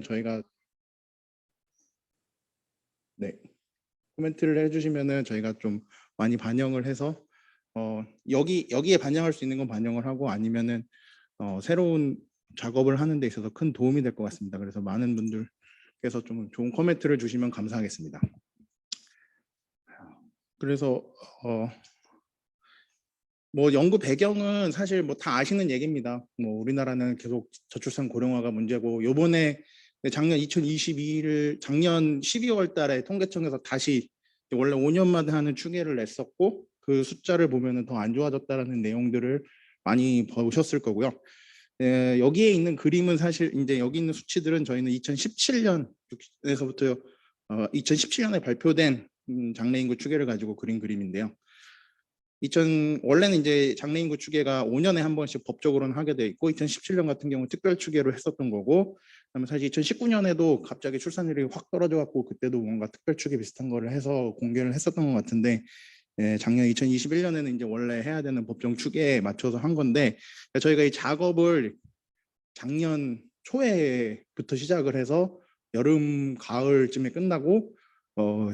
저희가 코멘트를 해주시면은 저희가 좀 많이 반영을 해서 여기에 반영할 수 있는 건 반영을 하고 아니면은 새로운 작업을 하는 데 있어서 큰 도움이 될 것 같습니다. 그래서 많은 분들께서 좀 좋은 코멘트를 주시면 감사하겠습니다. 그래서 뭐 연구 배경은 사실 뭐 다 아시는 얘기입니다. 뭐 우리나라는 계속 저출산 고령화가 문제고 요번에 작년 12월 달에 통계청에서 다시 원래 5년마다 하는 추계를 냈었고 그 숫자를 보면은 더 안 좋아졌다라는 내용들을 많이 보셨을 거고요. 여기에 있는 그림은 사실 이제 여기 있는 수치들은 저희는 2017년에서부터 2017년에 발표된 장래인구 추계를 가지고 그린 그림인데요. 원래는 이제 장래인구 추계가 5년에 한 번씩 법적으로는 하게 돼 있고 2017년 같은 경우는 특별 추계로 했었던 거고, 그다음에 사실 2019년에도 갑자기 출산율이 확 떨어져 갖고 그때도 뭔가 특별 추계 비슷한 거를 해서 공개를 했었던 것 같은데, 작년 2021년에는 이제 원래 해야 되는 법정 추계에 맞춰서 한 건데, 저희가 이 작업을 작년 초에부터 시작을 해서 여름 가을쯤에 끝나고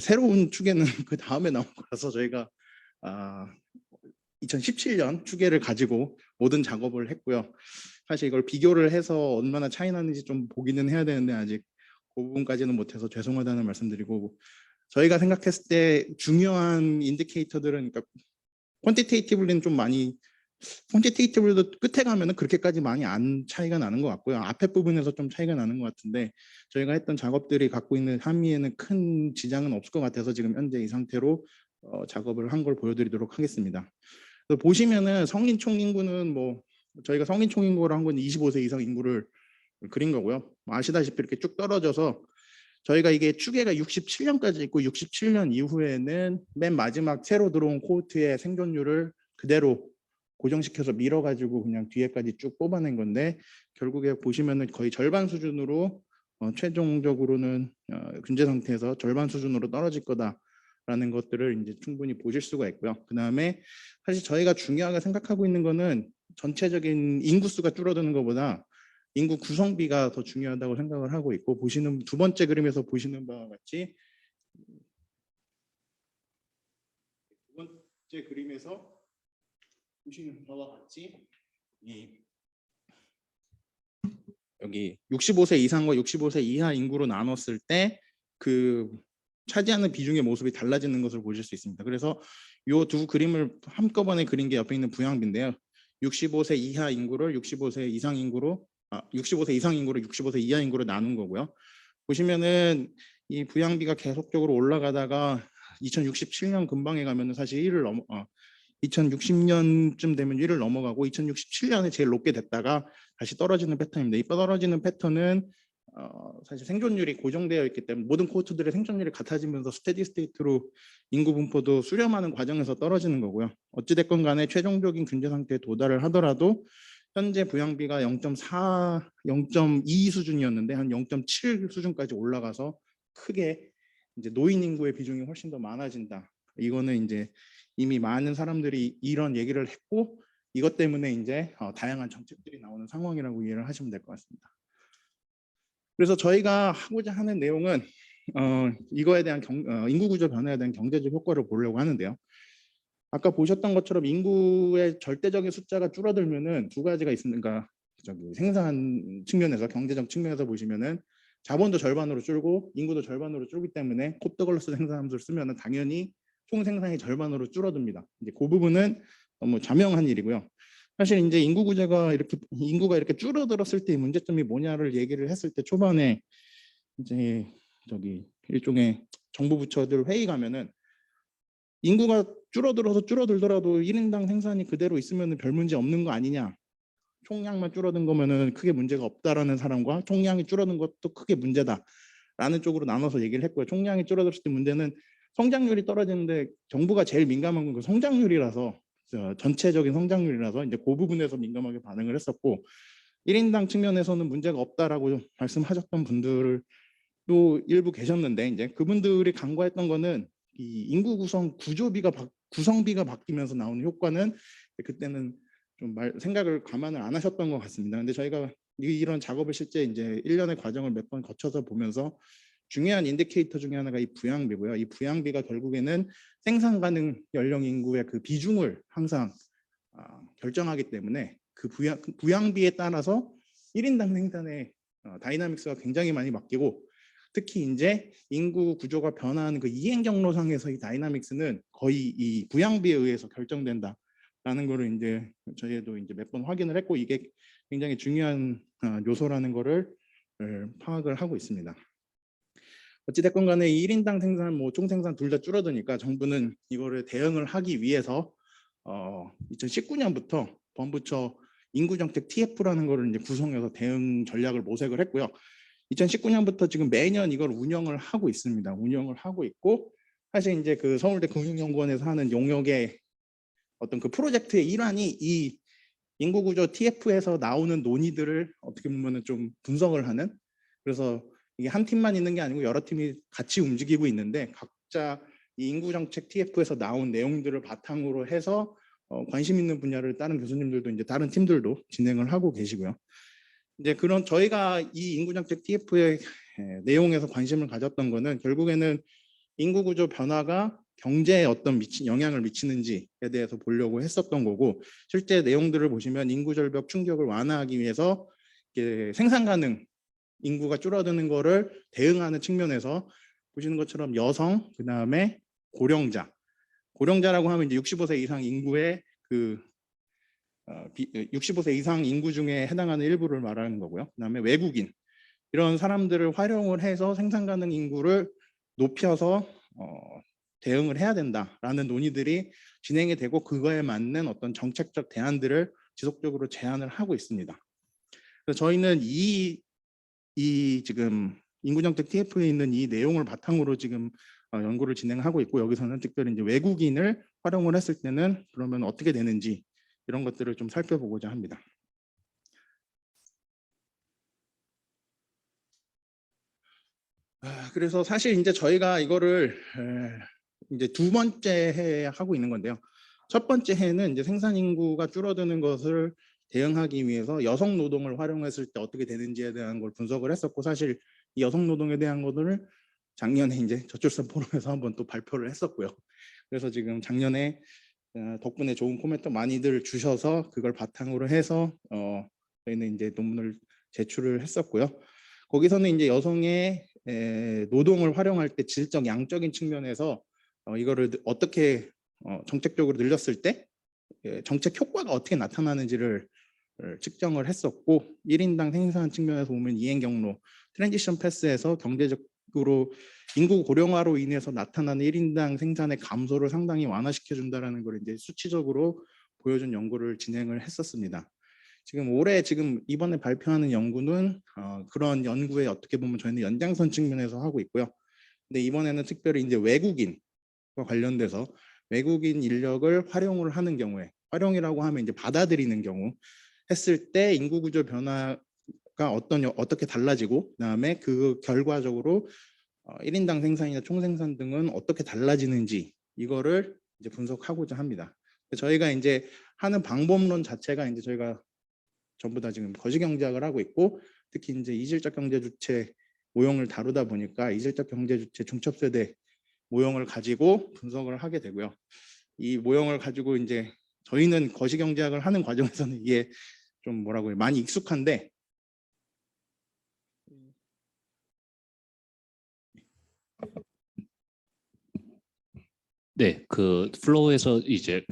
새로운 추계는 그 다음에 나온 거라서 저희가 2017년 추계를 가지고 모든 작업을 했고요. 사실 이걸 비교를 해서 얼마나 차이 나는지 좀 보기는 해야 되는데 아직 그 부분까지는 못해서 죄송하다는 말씀드리고, 저희가 생각했을 때 중요한 인디케이터들은, 그러니까 퀀티테이티브는 좀 많이, 퀀티테이티브도 끝에 가면은 그렇게까지 많이 안 차이가 나는 것 같고요. 앞에 부분에서 좀 차이가 나는 것 같은데 저희가 했던 작업들이 갖고 있는 함의에는 큰 지장은 없을 것 같아서 지금 현재 이 상태로 작업을 한 걸 보여드리도록 하겠습니다. 보시면은 성인 총인구는 뭐 저희가 성인 총인구로 한 건 25세 이상 인구를 그린 거고요. 아시다시피 이렇게 쭉 떨어져서 저희가 이게 추계가 67년까지 있고 67년 이후에는 맨 마지막 새로 들어온 코호트의 생존율을 그대로 고정시켜서 밀어가지고 그냥 뒤에까지 쭉 뽑아낸 건데, 결국에 보시면은 거의 절반 수준으로 최종적으로는 근제 상태에서 절반 수준으로 떨어질 거다라는 것들을 이제 충분히 보실 수가 있고요. 그 다음에 사실 저희가 중요하게 생각하고 있는 거는 전체적인 인구수가 줄어드는 것보다 인구 구성비가 더 중요하다고 생각을 하고 있고, 보시는 두 번째 그림에서 보시는 바와 같이 두 번째 그림에서 보시는 바와 같이 여기 65세 이상과 65세 이하 인구로 나눴을 때 그 차지하는 비중의 모습이 달라지는 것을 보실 수 있습니다. 그래서 이 두 그림을 한꺼번에 그린 게 옆에 있는 부양비인데요. 65세 이하 인구를 65세 이상 인구로 65세 이상 인구를 65세 이하 인구로 나눈 거고요. 보시면은 이 부양비가 계속적으로 올라가다가 2067년 근방에 가면은 사실 2060년쯤 되면 1을 넘어가고 2067년에 제일 높게 됐다가 다시 떨어지는 패턴입니다. 이 떨어지는 패턴은 사실 생존율이 고정되어 있기 때문에 모든 코호트들의 생존율이 같아지면서 스테디 스테이트로 인구 분포도 수렴하는 과정에서 떨어지는 거고요. 어찌됐건 간에 최종적인 근제 상태에 도달을 하더라도 현재 부양비가 0.4, 0.2 수준이었는데 한 0.7 수준까지 올라가서 크게 이제 노인 인구의 비중이 훨씬 더 많아진다. 이거는 이제 이미 많은 사람들이 이런 얘기를 했고 이것 때문에 이제 다양한 정책들이 나오는 상황이라고 이해를 하시면 될 것 같습니다. 그래서 저희가 하고자 하는 내용은 이거에 대한 인구 구조 변화에 대한 경제적 효과를 보려고 하는데요. 아까 보셨던 것처럼 인구의 절대적인 숫자가 줄어들면은 두 가지가 있으니까 생산 측면에서 경제적 측면에서 보시면은 자본도 절반으로 줄고 인구도 절반으로 줄기 때문에 콥더글로스 생산 함수를 쓰면은 당연히 총 생산이 절반으로 줄어듭니다. 이제 그 부분은 너무 자명한 일이고요. 사실 이제 인구가 이렇게 줄어들었을 때 문제점이 뭐냐를 얘기를 했을 때 초반에 이제 일종의 정부 부처들 회의 가면은 인구가 줄어들더라도 1인당 생산이 그대로 있으면 별 문제 없는 거 아니냐, 총량만 줄어든 거면은 크게 문제가 없다라는 사람과 총량이 줄어든 것도 크게 문제다라는 쪽으로 나눠서 얘기를 했고요. 총량이 줄어들었을 때 문제는 성장률이 떨어지는데 정부가 제일 민감한 건 그 성장률이라서, 전체적인 성장률이라서 이제 그 부분에서 민감하게 반응을 했었고, 1인당 측면에서는 문제가 없다라고 말씀하셨던 분들도 일부 계셨는데 이제 그분들이 간과했던 거는 이 인구 구성비가 바뀌면서 나오는 효과는 그때는 좀 생각을 감안을 안 하셨던 것 같습니다. 근데 저희가 이런 작업을 실제 이제 1년의 과정을 몇 번 거쳐서 보면서 중요한 인디케이터 중에 하나가 이 부양비고요. 이 부양비가 결국에는 생산 가능 연령 인구의 그 비중을 항상 결정하기 때문에 그 부양비에 따라서 1인당 생산의 다이나믹스가 굉장히 많이 바뀌고, 특히 이제 인구 구조가 변화하는 그 이행 경로상에서 이 다이나믹스는 거의 이 부양비에 의해서 결정된다라는 거를 이제 저희도 이제 몇 번 확인을 했고, 이게 굉장히 중요한 요소라는 거를 파악을 하고 있습니다. 어찌됐건 간에 1인당 생산, 총생산 둘 다 줄어드니까 정부는 이거를 대응을 하기 위해서 2019년부터 범부처 인구정책 TF라는 거를 이제 구성해서 대응 전략을 모색을 했고요. 2019년부터 지금 매년 이걸 운영을 하고 있습니다. 운영을 하고 있고, 사실 이제 그 서울대 금융연구원에서 하는 용역의 어떤 그 프로젝트의 일환이 이 인구구조 TF에서 나오는 논의들을 어떻게 보면은 좀 분석을 하는, 그래서 이게 한 팀만 있는 게 아니고 여러 팀이 같이 움직이고 있는데, 각자 이 인구정책 TF에서 나온 내용들을 바탕으로 해서 관심 있는 분야를 다른 교수님들도 이제 다른 팀들도 진행을 하고 계시고요. 이제 그런 저희가 이 인구정책 TF의 내용에서 관심을 가졌던 거는 결국에는 인구구조 변화가 경제에 어떤 영향을 미치는지에 대해서 보려고 했었던 거고, 실제 내용들을 보시면 인구절벽 충격을 완화하기 위해서 생산 가능 인구가 줄어드는 거를 대응하는 측면에서 보시는 것처럼 여성, 그 다음에 고령자라고 하면 이제 65세 이상 인구의 65세 이상 인구 중에 해당하는 일부를 말하는 거고요. 그다음에 외국인, 이런 사람들을 활용을 해서 생산 가능 인구를 높여서 대응을 해야 된다라는 논의들이 진행이 되고, 그거에 맞는 어떤 정책적 대안들을 지속적으로 제안을 하고 있습니다. 그래서 저희는 이 지금 인구정책 TF에 있는 이 내용을 바탕으로 지금 연구를 진행하고 있고, 여기서는 특별히 이제 외국인을 활용을 했을 때는 그러면 어떻게 되는지 이런 것들을 좀 살펴보고자 합니다. 그래서 사실 이제 저희가 이거를 이제 두 번째 해에 하고 있는 건데요. 첫 번째 해는 이제 생산 인구가 줄어드는 것을 대응하기 위해서 여성 노동을 활용했을 때 어떻게 되는지에 대한 걸 분석을 했었고, 사실 이 여성 노동에 대한 것들을 작년에 이제 저출산 포럼에서 한번 또 발표를 했었고요. 그래서 지금 작년에 덕분에 좋은 코멘트 많이들 주셔서 그걸 바탕으로 해서 저희는 이제 논문을 제출을 했었고요. 거기서는 이제 여성의 노동을 활용할 때 질적 양적인 측면에서 이거를 어떻게 정책적으로 늘렸을 때 정책 효과가 어떻게 나타나는지를 측정을 했었고, 1인당 생산 측면에서 보면 이행 경로, 트랜지션 패스에서 경제적으로 인구 고령화로 인해서 나타나는 1인당 생산의 감소를 상당히 완화시켜준다는 걸 이제 수치적으로 보여준 연구를 진행을 했었습니다. 지금 이번에 발표하는 연구는 그런 연구에 어떻게 보면 저희는 연장선 측면에서 하고 있고요. 근데 이번에는 특별히 이제 외국인과 관련돼서 외국인 인력을 활용을 하는 경우에, 활용이라고 하면 이제 받아들이는 경우 했을 때 인구 구조 변화가 어떻게 달라지고, 그다음에 그 결과적으로 1인당 생산이나 총생산 등은 어떻게 달라지는지 이거를 이제 분석하고자 합니다. 저희가 이제 하는 방법론 자체가 이제 저희가 전부 다 지금 거시경제학을 하고 있고, 특히 이제 이질적 경제 주체 모형을 다루다 보니까 이질적 경제 주체 중첩세대 모형을 가지고 분석을 하게 되고요. 이 모형을 가지고 이제 저희는 거시경제학을 하는 과정에서는 이게 좀 뭐라고 해요, 많이 익숙한데, 네, 그 플로우에서 이제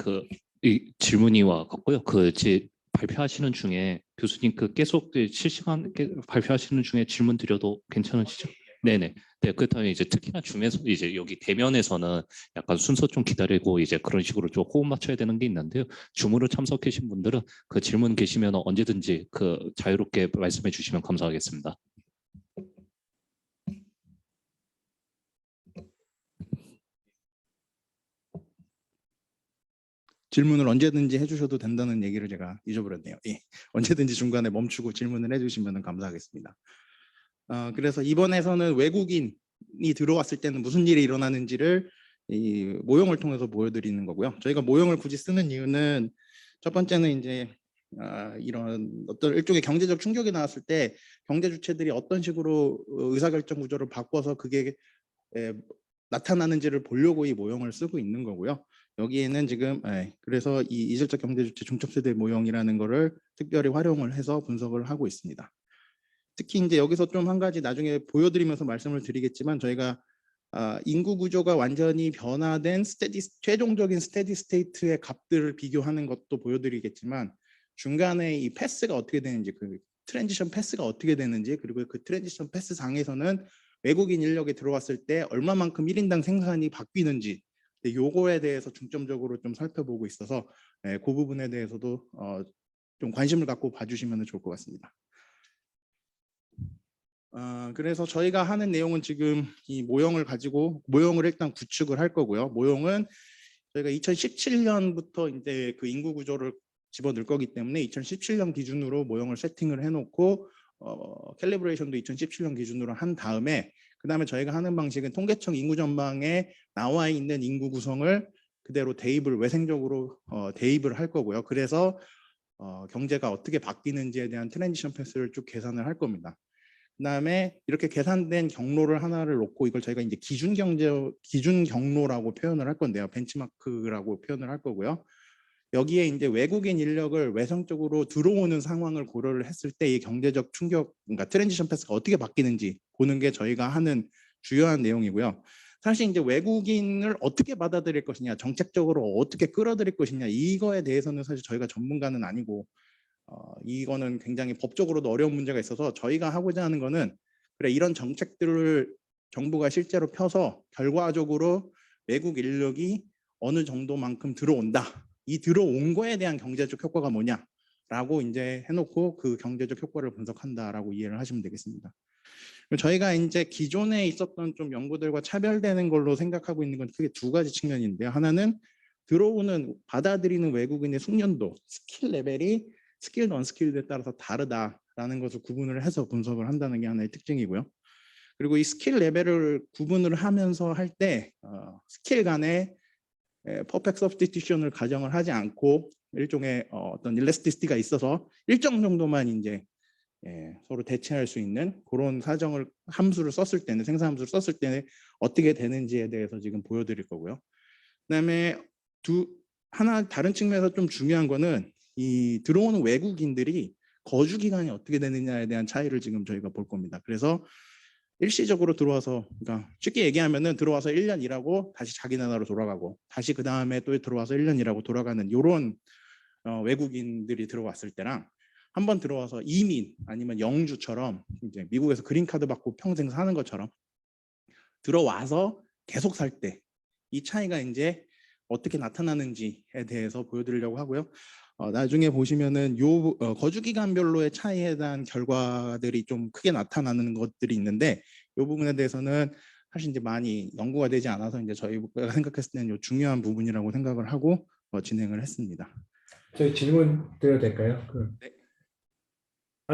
이 질문이 와 갔고요. 발표하시는 중에 교수님 계속 실시간 발표하시는 중에 질문 드려도 괜찮으시죠? 네네. 네, 그렇다면 이제 특히나 줌에서 이제 여기 대면에서는 약간 순서 좀 기다리고 이제 그런 식으로 좀 호흡 맞춰야 되는 게 있는데요. 줌으로 참석하신 분들은 그 질문 계시면 언제든지 자유롭게 말씀해 주시면 감사하겠습니다. 질문을 언제든지 해주셔도 된다는 얘기를 제가 잊어버렸네요. 예. 언제든지 중간에 멈추고 질문을 해주시면 감사하겠습니다. 그래서 이번에서는 외국인이 들어왔을 때는 무슨 일이 일어나는지를 이 모형을 통해서 보여드리는 거고요. 저희가 모형을 굳이 쓰는 이유는 첫 번째는 이제 이런 어떤 일종의 경제적 충격이 나왔을 때 경제 주체들이 어떤 식으로 의사결정 구조를 바꿔서 그게 나타나는지를 보려고 이 모형을 쓰고 있는 거고요. 여기에는 지금 그래서 이 이질적 경제주체 중첩세대 모형이라는 거를 특별히 활용을 해서 분석을 하고 있습니다. 특히 이제 여기서 좀 한 가지 나중에 보여드리면서 말씀을 드리겠지만 저희가 인구 구조가 완전히 변화된 최종적인 스테디 스테이트의 값들을 비교하는 것도 보여드리겠지만 중간에 이 패스가 어떻게 되는지 그 트랜지션 패스가 어떻게 되는지 그리고 그 트랜지션 패스 상에서는 외국인 인력이 들어왔을 때 얼마만큼 1인당 생산이 바뀌는지 요거에 대해서 중점적으로 좀 살펴보고 있어서 그 부분에 대해서도 좀 관심을 갖고 봐주시면 좋을 것 같습니다. 그래서 저희가 하는 내용은 지금 이 모형을 가지고 모형을 일단 구축을 할 거고요. 모형은 저희가 2017년부터 이제 그 인구 구조를 집어넣을 거기 때문에 2017년 기준으로 모형을 세팅을 해놓고 캘리브레이션도 2017년 기준으로 한 다음에 그 다음에 저희가 하는 방식은 통계청 인구 전망에 나와 있는 인구 구성을 그대로 대입을 외생적으로 대입을 할 거고요. 그래서 경제가 어떻게 바뀌는지에 대한 트랜지션 패스를 쭉 계산을 할 겁니다. 그다음에 이렇게 계산된 경로를 하나를 놓고 이걸 저희가 이제 기준 경로라고 표현을 할 건데요. 벤치마크라고 표현을 할 거고요. 여기에 이제 외국인 인력을 외성적으로 들어오는 상황을 고려를 했을 때 이 경제적 충격, 그러니까 트랜지션 패스가 어떻게 바뀌는지 보는 게 저희가 하는 주요한 내용이고요. 사실 이제 외국인을 어떻게 받아들일 것이냐, 정책적으로 어떻게 끌어들일 것이냐 이거에 대해서는 사실 저희가 전문가는 아니고 이거는 굉장히 법적으로도 어려운 문제가 있어서 저희가 하고자 하는 거는 그래 이런 정책들을 정부가 실제로 펴서 결과적으로 외국 인력이 어느 정도만큼 들어온다. 이 들어온 거에 대한 경제적 효과가 뭐냐라고 이제 해놓고 그 경제적 효과를 분석한다라고 이해를 하시면 되겠습니다. 저희가 이제 기존에 있었던 좀 연구들과 차별되는 걸로 생각하고 있는 건 크게 두 가지 측면인데요. 하나는 들어오는 받아들이는 외국인의 숙련도, 스킬 레벨이 스킬드, 언스킬드에 따라서 다르다라는 것을 구분을 해서 분석을 한다는 게 하나의 특징이고요. 그리고 이 스킬 레벨을 구분을 하면서 할 때 스킬 간의 퍼펙트 서브스티튜션을 가정을 하지 않고 일종의 어떤 일레스티시티가 있어서 일정 정도만 이제 서로 대체할 수 있는 그런 사정을 함수를 썼을 때는 생산 함수를 썼을 때는 어떻게 되는지에 대해서 지금 보여드릴 거고요. 그다음에 하나 다른 측면에서 좀 중요한 거는 이 들어오는 외국인들이 거주 기간이 어떻게 되느냐에 대한 차이를 지금 저희가 볼 겁니다. 그래서 일시적으로 들어와서, 그러니까 쉽게 얘기하면은 들어와서 1년 일하고 다시 자기 나라로 돌아가고 다시 그 다음에 또 들어와서 1년 일하고 돌아가는 이런 외국인들이 들어왔을 때랑 한번 들어와서 이민 아니면 영주처럼 이제 미국에서 그린카드 받고 평생 사는 것처럼 들어와서 계속 살 때 이 차이가 이제 어떻게 나타나는지에 대해서 보여드리려고 하고요. 나중에 보시면은 요 거주 기간별로의 차이에 대한 결과들이 좀 크게 나타나는 것들이 있는데 이 부분에 대해서는 사실 이제 많이 연구가 되지 않아서 이제 저희가 생각했을 때는 요 중요한 부분이라고 생각을 하고 진행을 했습니다. 저희 질문 드려도 될까요? 네.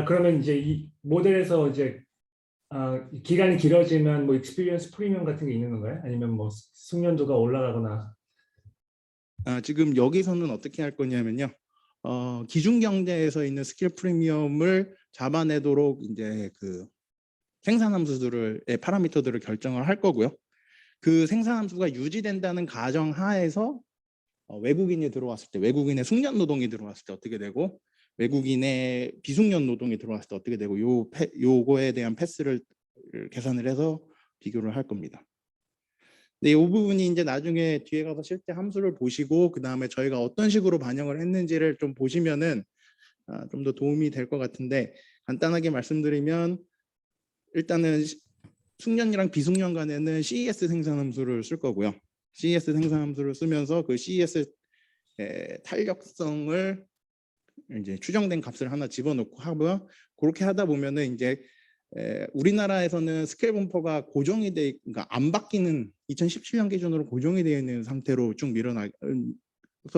그러면 이제 이 모델에서 이제 기간이 길어지면 뭐 익스피리언스 프리미엄 같은 게 있는 건가요? 아니면 뭐 숙련도가 올라가거나? 지금 여기서는 어떻게 할 거냐면요. 기준 경제에서 있는 스킬 프리미엄을 잡아내도록 이제 그 생산 함수들의 파라미터들을 결정을 할 거고요. 그 생산 함수가 유지된다는 가정 하에서 외국인이 들어왔을 때, 외국인의 숙련 노동이 들어왔을 때 어떻게 되고, 외국인의 비숙련 노동이 들어왔을 때 어떻게 되고, 요거에 대한 패스를 계산을 해서 비교를 할 겁니다. 네, 이 부분이 이제 나중에 뒤에 가서 실제 함수를 보시고 그 다음에 저희가 어떤 식으로 반영을 했는지를 좀 보시면은 좀 더 도움이 될 것 같은데 간단하게 말씀드리면 일단은 숙련이랑 비숙련 간에는 CES 생산 함수를 쓸 거고요. CES 생산 함수를 쓰면서 그 CES 탄력성을 이제 추정된 값을 하나 집어넣고 하고요. 그렇게 하다 보면은 이제 우리나라에서는 스케일 분포가 고정이 돼, 그러니까 안 바뀌는 2017년 기준으로 고정이 되어 있는 상태로 쭉 밀어나서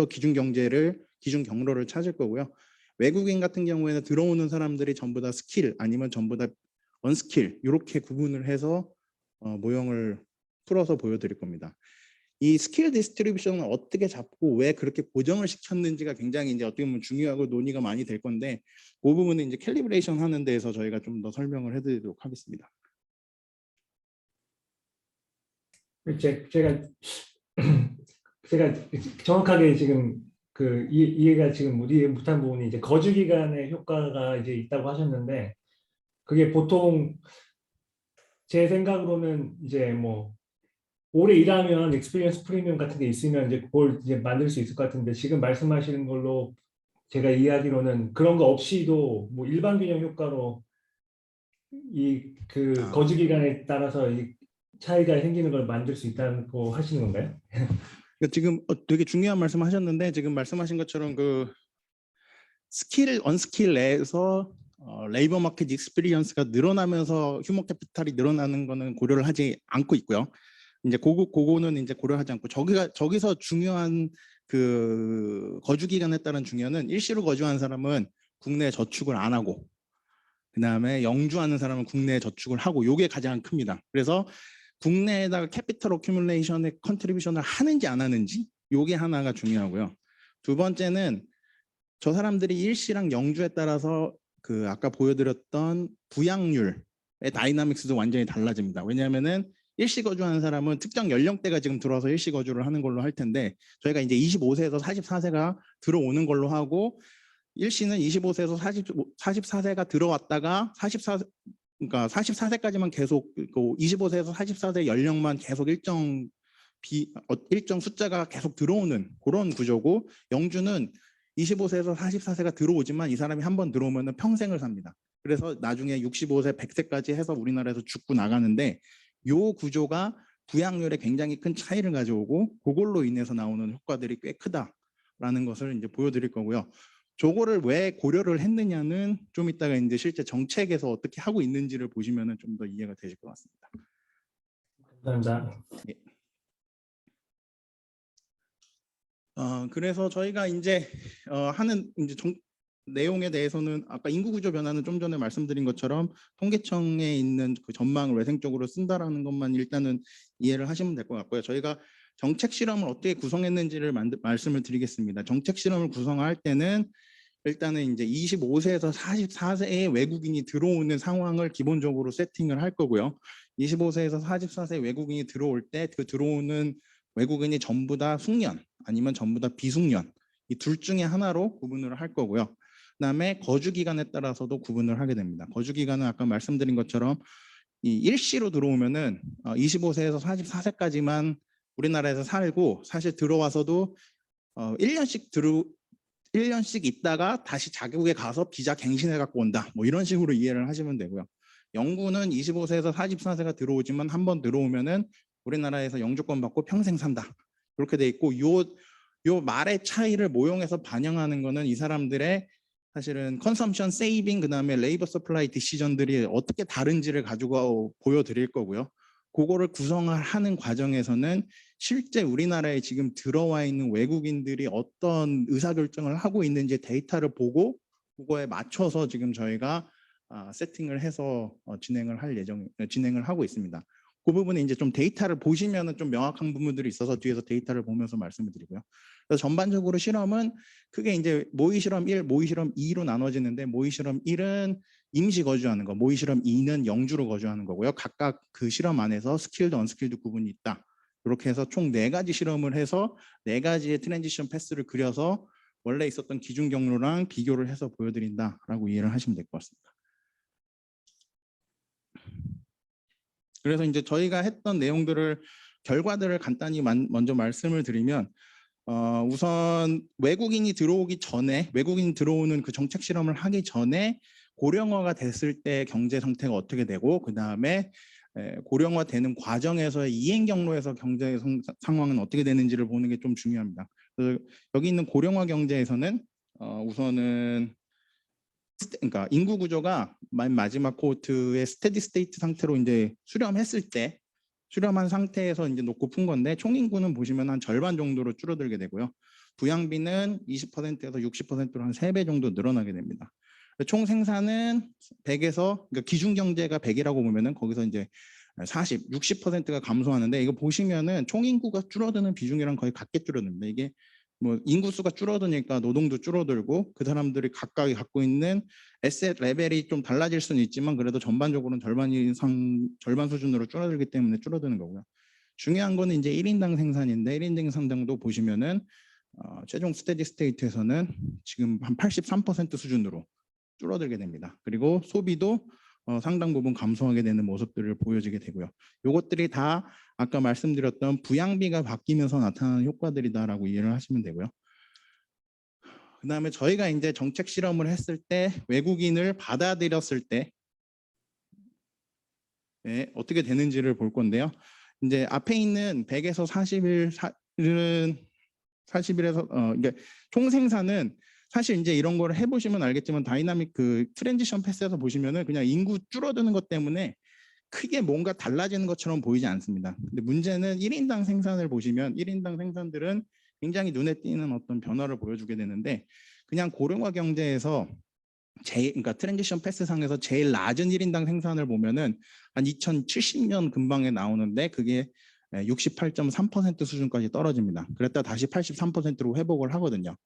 기준 경로를 찾을 거고요. 외국인 같은 경우에는 들어오는 사람들이 전부 다 스킬 아니면 전부 다 언스킬 이렇게 구분을 해서 모형을 풀어서 보여드릴 겁니다. 이 스킬 디스트리뷰션을 어떻게 잡고 왜 그렇게 고정을 시켰는지가 굉장히 이제 어떻게 보면 중요하고 논의가 많이 될 건데 그 부분은 이제 캘리브레이션 하는 데에서 저희가 좀 더 설명을 해드리도록 하겠습니다. 제가 제가 정확하게 지금 그 이해가 지금 이해 못한 부분이 이제 거주 기간의 효과가 이제 있다고 하셨는데 그게 보통 제 생각으로는 이제 뭐 오래 일하면 익스피리언스 프리미엄 같은 게 있으면 이제 그걸 이제 만들 수 있을 것 같은데 지금 말씀하시는 걸로 제가 이해하기로는 그런 거 없이도 뭐 일반 균형 효과로 이 그 거주 기간에 따라서 이 차이가 생기는 걸 만들 수 있다고 하시는 건가요? 지금 되게 중요한 말씀하셨는데 지금 말씀하신 것처럼 그 스킬, 언스킬 내에서 레이버 마켓 익스피리언스가 늘어나면서 휴먼 캐피탈이 늘어나는 거는 고려를 하지 않고 있고요. 이제 그거는 이제 고려하지 않고 저기서 중요한 그 거주 기간에 따른 중요는 일시로 거주한 사람은 국내에 저축을 안 하고 그다음에 영주하는 사람은 국내에 저축을 하고 요게 가장 큽니다. 그래서 국내에다가 캐피털 어큐뮬레이션에 컨트리뷰션을 하는지 안 하는지 요게 하나가 중요하고요. 두 번째는 저 사람들이 일시랑 영주에 따라서 그 아까 보여드렸던 부양률의 다이나믹스도 완전히 달라집니다. 왜냐하면은 일시 거주하는 사람은 특정 연령대가 지금 들어와서 일시 거주를 하는 걸로 할 텐데 저희가 이제 25세에서 44세가 들어오는 걸로 하고 일시는 25세에서 44세가 들어왔다가 44세까지만 계속 25세에서 44세 연령만 계속 일정 숫자가 계속 들어오는 그런 구조고 영주는 25세에서 44세가 들어오지만 이 사람이 한번 들어오면 평생을 삽니다. 그래서 나중에 65세, 100세까지 해서 우리나라에서 죽고 나가는데 이 구조가 부양률에 굉장히 큰 차이를 가져오고 그걸로 인해서 나오는 효과들이 꽤 크다라는 것을 이제 보여드릴 거고요. 저거를 왜 고려를 했느냐는 좀 이따가 이제 실제 정책에서 어떻게 하고 있는지를 보시면은 좀 더 이해가 되실 것 같습니다. 감사합니다. 예. 그래서 저희가 이제 하는 이제 내용에 대해서는 아까 인구구조 변화는 좀 전에 말씀드린 것처럼 통계청에 있는 그 전망을 외생적으로 쓴다라는 것만 일단은 이해를 하시면 될 것 같고요. 저희가 정책 실험을 어떻게 구성했는지를 말씀을 드리겠습니다. 정책 실험을 구성할 때는 일단은 이제 25세에서 44세의 외국인이 들어오는 상황을 기본적으로 세팅을 할 거고요. 25세에서 44세 외국인이 들어올 때 그 들어오는 외국인이 전부 다 숙련 아니면 전부 다 비숙련 이 둘 중에 하나로 구분을 할 거고요. 그다음에 거주 기간에 따라서도 구분을 하게 됩니다. 거주 기간은 아까 말씀드린 것처럼 이 일시로 들어오면은 25세에서 44세까지만 우리나라에서 살고 사실 들어와서도 1년씩 있다가 다시 자국에 가서 비자 갱신해 갖고 온다. 뭐 이런 식으로 이해를 하시면 되고요. 영구는 25세에서 44세가 들어오지만 한번 들어오면은 우리나라에서 영주권 받고 평생 산다. 그렇게 돼 있고 요 말의 차이를 모형해서 반영하는 거는 이 사람들의 사실은 컨섬션 세이빙 그다음에 레이버 서플라이 디시전들이 어떻게 다른지를 가지고 보여드릴 거고요. 그거를 구성하는 과정에서는 실제 우리나라에 지금 들어와 있는 외국인들이 어떤 의사결정을 하고 있는지 데이터를 보고 그거에 맞춰서 지금 저희가 세팅을 해서 진행을 하고 있습니다. 그 부분에 이제 좀 데이터를 보시면은 좀 명확한 부분들이 있어서 뒤에서 데이터를 보면서 말씀을 드리고요. 그래서 전반적으로 실험은 크게 이제 모의 실험 1, 모의 실험 2로 나눠지는데 모의 실험 1은 임시 거주하는 거, 모의 실험 2는 영주로 거주하는 거고요. 각각 그 실험 안에서 스킬드, 언스킬드 구분이 있다. 이렇게 해서 총 4가지 실험을 해서 4가지의 트랜지션 패스를 그려서 원래 있었던 기준 경로랑 비교를 해서 보여드린다라고 이해를 하시면 될 것 같습니다. 그래서 이제 저희가 했던 내용들을 결과들을 간단히 먼저 말씀을 드리면 우선 외국인이 들어오기 전에 외국인 들어오는 그 정책 실험을 하기 전에 고령화가 됐을 때 경제 상태가 어떻게 되고 그 다음에 고령화되는 과정에서의 이행 경로에서 경제 상황은 어떻게 되는지를 보는 게 좀 중요합니다. 그래서 여기 있는 고령화 경제에서는 우선은 그러니까 인구 구조가 맨 마지막 코호트의 스테디 스테이트 상태로 이제 수렴했을 때 수렴한 상태에서 이제 놓고 푼 건데 총 인구는 보시면 한 절반 정도로 줄어들게 되고요. 부양비는 20%에서 60%로 한 3배 정도 늘어나게 됩니다. 총 생산은 100에서 그러니까 기준 경제가 100이라고 보면은 거기서 이제 40, 60%가 감소하는데 이거 보시면은 총 인구가 줄어드는 비중이랑 거의 같게 줄어듭니다. 이게 뭐 인구수가 줄어드니까 노동도 줄어들고 그 사람들이 각각이 갖고 있는 에셋 레벨이 좀 달라질 수는 있지만 그래도 전반적으로는 절반 이상 절반 수준으로 줄어들기 때문에 줄어드는 거고요. 중요한 거는 이제 1인당 생산인데 1인당 생산도 보시면은 최종 스테디 스테이트에서는 지금 한 83% 수준으로 줄어들게 됩니다. 그리고 소비도 상당 부분 감소하게 되는 모습들을 보여지게 되고요. 이것들이 다 아까 말씀드렸던 부양비가 바뀌면서 나타나는 효과들이다라고 이해를 하시면 되고요. 그다음에 저희가 이제 정책 실험을 했을 때 외국인을 받아들였을 때 어떻게 되는지를 볼 건데요. 이제 앞에 있는 100에서 40일에서 이게 총 생산은 사실 이제 이런 거를 해보시면 알겠지만 다이나믹 그 트랜지션 패스에서 보시면은 그냥 인구 줄어드는 것 때문에 크게 뭔가 달라지는 것처럼 보이지 않습니다. 근데 문제는 1인당 생산을 보시면 1인당 생산들은 굉장히 눈에 띄는 어떤 변화를 보여주게 되는데 그냥 고령화 경제에서 그러니까 트랜지션 패스 상에서 제일 낮은 1인당 생산을 보면은 한 2070년 근방에 나오는데 그게 68.3% 수준까지 떨어집니다. 그랬다 다시 83%로 회복을 하거든요.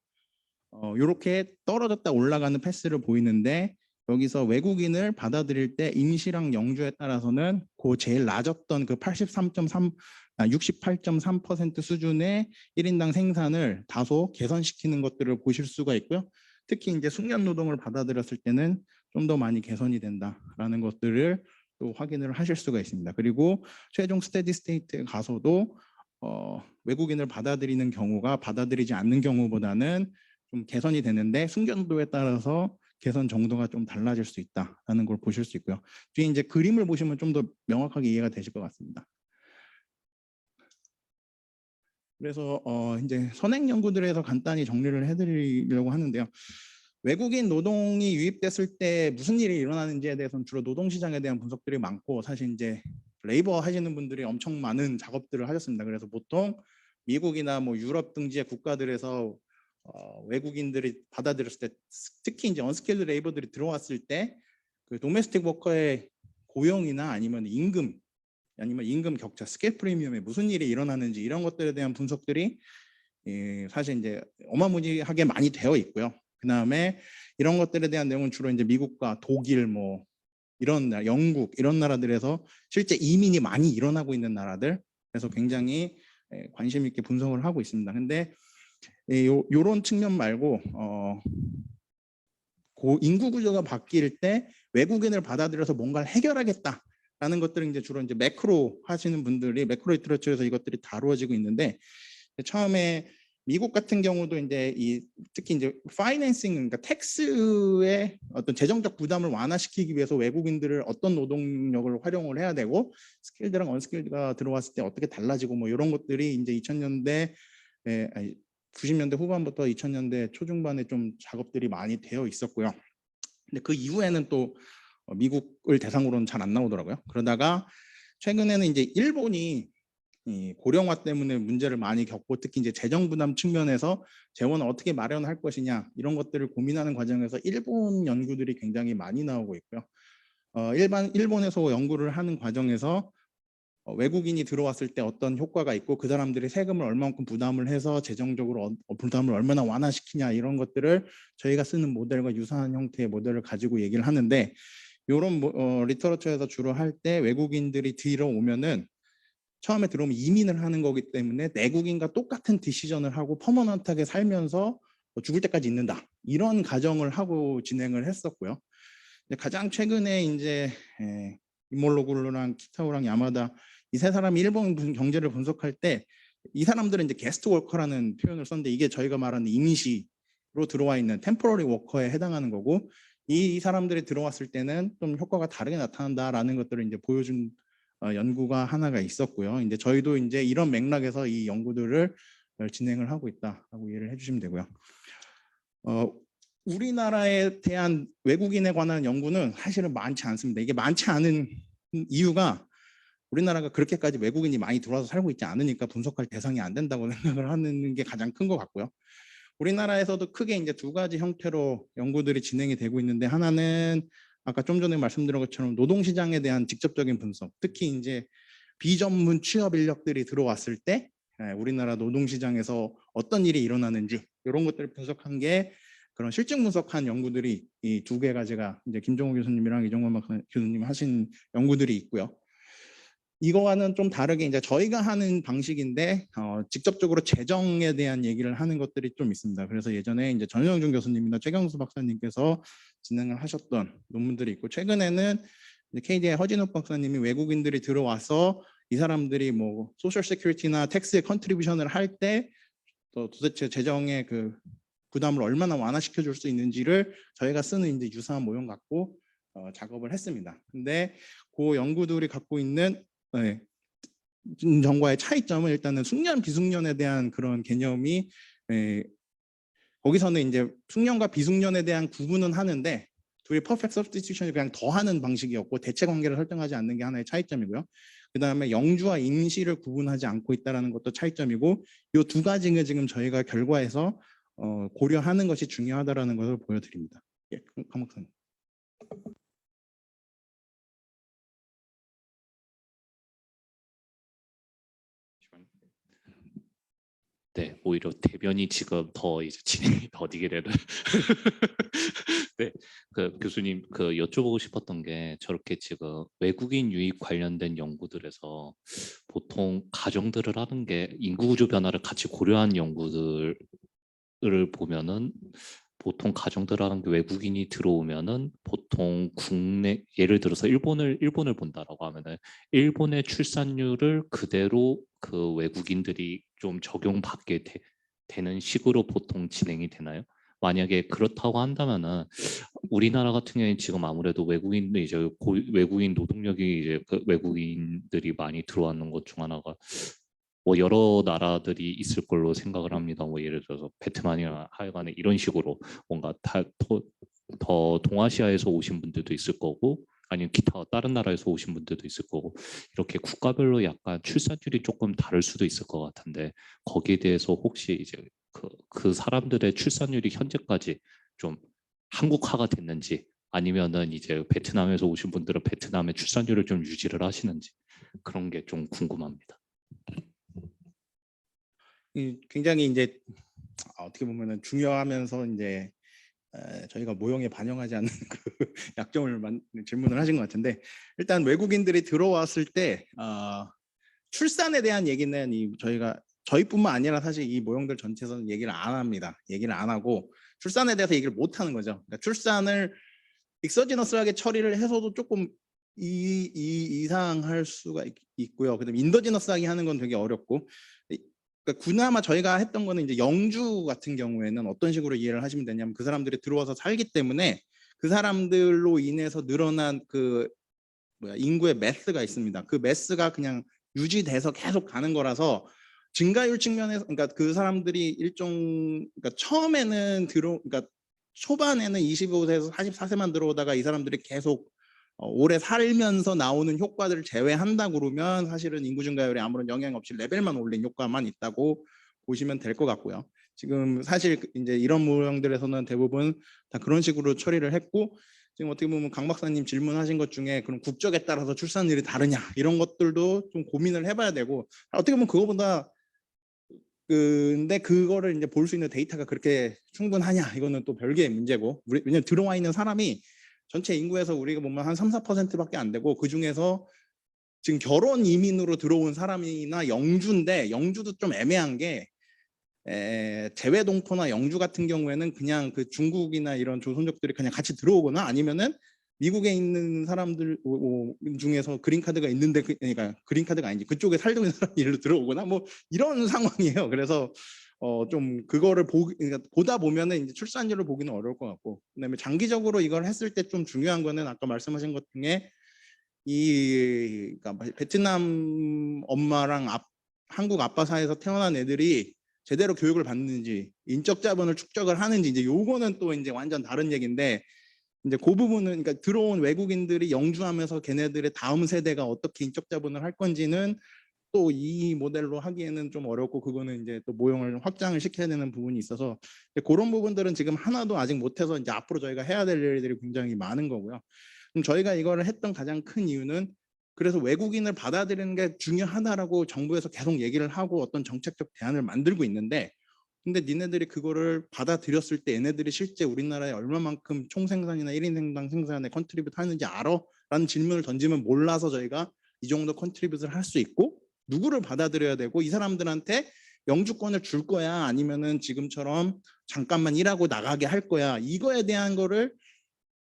이렇게 떨어졌다 올라가는 패스를 보이는데 여기서 외국인을 받아들일 때 임시랑 영주에 따라서는 그 제일 낮았던 그 68.3% 수준의 1인당 생산을 다소 개선시키는 것들을 보실 수가 있고요. 특히 이제 숙련 노동을 받아들였을 때는 좀 더 많이 개선이 된다라는 것들을 또 확인을 하실 수가 있습니다. 그리고 최종 스테디 스테이트에 가서도 외국인을 받아들이는 경우가 받아들이지 않는 경우보다는 좀 개선이 되는데 숙련도에 따라서 개선 정도가 좀 달라질 수 있다라는 걸 보실 수 있고요. 뒤에 이제 그림을 보시면 좀 더 명확하게 이해가 되실 것 같습니다. 그래서 이제 선행 연구들에서 간단히 정리를 해드리려고 하는데요. 외국인 노동이 유입됐을 때 무슨 일이 일어나는지에 대해서는 주로 노동시장에 대한 분석들이 많고 사실 이제 레이버 하시는 분들이 엄청 많은 작업들을 하셨습니다. 그래서 보통 미국이나 뭐 유럽 등지의 국가들에서 외국인들이 받아들였을 때 특히 이제 언스킬드 레이버들이 들어왔을 때 그 도메스틱 워커의 고용이나 아니면 임금 격차, 스케일 프리미엄에 무슨 일이 일어나는지 이런 것들에 대한 분석들이 사실 이제 어마무지하게 많이 되어 있고요. 그 다음에 이런 것들에 대한 내용은 주로 이제 미국과 독일, 뭐 이런 영국 이런 나라들에서 실제 이민이 많이 일어나고 있는 나라들, 그래서 굉장히 관심 있게 분석을 하고 있습니다. 근데 요런 측면 말고 인구 구조가 바뀔 때 외국인을 받아들여서 뭔가를 해결하겠다라는 것들은 이제 주로 이제 매크로 하시는 분들이 매크로 리터처에서 이것들이 다루어지고 있는데 처음에 미국 같은 경우도 이제 특히 이제 파이낸싱 그러니까 텍스의 어떤 재정적 부담을 완화시키기 위해서 외국인들을 어떤 노동력을 활용을 해야 되고 스킬드랑 언스킬드가 들어왔을 때 어떻게 달라지고 뭐 이런 것들이 이제 90년대 후반부터 2000년대 초중반에 좀 작업들이 많이 되어 있었고요. 근데 그 이후에는 또 미국을 대상으로는 잘 안 나오더라고요. 그러다가 최근에는 이제 일본이 이 고령화 때문에 문제를 많이 겪고 특히 이제 재정 부담 측면에서 재원을 어떻게 마련할 것이냐 이런 것들을 고민하는 과정에서 일본 연구들이 굉장히 많이 나오고 있고요. 일본에서 연구를 하는 과정에서 외국인이 들어왔을 때 어떤 효과가 있고 그 사람들이 세금을 얼마만큼 부담을 해서 재정적으로 부담을 얼마나 완화시키냐 이런 것들을 저희가 쓰는 모델과 유사한 형태의 모델을 가지고 얘기를 하는데 이런 리터러처에서 주로 할 때 외국인들이 들어오면은 처음에 들어오면 이민을 하는 거기 때문에 내국인과 똑같은 디시전을 하고 퍼머넌트하게 살면서 죽을 때까지 있는다 이런 가정을 하고 진행을 했었고요. 가장 최근에 이제 이몰로굴루랑 키타오랑 야마다 이 세 사람이 일본 경제를 분석할 때 이 사람들은 이제 게스트 워커라는 표현을 썼는데 이게 저희가 말하는 임시로 들어와 있는 템포러리 워커에 해당하는 거고 이 사람들이 들어왔을 때는 좀 효과가 다르게 나타난다라는 것들을 이제 보여준 연구가 하나가 있었고요. 이제 저희도 이제 이런 맥락에서 이 연구들을 진행을 하고 있다라고 이해를 해주시면 되고요. 우리나라에 대한 외국인에 관한 연구는 사실은 많지 않습니다. 이게 많지 않은 이유가 우리나라가 그렇게까지 외국인이 많이 들어와서 살고 있지 않으니까 분석할 대상이 안 된다고 생각을 하는 게 가장 큰 것 같고요. 우리나라에서도 크게 이제 두 가지 형태로 연구들이 진행이 되고 있는데, 하나는 아까 좀 전에 말씀드린 것처럼 노동시장에 대한 직접적인 분석, 특히 이제 비전문 취업 인력들이 들어왔을 때 우리나라 노동시장에서 어떤 일이 일어나는지 이런 것들을 분석한 게 그런 실증 분석한 연구들이 이 두 개가 제가 이제 김종우 교수님이랑 이정만 교수님 하신 연구들이 있고요. 이거와는 좀 다르게 이제 저희가 하는 방식인데 직접적으로 재정에 대한 얘기를 하는 것들이 좀 있습니다. 그래서 예전에 이제 전영준 교수님이나 최경수 박사님께서 진행을 하셨던 논문들이 있고, 최근에는 KDI 허진욱 박사님이 외국인들이 들어와서 이 사람들이 뭐 소셜 세큐리티나 텍스에 컨트리뷰션을 할 때 또 도대체 재정의 그 부담을 얼마나 완화시켜 줄 수 있는지를 저희가 쓰는 이제 유사한 모형 갖고 작업을 했습니다. 근데 그 연구들이 갖고 있는 전과의 차이점은 일단은 숙련 비숙련에 대한 그런 개념이 거기서는 이제 숙련과 비숙련에 대한 구분은 하는데 둘이 퍼펙트 서브스티튜션이 그냥 더하는 방식이었고 대체 관계를 설정하지 않는 게 하나의 차이점이고요. 그 다음에 영주와 임시를 구분하지 않고 있다는 것도 차이점이고, 이 두 가지가 지금 저희가 결과에서 고려하는 것이 중요하다는 것을 보여드립니다. 예, 강 박사님. 네, 오히려 대변이 지금 더 이제 진행이 더디게 되는. 네, 그 교수님 그 여쭤보고 싶었던 게, 저렇게 지금 외국인 유입 관련된 연구들에서 보통 가정들을 하는 게 인구 구조 변화를 같이 고려한 연구들을 보면은, 보통 가정들 하는 게 외국인이 들어오면은 보통 국내, 예를 들어서 일본을 본다라고 하면은 일본의 출산율을 그대로 그 외국인들이 좀 적용받게 되는 식으로 보통 진행이 되나요? 만약에 그렇다고 한다면은 우리나라 같은 경우에 지금 아무래도 외국인들 이제 외국인 노동력이 이제 그 외국인들이 많이 들어왔는 것 중 하나가 뭐 여러 나라들이 있을 걸로 생각을 합니다. 뭐 예를 들어서 베트남이나 하여간에 이런 식으로 뭔가 더 동아시아에서 오신 분들도 있을 거고, 아니면 기타 다른 나라에서 오신 분들도 있을 거고, 이렇게 국가별로 약간 출산율이 조금 다를 수도 있을 것 같은데, 거기에 대해서 혹시 이제 그 사람들의 출산율이 현재까지 좀 한국화가 됐는지, 아니면은 이제 베트남에서 오신 분들은 베트남의 출산율을 좀 유지를 하시는지, 그런 게 좀 궁금합니다. 굉장히 이제 어떻게 보면은 중요하면서 이제 저희가 모형에 반영하지 않는 그 약점을 질문을 하신 것 같은데, 일단 외국인들이 들어왔을 때 출산에 대한 얘기는 저희뿐만 아니라 사실 이 모형들 전체에서는 얘기를 안 합니다. 얘기를 안 하고 출산에 대해서 얘기를 못 하는 거죠. 그러니까 출산을 익서지너스하게 처리를 해서도 조금 이상할 수가 있고요. 그다음에 인더지너스하게 하는 건 되게 어렵고, 그러니까 그나마 저희가 했던 거는 이제 영주 같은 경우에는 어떤 식으로 이해를 하시면 되냐면, 그 사람들이 들어와서 살기 때문에 그 사람들로 인해서 늘어난 그 인구의 매스가 있습니다. 그 매스가 그냥 유지돼서 계속 가는 거라서 증가율 측면에서, 그러니까 그 사람들이 그러니까 처음에는 그러니까 초반에는 25세에서 44세만 들어오다가 이 사람들이 계속 오래 살면서 나오는 효과들을 제외한다 그러면 사실은 인구 증가율에 아무런 영향 없이 레벨만 올린 효과만 있다고 보시면 될 것 같고요. 지금 사실 이제 이런 모형들에서는 대부분 다 그런 식으로 처리를 했고, 지금 어떻게 보면 강 박사님 질문하신 것 중에 그럼 국적에 따라서 출산율이 다르냐 이런 것들도 좀 고민을 해봐야 되고, 어떻게 보면 그거보다 근데 그거를 이제 볼 수 있는 데이터가 그렇게 충분하냐 이거는 또 별개의 문제고, 왜냐면 들어와 있는 사람이 전체 인구에서 우리가 보면 한 3~4%밖에 안 되고, 그 중에서 지금 결혼 이민으로 들어온 사람이나 영주인데, 영주도 좀 애매한 게 재외동포나 영주 같은 경우에는 그냥 그 중국이나 이런 조선족들이 그냥 같이 들어오거나, 아니면은 미국에 있는 사람들 중에서 그린카드가 있는데 그러니까 그린카드가 아니지 그쪽에 살고 있는 사람이 일로 들어오거나 뭐 이런 상황이에요. 그래서 좀 그거를 그러니까 보다 보면은 이제 출산율을 보기는 어려울 것 같고, 그다음에 장기적으로 이걸 했을 때 좀 중요한 거는 아까 말씀하신 것 중에 그러니까 베트남 엄마랑 한국 아빠 사이에서 태어난 애들이 제대로 교육을 받는지, 인적 자본을 축적을 하는지, 이제 요거는 또 이제 완전 다른 얘기인데, 이제 그 부분은 그러니까 들어온 외국인들이 영주하면서 걔네들의 다음 세대가 어떻게 인적 자본을 할 건지는 또 이 모델로 하기에는 좀 어렵고 그거는 이제 또 모형을 확장을 시켜야 되는 부분이 있어서 그런 부분들은 지금 하나도 아직 못해서 이제 앞으로 저희가 해야 될 일들이 굉장히 많은 거고요. 그럼 저희가 이거를 했던 가장 큰 이유는 그래서 외국인을 받아들이는 게 중요하다라고 정부에서 계속 얘기를 하고 어떤 정책적 대안을 만들고 있는데 근데 니네들이 그거를 받아들였을 때 얘네들이 실제 우리나라에 얼마만큼 총생산이나 1인 생당 생산에 컨트리뷰트 하는지 알아? 라는 질문을 던지면 몰라서 저희가 이 정도 컨트리뷰트를 할 수 있고 누구를 받아들여야 되고 이 사람들한테 영주권을 줄 거야 아니면은 지금처럼 잠깐만 일하고 나가게 할 거야 이거에 대한 거를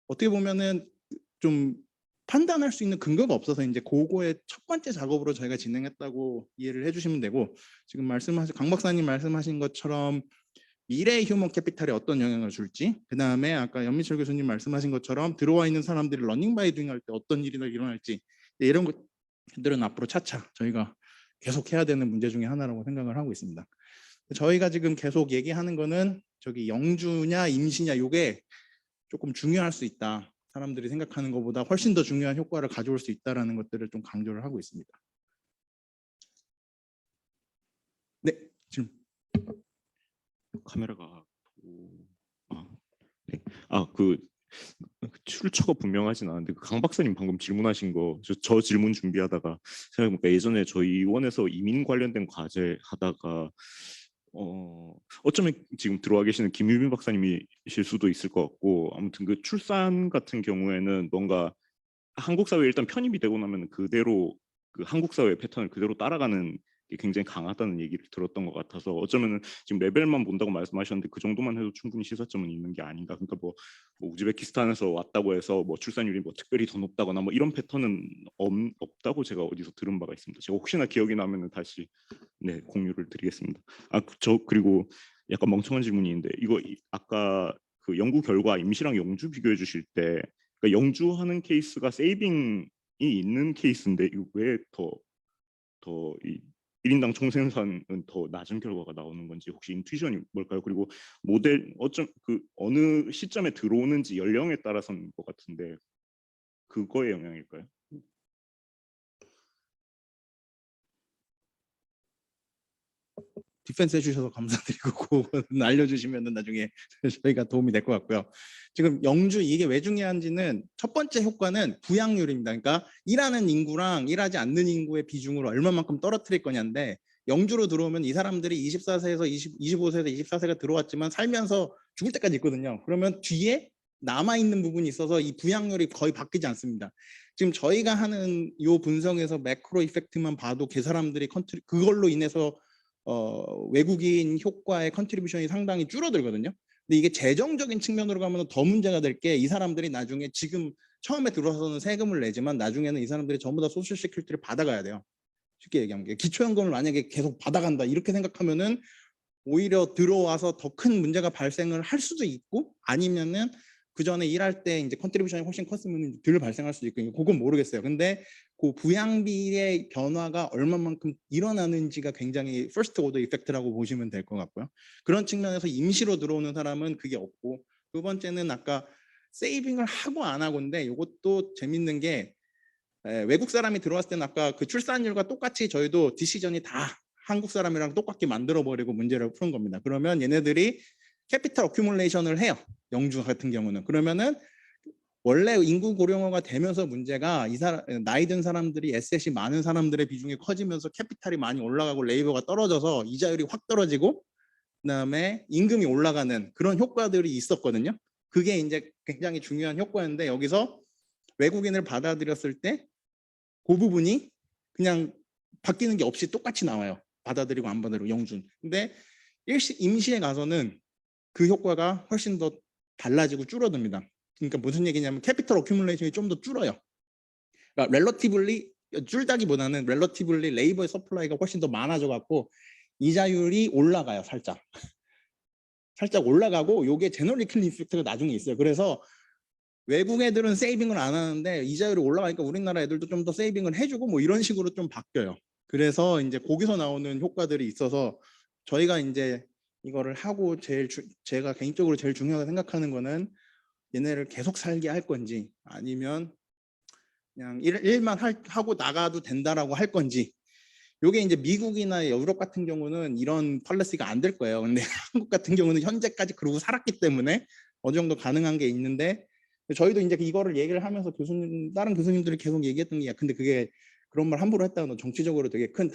어떻게 보면은 좀 판단할 수 있는 근거가 없어서 이제 그거의 첫 번째 작업으로 저희가 진행했다고 이해를 해주시면 되고 지금 말씀하신 강 박사님 말씀하신 것처럼 미래의 휴먼 캐피탈에 어떤 영향을 줄지 그 다음에 아까 연미철 교수님 말씀하신 것처럼 들어와 있는 사람들이 러닝 바이 딩 할 때 어떤 일이 일어날지 이런 것들은 앞으로 차차 저희가 계속 해야 되는 문제 중에 하나라고 생각을 하고 있습니다. 저희가 지금 계속 얘기하는 거는 저기 영주냐 임시냐 이게 조금 중요할 수 있다. 사람들이 생각하는 것보다 훨씬 더 중요한 효과를 가져올 수 있다는 것들을 좀 강조를 하고 있습니다. 네, 질문. 카메라가 네. 그 출처가 분명하진 않은데 강 박사님 방금 질문하신 거 저 질문 준비하다가 생각해보니까 예전에 저희 원에서 이민 관련된 과제 하다가 어쩌면 지금 들어와 계시는 김유빈 박사님이실 수도 있을 것 같고 아무튼 그 출산 같은 경우에는 뭔가 한국 사회에 일단 편입이 되고 나면 그대로 그 한국 사회 패턴을 그대로 따라가는 게 굉장히 강하다는 얘기를 들었던 것 같아서 어쩌면 지금 레벨만 본다고 말씀하셨는데 그 정도만 해도 충분히 시사점은 있는 게 아닌가. 그러니까 뭐 우즈베키스탄에서 왔다고 해서 뭐 출산율이 뭐 특별히 더 높다거나 뭐 이런 패턴은 없다고 제가 어디서 들은 바가 있습니다. 제가 혹시나 기억이 나면은 다시 네 공유를 드리겠습니다. 그리고 약간 멍청한 질문이 있는데 이거 아까 그 연구 결과 임시랑 영주 비교해 주실 때 그러니까 영주하는 케이스가 세이빙이 있는 케이스인데 이거 왜더 이 1인당 총생산은 더 낮은 결과가 나오는 건지 혹시 인투이션이 뭘까요? 그리고 모델 어느 시점에 들어오는지 연령에 따라서는 것 같은데 그거의 영향일까요? 디펜스 해주셔서 감사드리고 그거는 알려주시면 나중에 저희가 도움이 될 것 같고요. 지금 영주 이게 왜 중요한지는 첫 번째 효과는 부양률입니다. 그러니까 일하는 인구랑 일하지 않는 인구의 비중을 얼마만큼 떨어뜨릴 거냐인데 영주로 들어오면 이 사람들이 24세에서 25세에서 24세가 들어왔지만 살면서 죽을 때까지 있거든요. 그러면 뒤에 남아있는 부분이 있어서 이 부양률이 거의 바뀌지 않습니다. 지금 저희가 하는 이 분석에서 매크로 이펙트만 봐도 그 사람들이 그걸로 인해서 외국인 효과의 컨트리뷰션이 상당히 줄어들거든요. 근데 이게 재정적인 측면으로 가면 더 문제가 될 게 이 사람들이 나중에 지금 처음에 들어와서는 세금을 내지만 나중에는 이 사람들이 전부 다 소셜 시큐리티를 받아가야 돼요. 쉽게 얘기하면 기초연금을 만약에 계속 받아간다 이렇게 생각하면은 오히려 들어와서 더 큰 문제가 발생을 할 수도 있고 아니면은 그 전에 일할 때 이제 컨트리뷰션이 훨씬 컸으면 덜 발생할 수도 있고 그건 모르겠어요. 근데 그 부양비의 변화가 얼마만큼 일어나는지가 굉장히 퍼스트 오더 이펙트라고 보시면 될 것 같고요. 그런 측면에서 임시로 들어오는 사람은 그게 없고 두 번째는 아까 세이빙을 하고 안 하고인데 이것도 재밌는 게 외국 사람이 들어왔을 때는 아까 그 출산율과 똑같이 저희도 디시전이 다 한국 사람이랑 똑같게 만들어버리고 문제를 푸는 겁니다. 그러면 얘네들이 캐피탈 어큐뮬레이션을 해요. 영주 같은 경우는. 그러면은 원래 인구 고령화가 되면서 문제가 나이 든 사람들이 에셋이 많은 사람들의 비중이 커지면서 캐피탈이 많이 올라가고 레이버가 떨어져서 이자율이 확 떨어지고 그다음에 임금이 올라가는 그런 효과들이 있었거든요. 그게 이제 굉장히 중요한 효과인데 여기서 외국인을 받아들였을 때 그 부분이 그냥 바뀌는 게 없이 똑같이 나와요. 받아들이고 안 받아들이고 영준. 근데 임시에 가서는 그 효과가 훨씬 더 달라지고 줄어듭니다. 그러니까 무슨 얘기냐면 캐피털 어큐뮬레이션이 좀 더 줄어요. 그러니까 렐러티블리 줄다기보다는 렐러티블리 레이버의 서플라이가 훨씬 더 많아져 갖고 이자율이 올라가요. 살짝 올라가고 요게 제너럴 킬링 이펙트가 나중에 있어요. 그래서 외국 애들은 세이빙을 안 하는데 이자율이 올라가니까 우리나라 애들도 좀 더 세이빙을 해주고 뭐 이런 식으로 좀 바뀌어요. 그래서 이제 거기서 나오는 효과들이 있어서 저희가 이제 이거를 하고 제가 개인적으로 제일 중요하게 생각하는 거는 얘네를 계속 살게 할 건지 아니면 그냥 일만 하고 나가도 된다라고 할 건지 요게 이제 미국이나 유럽 같은 경우는 이런 펄리시가 안 될 거예요. 근데 한국 같은 경우는 현재까지 그러고 살았기 때문에 어느 정도 가능한 게 있는데 저희도 이제 이거를 얘기를 하면서 다른 교수님들이 계속 얘기했던 게 근데 그게 그런 말 함부로 했다가 정치적으로 되게 큰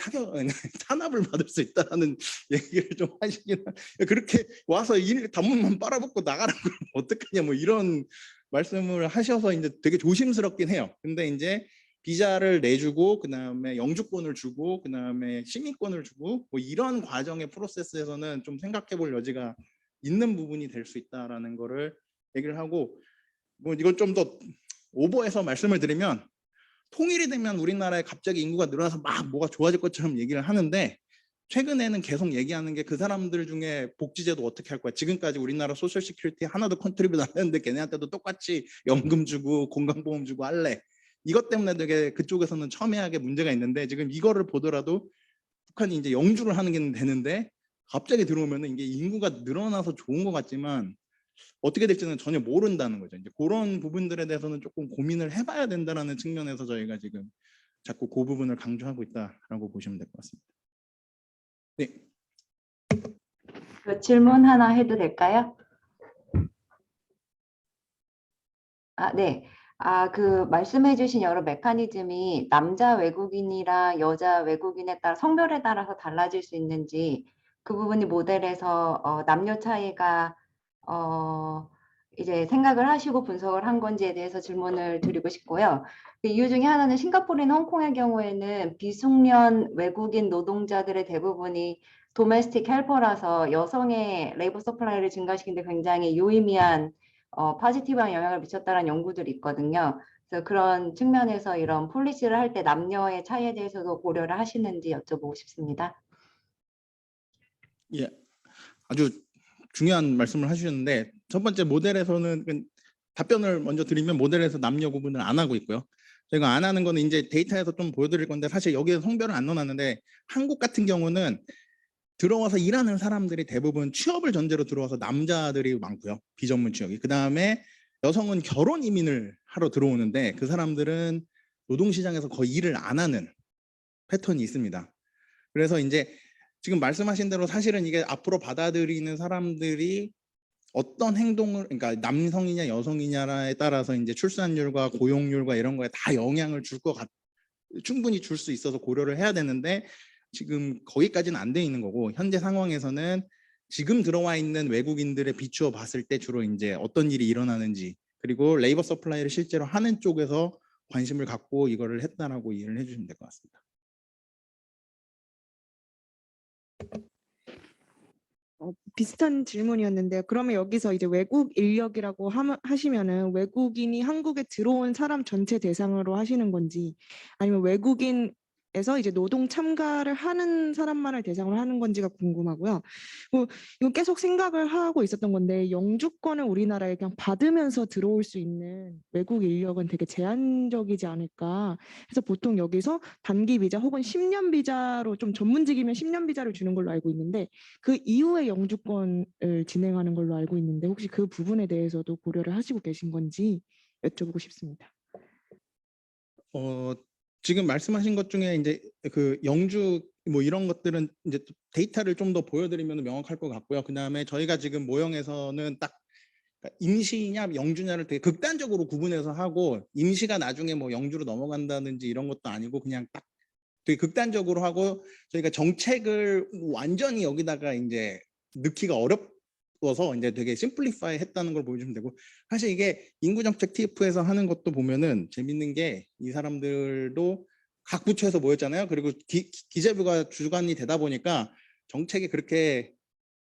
탄압을 받을 수 있다는 얘기를 좀 하시긴 그렇게 와서 단문만 빨아먹고 나가라고 그러면 어떡하냐 뭐 이런 말씀을 하셔서 이제 되게 조심스럽긴 해요. 근데 이제 비자를 내주고 그다음에 영주권을 주고 그다음에 시민권을 주고 뭐 이런 과정의 프로세스에서는 좀 생각해 볼 여지가 있는 부분이 될 수 있다라는 거를 얘기를 하고 뭐 이건 좀 더 오버해서 말씀을 드리면 통일이 되면 우리나라에 갑자기 인구가 늘어나서 막 뭐가 좋아질 것처럼 얘기를 하는데 최근에는 계속 얘기하는 게 그 사람들 중에 복지제도 어떻게 할 거야. 지금까지 우리나라 소셜 시큐리티 하나도 컨트리뷰트 안 했는데 걔네한테도 똑같이 연금 주고 건강보험 주고 할래. 이것 때문에 되게 그쪽에서는 첨예하게 문제가 있는데 지금 이거를 보더라도 북한이 이제 영주를 하는 게 되는데 갑자기 들어오면 이게 인구가 늘어나서 좋은 것 같지만 어떻게 될지는 전혀 모른다는 거죠. 이제 그런 부분들에 대해서는 조금 고민을 해봐야 된다는 측면에서 저희가 지금 자꾸 그 부분을 강조하고 있다라고 보시면 될 것 같습니다. 네. 그 질문 하나 해도 될까요? 네. 그 말씀해주신 여러 메커니즘이 남자 외국인이랑 여자 외국인에 따라 성별에 따라서 달라질 수 있는지 그 부분이 모델에서 남녀 차이가 이제 생각을 하시고 분석을 한 건지에 대해서 질문을 드리고 싶고요. 그 이유 중에 하나는 싱가포르나 홍콩의 경우에는 비숙련 외국인 노동자들의 대부분이 도메스틱 헬퍼라서 여성의 레이버 서플라이를 증가시키는 데 굉장히 유의미한 포지티브한 영향을 미쳤다는 연구들이 있거든요. 그래서 그런 측면에서 이런 폴리시를 할 때 남녀의 차이에 대해서도 고려를 하시는지 여쭤보고 싶습니다. 예, 아주 중요한 말씀을 하주셨는데 첫 번째 모델에서는 답변을 먼저 드리면 모델에서 남녀 구분을 안 하고 있고요. 저희가 안 하는 거는 이제 데이터에서 좀 보여드릴 건데 사실 여기에 성별은 안 넣어놨는데 한국 같은 경우는 들어와서 일하는 사람들이 대부분 취업을 전제로 들어와서 남자들이 많고요. 비전문 취업이. 그다음에 여성은 결혼 이민을 하러 들어오는데 그 사람들은 노동시장에서 거의 일을 안 하는 패턴이 있습니다. 그래서 이제 지금 말씀하신 대로 사실은 이게 앞으로 받아들이는 사람들이 어떤 행동을 그러니까 남성이냐 여성이냐에 따라서 이제 출산율과 고용률과 이런 거에 다 영향을 줄 것 충분히 줄 수 있어서 고려를 해야 되는데 지금 거기까지는 안 돼 있는 거고 현재 상황에서는 지금 들어와 있는 외국인들에 비추어 봤을 때 주로 이제 어떤 일이 일어나는지 그리고 레이버 서플라이를 실제로 하는 쪽에서 관심을 갖고 이거를 했다라고 이해를 해주시면 될 것 같습니다. 비슷한 질문이었는데요. 그러면 여기서 이제 외국 인력이라고 하시면은 외국인이 한국에 들어온 사람 전체 대상으로 하시는 건지 아니면 외국인에서 이제 노동 참가를 하는 사람만을 대상으로 하는 건지가 궁금하고요. 이거 계속 생각을 하고 있었던 건데 영주권을 우리나라에 그냥 받으면서 들어올 수 있는 외국 인력은 되게 제한적이지 않을까 해서 보통 여기서 단기 비자 혹은 10년 비자로 좀 전문직이면 10년 비자를 주는 걸로 알고 있는데 그 이후에 영주권을 진행하는 걸로 알고 있는데 혹시 그 부분에 대해서도 고려를 하시고 계신 건지 여쭤보고 싶습니다. 지금 말씀하신 것 중에 이제 그 영주 뭐 이런 것들은 이제 데이터를 좀 더 보여드리면 명확할 것 같고요. 그 다음에 저희가 지금 모형에서는 딱 임시냐 영주냐를 되게 극단적으로 구분해서 하고 임시가 나중에 뭐 영주로 넘어간다든지 이런 것도 아니고 그냥 딱 되게 극단적으로 하고 저희가 정책을 완전히 여기다가 이제 넣기가 어려워서 이제 되게 심플리파이 했다는 걸 보여주면 되고 사실 이게 인구정책 TF에서 하는 것도 보면은 재밌는 게 이 사람들도 각 부처에서 모였잖아요. 그리고 기재부가 주관이 되다 보니까 정책이 그렇게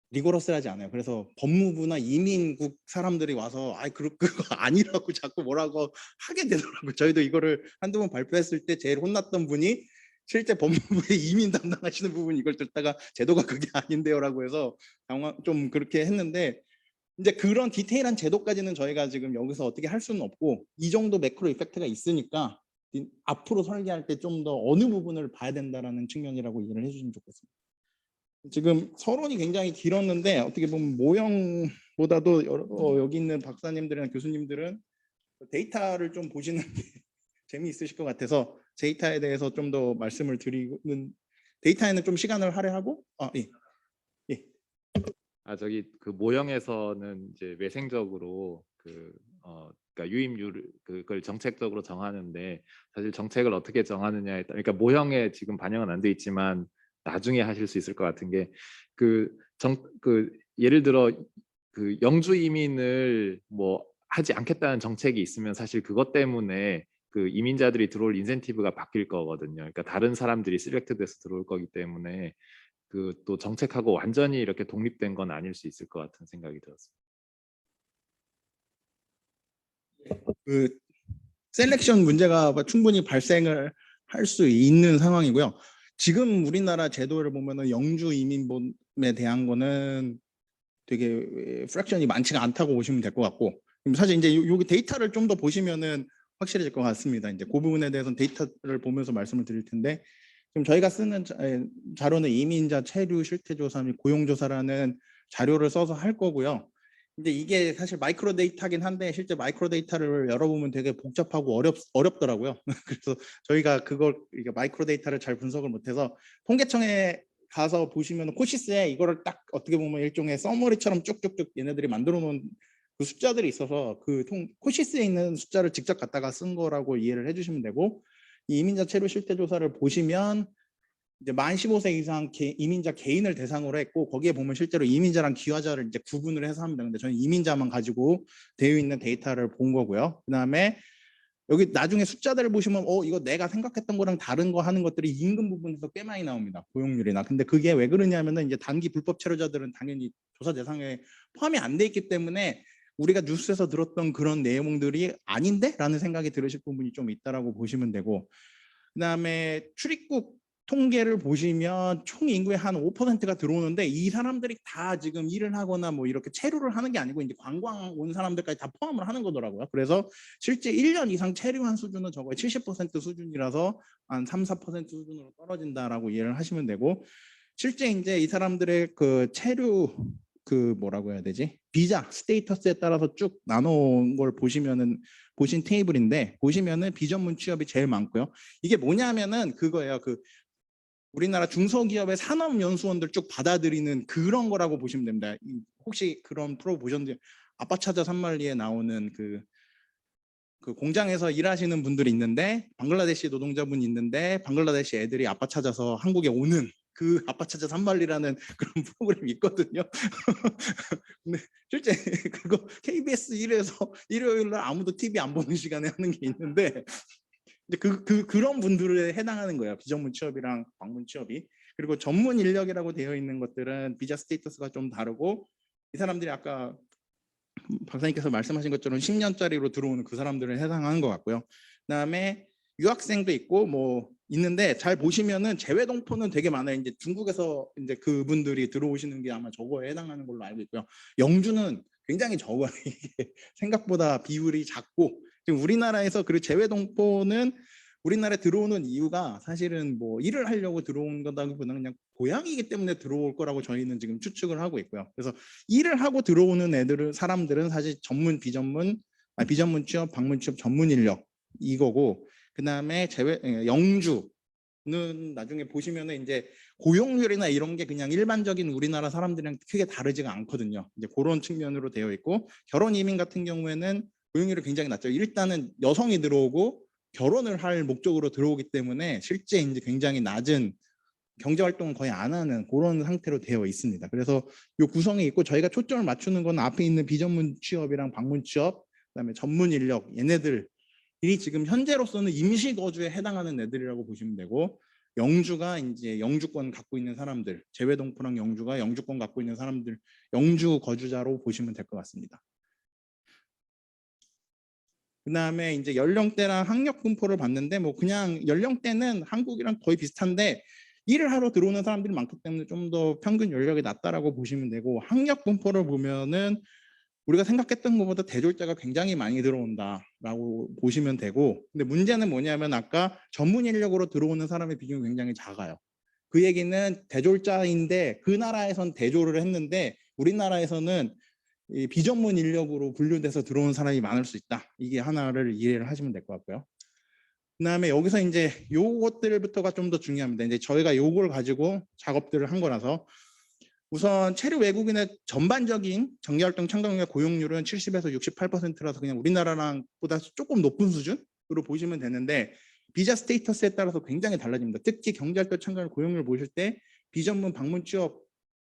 리고러스하지 않아요. 그래서 법무부나 이민국 사람들이 와서 그거 아니라고 자꾸 뭐라고 하게 되더라고요. 저희도 이거를 한두 번 발표했을 때 제일 혼났던 분이 실제 법무부의 이민 담당하시는 부분 이걸 듣다가 제도가 그게 아닌데요라고 해서 좀 그렇게 했는데 이제 그런 디테일한 제도까지는 저희가 지금 여기서 어떻게 할 수는 없고 이 정도 매크로 이펙트가 있으니까 앞으로 설계할 때 좀 더 어느 부분을 봐야 된다라는 측면이라고 이해를 해주시면 좋겠습니다. 지금 서론이 굉장히 길었는데 어떻게 보면 모형보다도 여기 있는 박사님들이나 교수님들은 데이터를 좀 보시는 게 재미있으실 것 같아서 데이터에 대해서 좀 더 말씀을 드리는 데이터에는 좀 시간을 할애하고 예. 저기 그 모형에서는 이제 외생적으로 그러니까 유입률 그걸 정책적으로 정하는데 사실 정책을 어떻게 정하느냐에 따라 그러니까 모형에 지금 반영은 안 돼 있지만 나중에 하실 수 있을 것 같은 게 예를 들어 그 영주 이민을 뭐 하지 않겠다는 정책이 있으면 사실 그것 때문에 그 이민자들이 들어올 인센티브가 바뀔 거거든요. 그러니까 다른 사람들이 셀렉트돼서 들어올 거기 때문에 그 또 정책하고 완전히 이렇게 독립된 건 아닐 수 있을 것 같은 생각이 들었습니다. 그 셀렉션 문제가 충분히 발생을 할 수 있는 상황이고요. 지금 우리나라 제도를 보면은 영주 이민에 대한 거는 되게 프랙션이 많지가 않다고 보시면 될 것 같고, 사실 이제 여기 데이터를 좀 더 보시면은 확실해질 것 같습니다. 이제 그 부분에 대해서는 데이터를 보면서 말씀을 드릴 텐데, 지금 저희가 쓰는 자료는 이민자 체류 실태조사 및 고용조사라는 자료를 써서 할 거고요. 근데 이게 사실 마이크로 데이터긴 한데 실제 마이크로 데이터를 열어보면 되게 복잡하고 어렵더라고요. 그래서 저희가 그걸 마이크로 데이터를 잘 분석을 못해서 통계청에 가서 보시면 코시스에 이거를 딱 어떻게 보면 일종의 서머리처럼 쭉쭉쭉 얘네들이 만들어 놓은 그 숫자들이 있어서 그 코시스에 있는 숫자를 직접 갖다가 쓴 거라고 이해를 해주시면 되고, 이 이민자 체류 실태 조사를 보시면 이제 만 15세 이상 이민자 개인을 대상으로 했고, 거기에 보면 실제로 이민자랑 기화자를 이제 구분을 해서 합니다. 근데 저는 이민자만 가지고 되어 있는 데이터를 본 거고요. 그다음에 여기 나중에 숫자들을 보시면 이거 내가 생각했던 거랑 다른 거 하는 것들이 임금 부분에서 꽤 많이 나옵니다. 고용률이나. 근데 그게 왜 그러냐면은 이제 단기 불법 체류자들은 당연히 조사 대상에 포함이 안 돼 있기 때문에 우리가 뉴스에서 들었던 그런 내용들이 아닌데? 라는 생각이 들으실 부분이 좀 있다라고 보시면 되고, 그다음에 출입국 통계를 보시면 총 인구의 한 5%가 들어오는데 이 사람들이 다 지금 일을 하거나 뭐 이렇게 체류를 하는 게 아니고 이제 관광 온 사람들까지 다 포함을 하는 거더라고요. 그래서 실제 1년 이상 체류한 수준은 저거의 70% 수준이라서 한 3~4% 수준으로 떨어진다라고 이해를 하시면 되고, 실제 이제 이 사람들의 그 체류 그 뭐라고 해야 되지? 비자 스테이터스에 따라서 쭉 나눠온 걸 보시면은 보신 테이블인데, 보시면은 비전문 취업이 제일 많고요. 이게 뭐냐면은 그거예요. 그 우리나라 중소기업의 산업연수원들 쭉 받아들이는 그런 거라고 보시면 됩니다. 혹시 그런 프로 보셨는지, 아빠 찾아 산말리에 나오는 그 공장에서 일하시는 분들이 있는데 방글라데시 노동자분이 있는데 방글라데시 애들이 아빠 찾아서 한국에 오는 그 아빠 찾아 산말리라는 그런 프로그램이 있거든요. 근데 실제 그거 KBS 1에서 일요일 날 아무도 TV 안 보는 시간에 하는 게 있는데 그런 분들에 해당하는 거예요. 비전문 취업이랑 방문 취업이. 그리고 전문 인력이라고 되어 있는 것들은 비자 스테이터스가 좀 다르고, 이 사람들이 아까 박사님께서 말씀하신 것처럼 10년짜리로 들어오는 그 사람들을 해당하는 것 같고요. 그다음에 유학생도 있고 뭐 있는데, 잘 보시면은 재외 동포는 되게 많아요. 이제 중국에서 이제 그분들이 들어오시는 게 아마 저거에 해당하는 걸로 알고 있고요. 영주는 굉장히 적어요. 이게 생각보다 비율이 작고, 지금 우리나라에서 그리고 재외 동포는 우리나라에 들어오는 이유가 사실은 뭐 일을 하려고 들어온 거다기보다는 그냥 고향이기 때문에 들어올 거라고 저희는 지금 추측을 하고 있고요. 그래서 일을 하고 들어오는 사람들은 사실 비전문 취업, 방문 취업 전문 인력 이거고, 그다음에 영주는 나중에 보시면은 이제 고용률이나 이런 게 그냥 일반적인 우리나라 사람들이랑 크게 다르지가 않거든요. 이제 그런 측면으로 되어 있고, 결혼 이민 같은 경우에는 고용률이 굉장히 낮죠. 일단은 여성이 들어오고 결혼을 할 목적으로 들어오기 때문에 실제 이제 굉장히 낮은 경제 활동은 거의 안 하는 그런 상태로 되어 있습니다. 그래서 이 구성이 있고, 저희가 초점을 맞추는 건 앞에 있는 비전문 취업이랑 방문 취업, 그다음에 전문 인력, 얘네들이 지금 현재로서는 임시 거주에 해당하는 애들이라고 보시면 되고, 영주가 이제 영주권 갖고 있는 사람들, 재외 동포랑 영주가 영주권 갖고 있는 사람들, 영주 거주자로 보시면 될 것 같습니다. 그다음에 이제 연령대랑 학력 분포를 봤는데, 뭐 그냥 연령대는 한국이랑 거의 비슷한데 일을 하러 들어오는 사람들이 많기 때문에 좀 더 평균 연령이 낮다라고 보시면 되고, 학력 분포를 보면은 우리가 생각했던 것보다 대졸자가 굉장히 많이 들어온다라고 보시면 되고, 근데 문제는 뭐냐면 아까 전문 인력으로 들어오는 사람의 비중이 굉장히 작아요. 그 얘기는 대졸자인데 그 나라에선 대졸을 했는데 우리나라에서는 이 비전문 인력으로 분류돼서 들어온 사람이 많을 수 있다. 이게 하나를 이해를 하시면 될 것 같고요. 그다음에 여기서 이제 요것들부터가 좀 더 중요합니다. 이제 저희가 요걸 가지고 작업들을 한 거라서 우선 체류 외국인의 전반적인 정기활동 참가율 고용률은 70에서 68%라서 그냥 우리나라랑 보다 조금 높은 수준으로 보시면 되는데 비자 스테이터스에 따라서 굉장히 달라집니다. 특히 경제활동 참가율 고용률 보실 때 비전문 방문 취업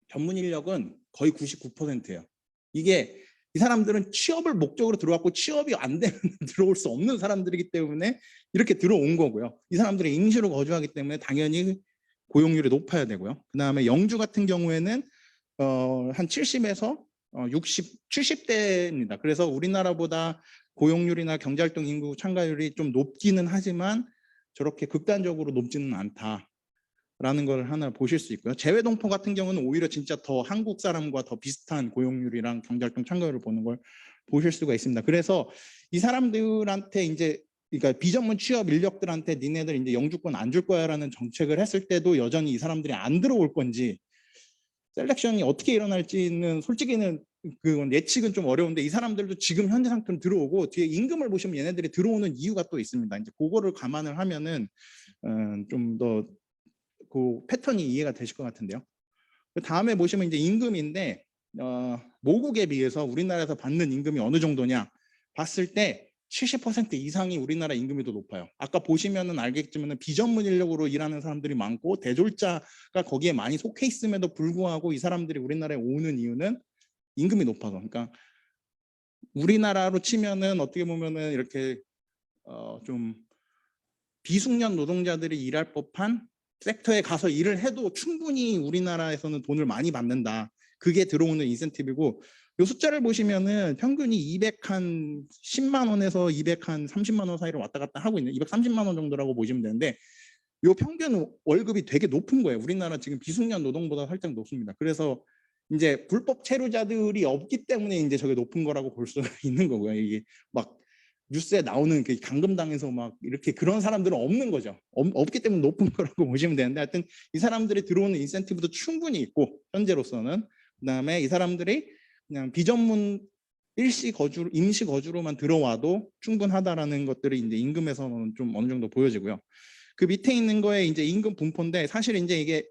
전문 인력은 거의 99%예요. 이게 이 사람들은 취업을 목적으로 들어왔고 취업이 안 되면 들어올 수 없는 사람들이기 때문에 이렇게 들어온 거고요. 이 사람들이 임시로 거주하기 때문에 당연히 고용률이 높아야 되고요. 그다음에 영주 같은 경우에는 한 70에서 60, 70대입니다. 그래서 우리나라보다 고용률이나 경제활동 인구 참가율이 좀 높기는 하지만 저렇게 극단적으로 높지는 않다라는 걸 하나 보실 수 있고요. 재외동포 같은 경우는 오히려 진짜 더 한국 사람과 더 비슷한 고용률이랑 경제활동 참가율을 보는 걸 보실 수가 있습니다. 그래서 이 사람들한테 이제 그러니까 비전문 취업 인력들한테 니네들 이제 영주권 안 줄 거야라는 정책을 했을 때도 여전히 이 사람들이 안 들어올 건지 셀렉션이 어떻게 일어날지는 솔직히는 그건 예측은 좀 어려운데 이 사람들도 지금 현재 상태로 들어오고 뒤에 임금을 보시면 얘네들이 들어오는 이유가 또 있습니다. 이제 그거를 감안을 하면은 좀 더 그 패턴이 이해가 되실 것 같은데요. 그 다음에 보시면 이제 임금인데 모국에 비해서 우리나라에서 받는 임금이 어느 정도냐 봤을 때 70% 이상이 우리나라 임금이 더 높아요. 아까 보시면은 알겠지만 비전문 인력으로 일하는 사람들이 많고 대졸자가 거기에 많이 속해 있음에도 불구하고 이 사람들이 우리나라에 오는 이유는 임금이 높아서. 그러니까 우리나라로 치면은 어떻게 보면은 이렇게 좀 비숙련 노동자들이 일할 법한 섹터에 가서 일을 해도 충분히 우리나라에서는 돈을 많이 받는다. 그게 들어오는 인센티브고 이 숫자를 보시면은 평균이 210만 원에서 230만 원 사이로 왔다 갔다 하고 있는 230만 원 정도라고 보시면 되는데 이 평균 월급이 되게 높은 거예요. 우리나라 지금 비숙련 노동보다 살짝 높습니다. 그래서 이제 불법 체류자들이 없기 때문에 이제 저게 높은 거라고 볼 수 있는 거고요. 이게 막 뉴스에 나오는 그 감금당해서 막 이렇게 그런 사람들은 없는 거죠. 없기 때문에 높은 거라고 보시면 되는데 하여튼 이 사람들이 들어오는 인센티브도 충분히 있고 현재로서는 그다음에 이 사람들이 그냥 비전문 임시 거주로만 들어와도 충분하다라는 것들이 이제 임금에서는 좀 어느 정도 보여지고요. 그 밑에 있는 거에 이제 임금 분포인데 사실 이제 이게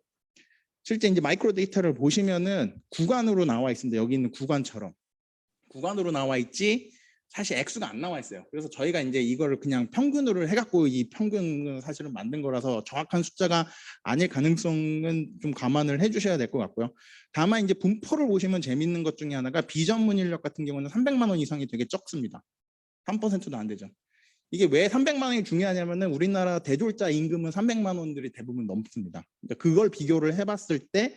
실제 이제 마이크로 데이터를 보시면은 구간으로 나와 있습니다. 여기 있는 구간처럼 구간으로 나와 있지 사실 액수가 안 나와 있어요. 그래서 저희가 이제 이거를 그냥 평균으로 해갖고 이 평균은 사실은 만든 거라서 정확한 숫자가 아닐 가능성은 좀 감안을 해주셔야 될 것 같고요. 다만 이제 분포를 보시면 재밌는 것 중에 하나가 비전문 인력 같은 경우는 300만 원 이상이 되게 적습니다. 3%도 안 되죠. 이게 왜 300만 원이 중요하냐면은 우리나라 대졸자 임금은 300만 원들이 대부분 넘습니다. 그러니까 그걸 비교를 해봤을 때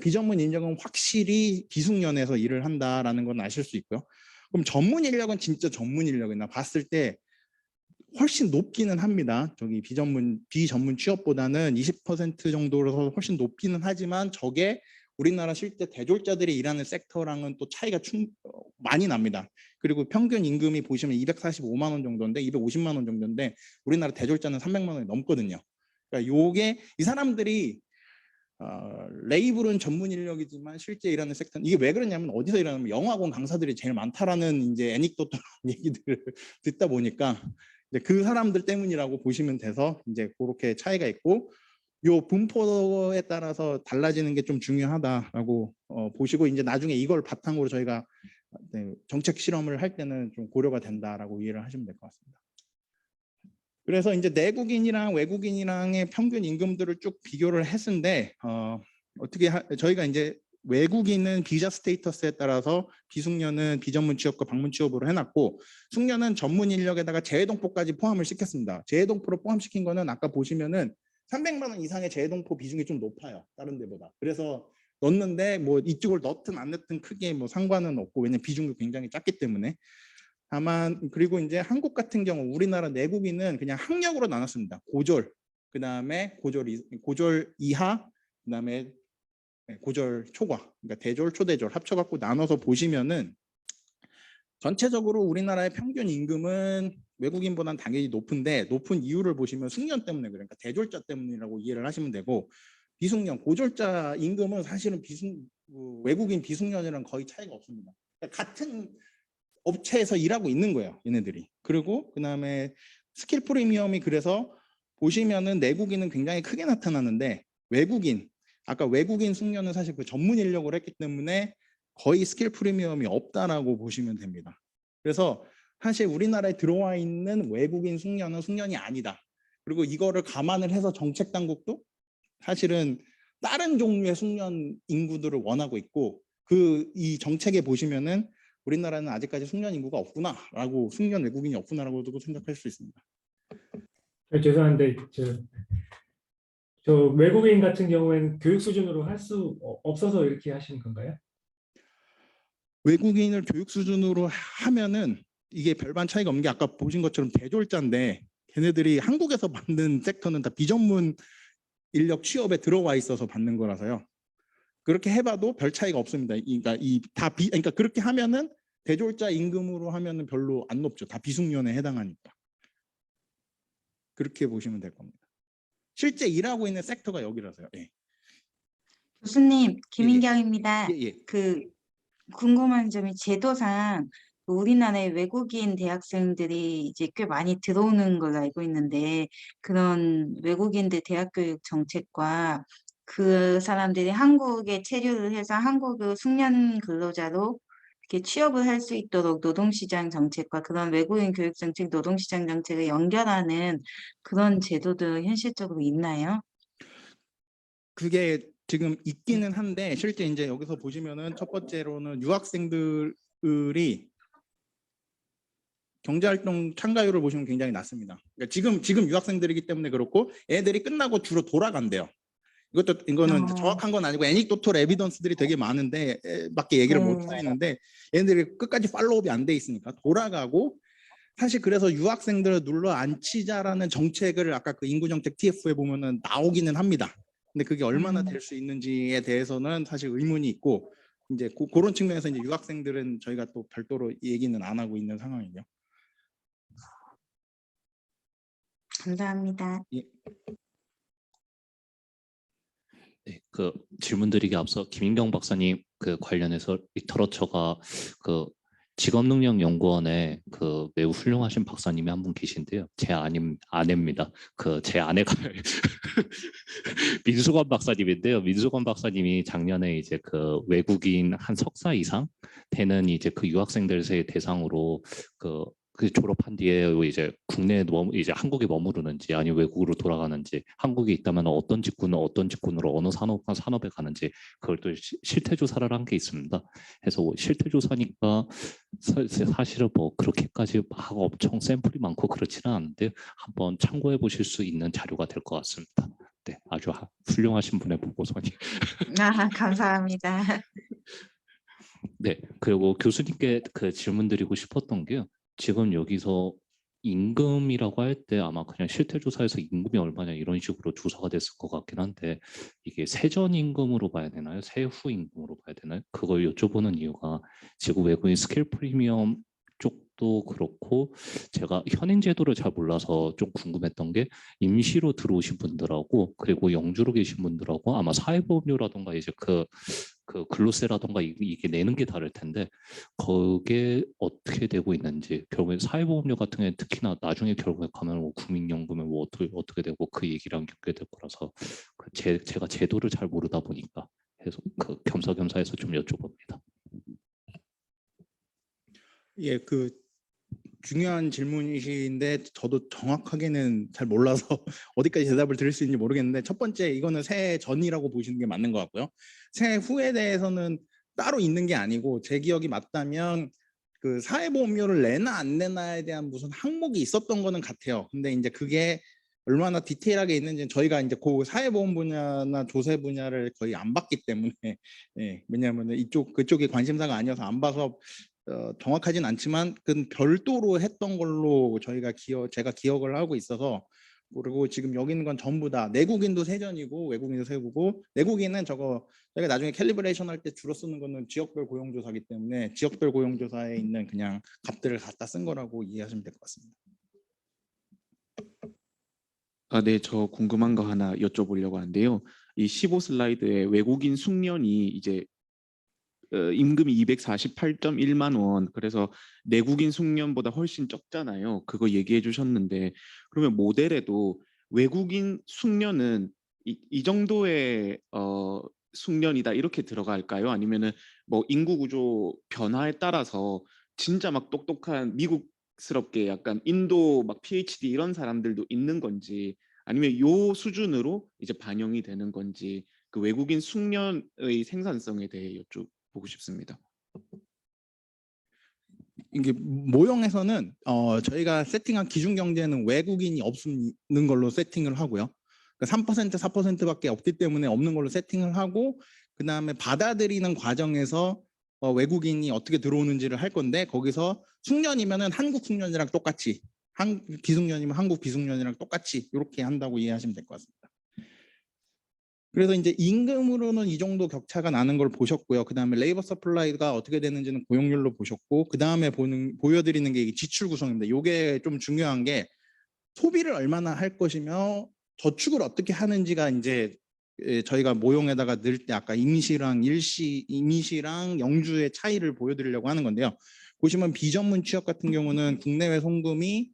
비전문 인력은 확실히 비숙련에서 일을 한다라는 건 아실 수 있고요. 그럼 전문 인력은 진짜 전문 인력이나 봤을 때 훨씬 높기는 합니다. 저기 비전문 취업보다는 20% 정도로 훨씬 높기는 하지만 저게 우리나라 실제 대졸자들이 일하는 섹터랑은 또 차이가 많이 납니다. 그리고 평균 임금이 보시면 245만 원 정도인데 250만 원 정도인데 우리나라 대졸자는 300만 원이 넘거든요. 그러니까 요게 이 사람들이 레이블은 전문 인력이지만 실제 일하는 섹터는 이게 왜 그러냐면 어디서 일하냐면 영어학원 강사들이 제일 많다라는 이제 애닉도트한 얘기들을 듣다 보니까 이제 그 사람들 때문이라고 보시면 돼서 이제 그렇게 차이가 있고 요 분포에 따라서 달라지는 게 좀 중요하다라고 보시고 이제 나중에 이걸 바탕으로 저희가 정책 실험을 할 때는 좀 고려가 된다라고 이해를 하시면 될 것 같습니다. 그래서 이제 내국인이랑 외국인이랑의 평균 임금들을 쭉 비교를 했는데 저희가 이제 외국인은 비자 스테이터스에 따라서 비숙련은 비전문 취업과 방문 취업으로 해놨고 숙련은 전문 인력에다가 재외동포까지 포함을 시켰습니다. 재외동포로 포함시킨 거는 아까 보시면은 300만 원 이상의 재외동포 비중이 좀 높아요. 다른 데보다. 그래서 넣었는데 뭐 이쪽을 넣든 안 넣든 크게 뭐 상관은 없고 왜냐면 비중도 굉장히 작기 때문에 다만 그리고 이제 한국 같은 경우 우리나라 내국인은 그냥 학력으로 나눴습니다. 고졸, 그 다음에 고졸 이하, 그 다음에 고졸 초과, 그러니까 대졸, 초대졸 합쳐갖고 나눠서 보시면은 전체적으로 우리나라의 평균 임금은 외국인보다는 당연히 높은데 높은 이유를 보시면 숙련 때문에 그러니까 대졸자 때문이라고 이해를 하시면 되고 비숙련, 고졸자 임금은 사실은 외국인 비숙련이랑 거의 차이가 없습니다. 그러니까 같은 업체에서 일하고 있는 거예요, 얘네들이. 그리고 그다음에 스킬 프리미엄이 그래서 보시면은 내국인은 굉장히 크게 나타나는데 외국인, 아까 외국인 숙련은 사실 그 전문 인력을 했기 때문에 거의 스킬 프리미엄이 없다라고 보시면 됩니다. 그래서 사실 우리나라에 들어와 있는 외국인 숙련은 숙련이 아니다. 그리고 이거를 감안을 해서 정책 당국도 사실은 다른 종류의 숙련 인구들을 원하고 있고 이 정책에 보시면은 우리나라는 아직까지 숙련 인구가 없구나라고 숙련 외국인이 없구나라고도 생각할 수 있습니다. 죄송한데 저 외국인 같은 경우에는 교육 수준으로 할 수 없어서 이렇게 하시는 건가요? 외국인을 교육 수준으로 하면은 이게 별반 차이가 없는 게 아까 보신 것처럼 대졸자인데 걔네들이 한국에서 받는 섹터는 다 비전문 인력 취업에 들어와 있어서 받는 거라서요. 그렇게 해봐도 별 차이가 없습니다. 그러니까 그렇게 하면은 대졸자 임금으로 하면은 별로 안 높죠. 다 비숙련에 해당하니까. 그렇게 보시면 될 겁니다. 실제 일하고 있는 섹터가 여기라서요. 예. 교수님, 김인경입니다. 예, 예. 궁금한 점이 제도상 우리나라의 외국인 대학생들이 이제 꽤 많이 들어오는 걸로 알고 있는데 그런 외국인들 대학 교육 정책과 그 사람들이 한국에 체류를 해서 한국의 숙련 근로자로 이렇게 취업을 할 수 있도록 노동시장 정책과 그런 외국인 교육 정책, 노동시장 정책을 연결하는 그런 제도도 현실적으로 있나요? 그게 지금 있기는 한데 실제 이제 여기서 보시면은 첫 번째로는 유학생들이 경제활동 참가율을 보시면 굉장히 낮습니다. 그러니까 지금 유학생들이기 때문에 그렇고 애들이 끝나고 주로 돌아간대요. 이거는 정확한 건 아니고 애닉도털 에비던스들이 되게 많은데 밖에 얘기를 못 하는데 얘네들이 끝까지 팔로우업이 안 돼 있으니까 돌아가고 사실 그래서 유학생들을 눌러 앉히자라는 정책을 아까 그 인구정책 TF에 보면은 나오기는 합니다. 근데 그게 얼마나 될 수 있는지에 대해서는 사실 의문이 있고 이제 그런 측면에서 이제 유학생들은 저희가 또 별도로 얘기는 안 하고 있는 상황이죠. 감사합니다. 예. 네, 그 질문드리기 앞서 김인경 박사님 그 관련해서 리터러처가 그 직업능력연구원에 그 매우 훌륭하신 박사님이 한 분 계신데요. 제 아내입니다. 그 제 아내가 민수건 박사님인데요. 민수건 박사님이 작년에 이제 그 외국인 한 석사 이상 되는 이제 그 유학생들을 대상으로 그 졸업한 뒤에 이제 국내에 이제 한국에 머무르는지 아니면 외국으로 돌아가는지 한국에 있다면 어떤 직군으로 어느 산업에 가는지 그걸 또 실태 조사를 한 게 있습니다. 그래서 실태 조사니까 사실은 뭐 그렇게까지 막 엄청 샘플이 많고 그렇지는 않은데 한번 참고해 보실 수 있는 자료가 될 것 같습니다. 네, 아주 훌륭하신 분의 보고서니. 감사합니다. 네, 그리고 교수님께 그 질문 드리고 싶었던 게요. 지금 여기서 임금이라고 할 때 아마 그냥 실태조사에서 임금이 얼마냐 이런 식으로 조사가 됐을 것 같긴 한데 이게 세전 임금으로 봐야 되나요? 세후 임금으로 봐야 되나요? 그걸 여쭤보는 이유가 지금 외국인 스킬 프리미엄 쪽도 그렇고 제가 현행 제도를 잘 몰라서 좀 궁금했던 게 임시로 들어오신 분들하고 그리고 영주로 계신 분들하고 아마 사회보험료라던가 이제 그 근로세라던가 이게 내는 게 다를 텐데 그게 어떻게 되고 있는지 결국에 사회보험료 같은 게 특히나 나중에 결국에 가면 뭐 국민연금에 뭐 어떻게 되고 그 얘기랑 연결될 거라서 제가 제도를 잘 모르다 보니까 해서 그 겸사겸사해서 좀 여쭤봅니다. 예, 그 중요한 질문이신데 저도 정확하게는 잘 몰라서 어디까지 대답을 드릴 수 있는지 모르겠는데 첫 번째 이거는 새해 전이라고 보시는 게 맞는 것 같고요. 새해 후에 대해서는 따로 있는 게 아니고 제 기억이 맞다면 그 사회보험료를 내나 안 내나에 대한 무슨 항목이 있었던 거는 같아요. 근데 이제 그게 얼마나 디테일하게 있는지는 저희가 이제 그 사회보험 분야나 조세 분야를 거의 안 봤기 때문에 예, 왜냐하면 그쪽이 관심사가 아니어서 안 봐서 정확하진 않지만 그 별도로 했던 걸로 제가 기억을 하고 있어서 그리고 지금 여기 있는 건 전부 다 내국인도 세전이고 외국인도 세부고 내국인은 저희가 나중에 캘리브레이션 할 때 주로 쓰는 거는 지역별 고용조사이기 때문에 지역별 고용조사에 있는 그냥 값들을 갖다 쓴 거라고 이해하시면 될 것 같습니다. 네, 저 궁금한 거 하나 여쭤보려고 하는데요. 이 15 슬라이드에 외국인 숙련이 이제 임금이 248.1만 원. 그래서 내국인 숙련보다 훨씬 적잖아요. 그거 얘기해 주셨는데 그러면 모델에도 외국인 숙련은 이 정도의 숙련이다 이렇게 들어갈까요? 아니면은 뭐 인구 구조 변화에 따라서 진짜 막 똑똑한 미국스럽게 약간 인도 막 PhD 이런 사람들도 있는 건지 아니면 요 수준으로 이제 반영이 되는 건지 그 외국인 숙련의 생산성에 대해 여쭤보고 싶습니다. 이게 모형에서는 저희가 세팅한 기준 경제는 외국인이 없는 걸로 세팅을 하고요. 그러니까 3% 4%밖에 없기 때문에 없는 걸로 세팅을 하고 그 다음에 받아들이는 과정에서 외국인이 어떻게 들어오는지를 할 건데 거기서 숙련이면은 한국 숙련이랑 똑같이 비숙련이면 한국 비숙련이랑 똑같이 이렇게 한다고 이해하시면 될 것 같습니다. 그래서 이제 임금으로는 이 정도 격차가 나는 걸 보셨고요. 그 다음에 레이버 서플라이가 어떻게 되는지는 고용률로 보셨고 그 다음에 보여드리는 게 지출 구성입니다. 이게 좀 중요한 게 소비를 얼마나 할 것이며 저축을 어떻게 하는지가 이제 저희가 모형에다가 넣을 때 아까 임시랑 영주의 차이를 보여드리려고 하는 건데요. 보시면 비전문 취업 같은 경우는 국내외 송금이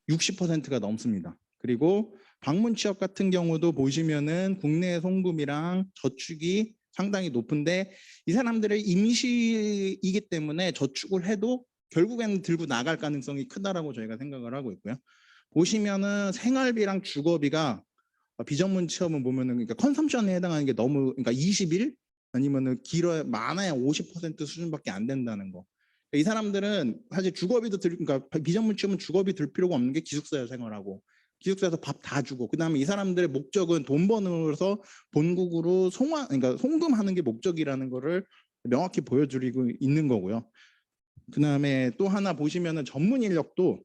60%가 넘습니다. 그리고 방문 취업 같은 경우도 보시면은 국내 송금이랑 저축이 상당히 높은데 이 사람들의 임시이기 때문에 저축을 해도 결국에는 들고 나갈 가능성이 크다라고 저희가 생각을 하고 있고요. 보시면은 생활비랑 주거비가 비전문 취업은 보면은 그러니까 컨섬션에 해당하는 게 너무 그러니까 20일 아니면은 길어야 많아야 50% 수준밖에 안 된다는 거. 이 사람들은 사실 주거비도 그러니까 비전문 취업은 주거비 들 필요가 없는 게 기숙사에 생활하고 기숙사에서 밥 다 주고 그다음에 이 사람들의 목적은 돈 버는,서 본국으로 그러니까 송금하는 게 목적이라는 거를 명확히 보여드리고 있는 거고요. 그다음에 또 하나 보시면은 전문 인력도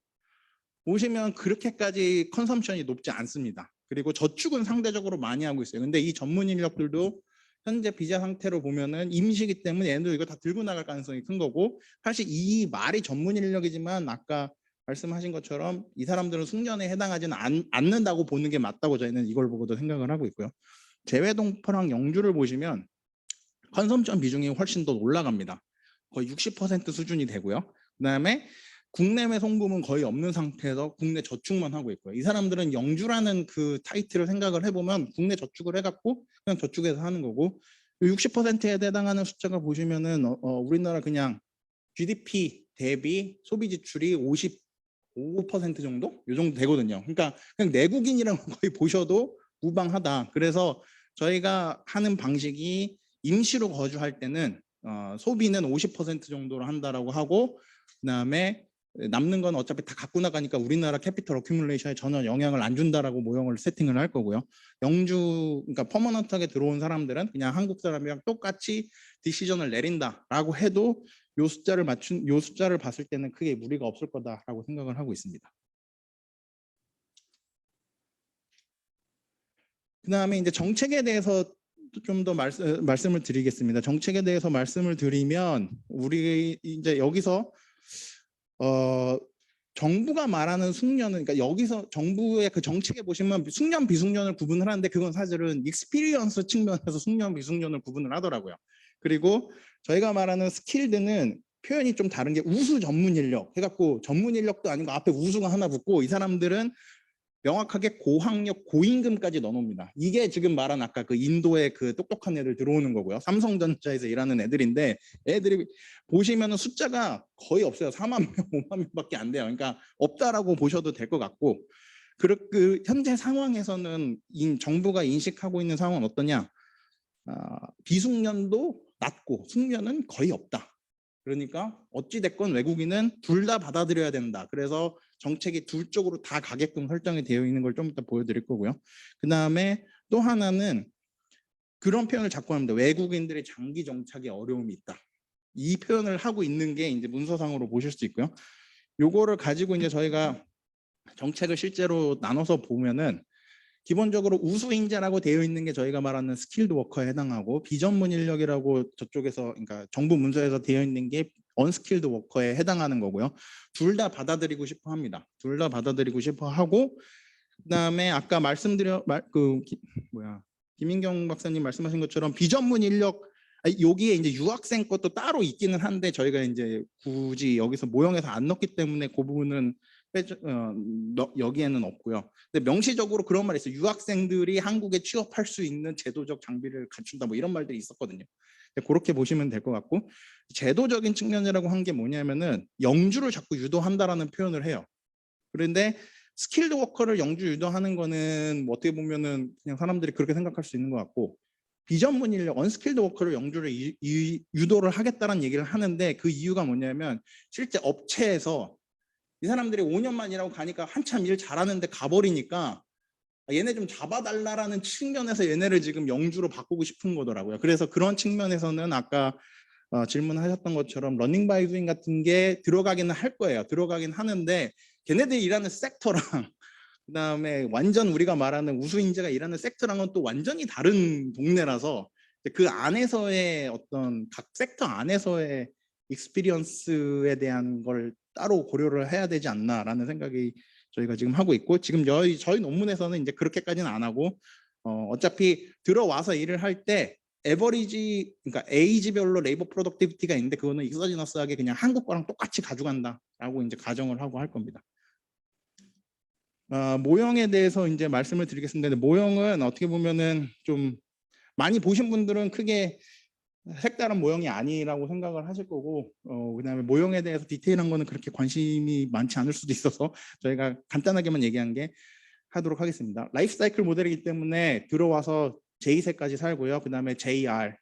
보시면 그렇게까지 컨섬션이 높지 않습니다. 그리고 저축은 상대적으로 많이 하고 있어요. 근데 이 전문 인력들도 현재 비자 상태로 보면은 임시기 때문에 얘네도 이거 다 들고 나갈 가능성이 큰 거고 사실 이 말이 전문 인력이지만 아까 말씀하신 것처럼 이 사람들은 숙련에 해당하지는 않는다고 보는 게 맞다고 저희는 이걸 보고도 생각을 하고 있고요. 재외동포랑 영주를 보시면 컨섬션 비중이 훨씬 더 올라갑니다. 거의 60% 수준이 되고요. 그다음에 국내외 송금은 거의 없는 상태에서 국내 저축만 하고 있고요. 이 사람들은 영주라는 그 타이틀을 생각을 해보면 국내 저축을 해갖고 그냥 저축해서 하는 거고 60%에 해당하는 숫자가 보시면은 우리나라 그냥 GDP 대비 소비 지출이 55% 정도? 이 정도 되거든요. 그러니까 그냥 내국인이랑 거의 보셔도 무방하다. 그래서 저희가 하는 방식이 임시로 거주할 때는 소비는 50% 정도로 한다라고 하고 그다음에 남는 건 어차피 다 갖고 나가니까 우리나라 캐피털 어큐뮬레이션에 전혀 영향을 안 준다라고 모형을 세팅을 할 거고요. 영주 그러니까 퍼머넌트하게 들어온 사람들은 그냥 한국 사람이랑 똑같이 디시전을 내린다라고 해도 요 숫자를 봤을 때는 크게 무리가 없을 거다라고 생각을 하고 있습니다. 그다음에 이제 정책에 대해서 좀 더 말씀을 드리겠습니다. 정책에 대해서 말씀을 드리면 우리 이제 여기서 정부가 말하는 숙련은 그러니까 여기서 정부의 그 정책에 보시면 숙련 비숙련을 구분을 하는데 그건 사실은 익스피리언스 측면에서 숙련 비숙련을 구분을 하더라고요. 그리고 저희가 말하는 스킬드는 표현이 좀 다른 게 우수 전문 인력 해갖고 전문 인력도 아니고 앞에 우수가 하나 붙고 이 사람들은 명확하게 고학력 고임금까지 넣어놓습니다. 이게 지금 말한 아까 그 인도의 그 똑똑한 애들 들어오는 거고요. 삼성전자에서 일하는 애들인데 애들이 보시면은 숫자가 거의 없어요. 4만 명, 5만 명밖에 안 돼요. 그러니까 없다라고 보셔도 될 것 같고 그 현재 상황에서는 정부가 인식하고 있는 상황은 어떠냐? 비숙련도 낮고 숙련은 거의 없다. 그러니까 어찌 됐건 외국인은 둘 다 받아들여야 된다. 그래서 정책이 둘 쪽으로 다 가게끔 설정이 되어 있는 걸 좀 이따 보여드릴 거고요. 그 다음에 또 하나는 그런 표현을 자꾸 합니다. 외국인들의 장기 정착에 어려움이 있다. 이 표현을 하고 있는 게 이제 문서상으로 보실 수 있고요. 요거를 가지고 이제 저희가 정책을 실제로 나눠서 보면은 기본적으로 우수 인재라고 되어 있는 게 저희가 말하는 스킬드 워커에 해당하고 비전문 인력이라고 저쪽에서 그러니까 정부 문서에서 되어 있는 게 언스킬드 워커에 해당하는 거고요. 둘 다 받아들이고 싶어 합니다. 둘 다 받아들이고 싶어 하고 그다음에 아까 김인경 박사님 말씀하신 것처럼 비전문 인력 여기에 이제 유학생 것도 따로 있기는 한데 저희가 이제 굳이 여기서 모형에서 안 넣기 때문에 그 부분은 여기에는 없고요. 근데 명시적으로 그런 말이 있어요. 유학생들이 한국에 취업할 수 있는 제도적 장비를 갖춘다 뭐 이런 말들이 있었거든요. 그렇게 보시면 될 것 같고, 제도적인 측면이라고 한 게 뭐냐면은 영주를 자꾸 유도한다라는 표현을 해요. 그런데 스킬드 워커를 영주 유도하는 거는 뭐 어떻게 보면은 그냥 사람들이 그렇게 생각할 수 있는 것 같고, 비전문 인력, 언스킬드 워커를 영주를 유도를 하겠다는 얘기를 하는데 그 이유가 뭐냐면 실제 업체에서 이 사람들이 5년만 일하고 가니까 한참 일 잘하는데 가버리니까 얘네 좀 잡아달라라는 측면에서 얘네를 지금 영주로 바꾸고 싶은 거더라고요. 그래서 그런 측면에서는 아까 질문하셨던 것처럼 러닝 바이 두잉 같은 게 들어가기는 할 거예요. 들어가긴 하는데 걔네들이 일하는 섹터랑 그다음에 완전 우리가 말하는 우수 인재가 일하는 섹터랑은 또 완전히 다른 동네라서 그 안에서의 어떤 각 섹터 안에서의 익스피리언스에 대한 걸 따로 고려를 해야 되지 않나라는 생각이 저희가 지금 하고 있고, 지금 저희 논문에서는 이제 그렇게까지는 안 하고 어차피 들어와서 일을 할 때 에버리지, 그러니까 에이지별로 레이버 프로덕티비티가 있는데 그거는 익서지너스하게 그냥 한국 거랑 똑같이 가져간다라고 이제 가정을 하고 할 겁니다. 모형에 대해서 이제 말씀을 드리겠습니다. 모형은 어떻게 보면은 좀 많이 보신 분들은 크게 색다른 모형이 아니라고 생각을 하실 거고, 그다음에 모형에 대해서 디테일한 거는 그렇게 관심이 많지 않을 수도 있어서 저희가 간단하게만 얘기한 게 하도록 하겠습니다. 라이프 사이클 모델이기 때문에 들어와서 J 세까지 살고요. 그다음에 JR,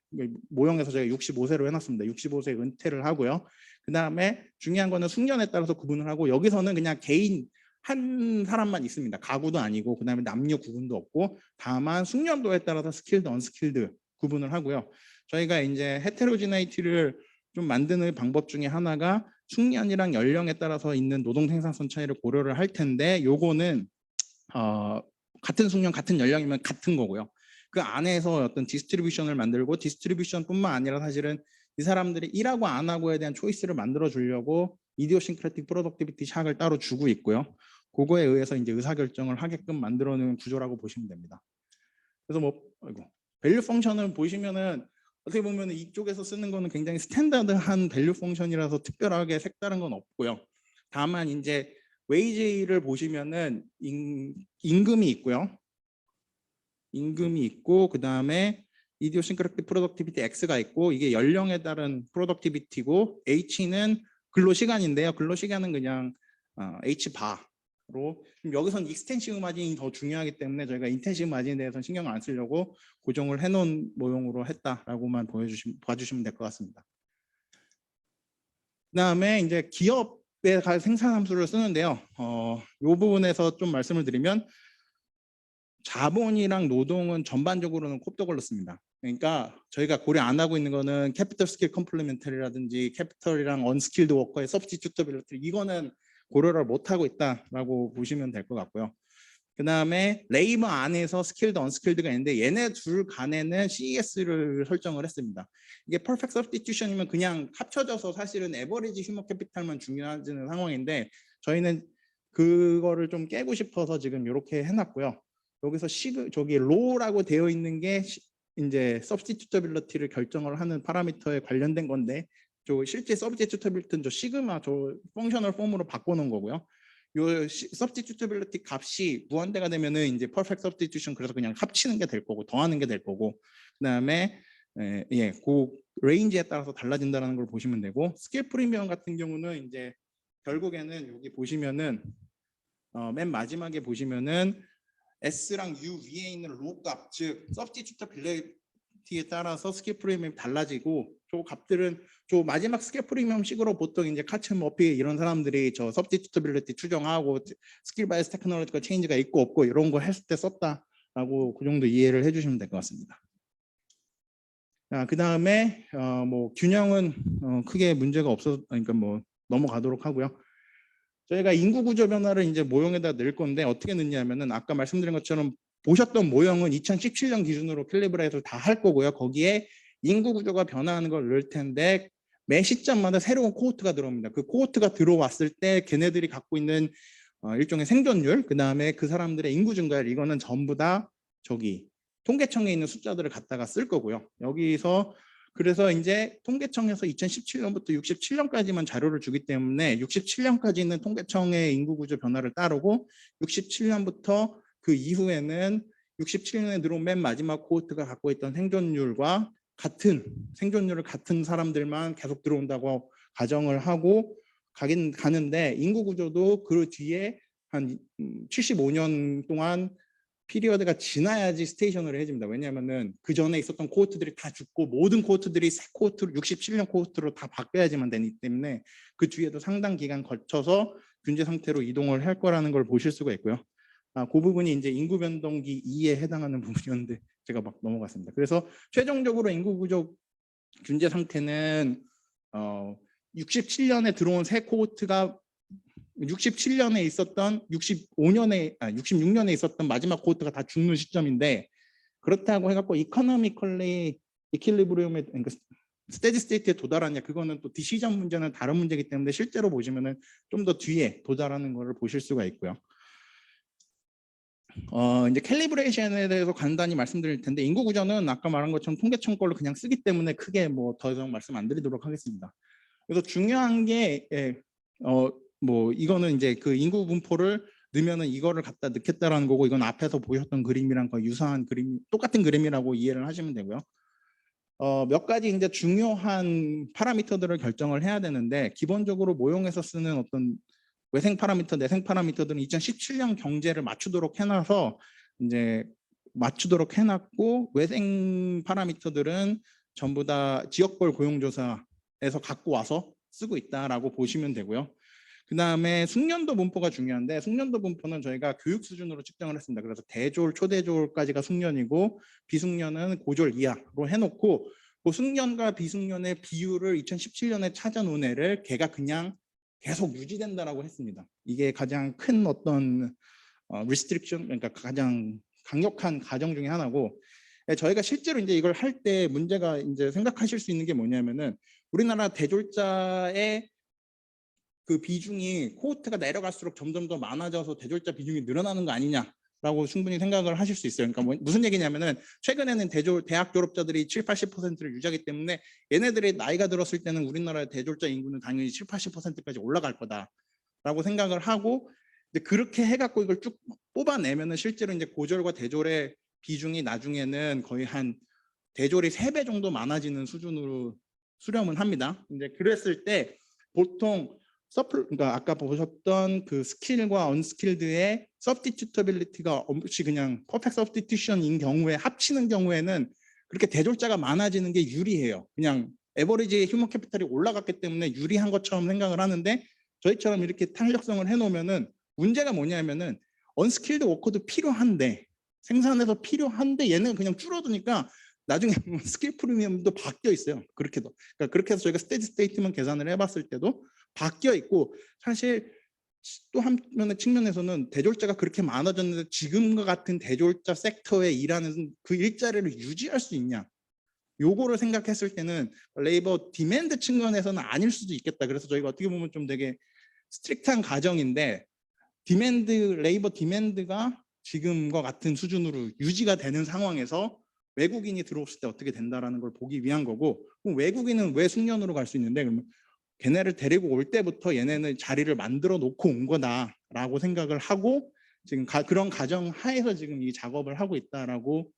모형에서 저희가 65세로 해놨습니다. 65세 은퇴를 하고요. 그다음에 중요한 거는 숙련에 따라서 구분을 하고, 여기서는 그냥 개인 한 사람만 있습니다. 가구도 아니고, 그다음에 남녀 구분도 없고, 다만 숙련도에 따라서 스킬드, 언스킬드 구분을 하고요. 저희가 이제 헤테로지나이티를 좀 만드는 방법 중에 하나가 숙련이랑 연령에 따라서 있는 노동 생산성 차이를 고려를 할 텐데, 요거는 같은 숙련, 같은 연령이면 같은 거고요. 그 안에서 어떤 디스트리뷰션을 만들고, 디스트리뷰션뿐만 아니라 사실은 이 사람들이 일하고 안 하고에 대한 초이스를 만들어 주려고 이디오싱크래틱 프로덕티비티 샥을 따로 주고 있고요. 그거에 의해서 이제 의사결정을 하게끔 만들어 놓은 구조라고 보시면 됩니다. 그래서 뭐 밸류 펑션을 보시면은 어떻게 보면 이쪽에서 쓰는 거는 굉장히 스탠다드한 밸류 펑션이라서 특별하게 색다른 건 없고요. 다만 이제 웨이지를 보시면은 임금이 있고요. 임금이 있고, 그 다음에 이디오싱크래틱 프로덕티비티 X가 있고, 이게 연령에 따른 프로덕티비티고, H는 근로시간인데요. 근로시간은 그냥 H바로, 여기서는 익스텐시브 마진이 더 중요하기 때문에 저희가 인텐시브 마진에 대해서는 신경을 안 쓰려고 고정을 해놓은 모형으로 했다라고만 봐주시면 될 것 같습니다. 그 다음에 이제 기업의 생산함수를 쓰는데요. 이 부분에서 좀 말씀을 드리면, 자본이랑 노동은 전반적으로는 콥더글렀습니다. 그러니까 저희가 고려 안 하고 있는 거는 캐피털 스킬 컴플리멘터리라든지 캐피털이랑 언스킬드 워커의 서브스티튜터빌리티, 이거는 고려를 못 하고 있다라고 보시면 될 것 같고요. 그 다음에 레이버 안에서 스킬드, 언스킬드가 있는데 얘네 둘 간에는 CES를 설정을 했습니다. 이게 퍼펙트 서브스티튜션이면 그냥 합쳐져서 사실은 에버리지 휴먼 캐피탈만 중요하지는 상황인데, 저희는 그거를 좀 깨고 싶어서 지금 이렇게 해놨고요. 여기서 저기 로라고 되어 있는 게 이제 서브스티튜터빌리티를 결정을 하는 파라미터에 관련된 건데, 저 실제 서브스티튜터빌리티는 저 시그마 저 펑셔널 폼으로 바꿔놓은 거고요. 요 서브스티튜터빌리티 값이 무한대가 되면은 이제 퍼펙트 서브스티튜션, 그래서 그냥 합치는 게 될 거고 더하는 게 될 거고, 그다음에 그 레인지에 따라서 달라진다는 걸 보시면 되고, 스킬 프리미엄 같은 경우는 이제 결국에는 여기 보시면은 맨 마지막에 보시면은 S랑 U 위에 있는 로 값, 즉 서브스티튜터빌리티에 따라서 스킬 프리미엄이 달라지고, 저 값들은 저 마지막 스킬 프리미엄 식으로 보통 이제 카츠, 머피 이런 사람들이 저 서브스티튜터빌리티 추정하고 스킬 바이어스 테크놀로지컬 체인지가 있고 없고 이런 거 했을 때 썼다라고 그 정도 이해를 해주시면 될 것 같습니다. 그 다음에 뭐 균형은 크게 문제가 없어, 그러니까 뭐 넘어가도록 하고요. 저희가 인구 구조 변화를 이제 모형에다 넣을 건데 어떻게 넣냐면은 아까 말씀드린 것처럼 보셨던 모형은 2017년 기준으로 캘리브레이트를 다 할 거고요. 거기에 인구 구조가 변화하는 걸 넣을 텐데 매 시점마다 새로운 코호트가 들어옵니다. 그 코호트가 들어왔을 때 걔네들이 갖고 있는 일종의 생존율, 그 다음에 그 사람들의 인구 증가율, 이거는 전부 다 저기 통계청에 있는 숫자들을 갖다가 쓸 거고요. 여기서 그래서 이제 통계청에서 2017년부터 67년까지만 자료를 주기 때문에 67년까지는 통계청의 인구 구조 변화를 따르고 67년부터 그 이후에는 67년에 들어온 맨 마지막 코호트가 갖고 있던 생존율과 같은 생존율을 같은 사람들만 계속 들어온다고 가정을 하고 가는데 인구 구조도 그 뒤에 한 75년 동안 피리어드가 지나야지 스테이션을 해줍니다. 왜냐하면은 그 전에 있었던 코호트들이 다 죽고 모든 코호트들이 새 코호트로 67년 코호트로 다 바뀌어야지만 되기 때문에 그 뒤에도 상당 기간 거쳐서 균제 상태로 이동을 할 거라는 걸 보실 수가 있고요. 그 부분이 이제 인구 변동기 2에 해당하는 부분이었는데 제가 막 넘어갔습니다. 그래서 최종적으로 인구 구조 균제 상태는 67년에 들어온 새 코호트가 67년에 있었던 66년에 있었던 마지막 코호트가 다 죽는 시점인데 그렇다고 해갖고 이코노미컬리 이퀄리브리움에 그러니까 스테디 스테이트에 도달하냐 그거는 또 디시전 문제는 다른 문제이기 때문에 실제로 보시면은 좀 더 뒤에 도달하는 것을 보실 수가 있고요. 이제 캘리브레이션에 대해서 간단히 말씀드릴 텐데 인구 구조는 아까 말한 것처럼 통계청 걸로 그냥 쓰기 때문에 크게 뭐 더 이상 말씀 안 드리도록 하겠습니다. 그래서 중요한 게 뭐 이거는 이제 그 인구 분포를 넣으면은 이거를 갖다 넣겠다라는 거고 이건 앞에서 보셨던 그림이랑 거의 유사한 그림, 똑같은 그림이라고 이해를 하시면 되고요. 몇 가지 이제 중요한 파라미터들을 결정을 해야 되는데 기본적으로 모형에서 쓰는 어떤 외생 파라미터, 내생 파라미터들은 2017년 경제를 맞추도록 해놔서 이제 맞추도록 해놨고 외생 파라미터들은 전부 다 지역별 고용조사에서 갖고 와서 쓰고 있다라고 보시면 되고요. 그 다음에 숙련도 분포가 중요한데 숙련도 분포는 저희가 교육 수준으로 측정을 했습니다. 그래서 대졸, 초대졸까지가 숙련이고 비숙련은 고졸 이하로 해놓고 그 숙련과 비숙련의 비율을 2017년에 찾아놓은 애를 걔가 그냥 계속 유지된다라고 했습니다. 이게 가장 큰 어떤 restriction, 그러니까 가장 강력한 가정 중에 하나고 저희가 실제로 이제 이걸 할 때 문제가 이제 생각하실 수 있는 게 뭐냐면은 우리나라 대졸자의 그 비중이 코호트가 내려갈수록 점점 더 많아져서 대졸자 비중이 늘어나는 거 아니냐라고 충분히 생각을 하실 수 있어요. 그러니까 무슨 얘기냐면은 최근에는 대학 졸업자들이 70-80%를 유지하기 때문에 얘네들이 나이가 들었을 때는 우리나라의 대졸자 인구는 당연히 70-80%까지 올라갈 거다라고 생각을 하고 근데 그렇게 해갖고 이걸 쭉 뽑아내면은 실제로 이제 고졸과 대졸의 비중이 나중에는 거의 한 대졸이 3배 정도 많아지는 수준으로 수렴은 합니다. 이제 그랬을 때 보통 그러니까 아까 보셨던 그 스킬과 언스킬드의 서브스티튜터빌리티가 없이 그냥 퍼펙트 서브스티튜션인 경우에 합치는 경우에는 그렇게 대졸자가 많아지는 게 유리해요. 그냥 에버리지 휴먼 캐피탈이 올라갔기 때문에 유리한 것처럼 생각을 하는데 저희처럼 이렇게 탄력성을 해놓으면은 문제가 뭐냐면은 언스킬드 워커도 필요한데 생산에서 필요한데 얘는 그냥 줄어드니까 나중에 스킬 프리미엄도 바뀌어 있어요. 그렇게도. 그러니까 그렇게 해서 저희가 스테디 스테이트만 계산을 해봤을 때도 바뀌어 있고 사실 또 한면의 측면에서는 대졸자가 그렇게 많아졌는데 지금과 같은 대졸자 섹터에 일하는 그 일자리를 유지할 수 있냐 요거를 생각했을 때는 레이버 디맨드 측면에서는 아닐 수도 있겠다. 그래서 저희가 어떻게 보면 좀 되게 스트릭트한 가정인데 레이버 디맨드가 지금과 같은 수준으로 유지가 되는 상황에서 외국인이 들어왔을 때 어떻게 된다라는 걸 보기 위한 거고 그럼 외국인은 왜 숙련으로 갈 수 있는데 그러면 걔네를 데리고 올 때부터 얘네는 자리를 만들어 놓고 온 거다라고 생각을 하고 지금 그런 가정 하에서 지금 이 작업을 하고 있다라고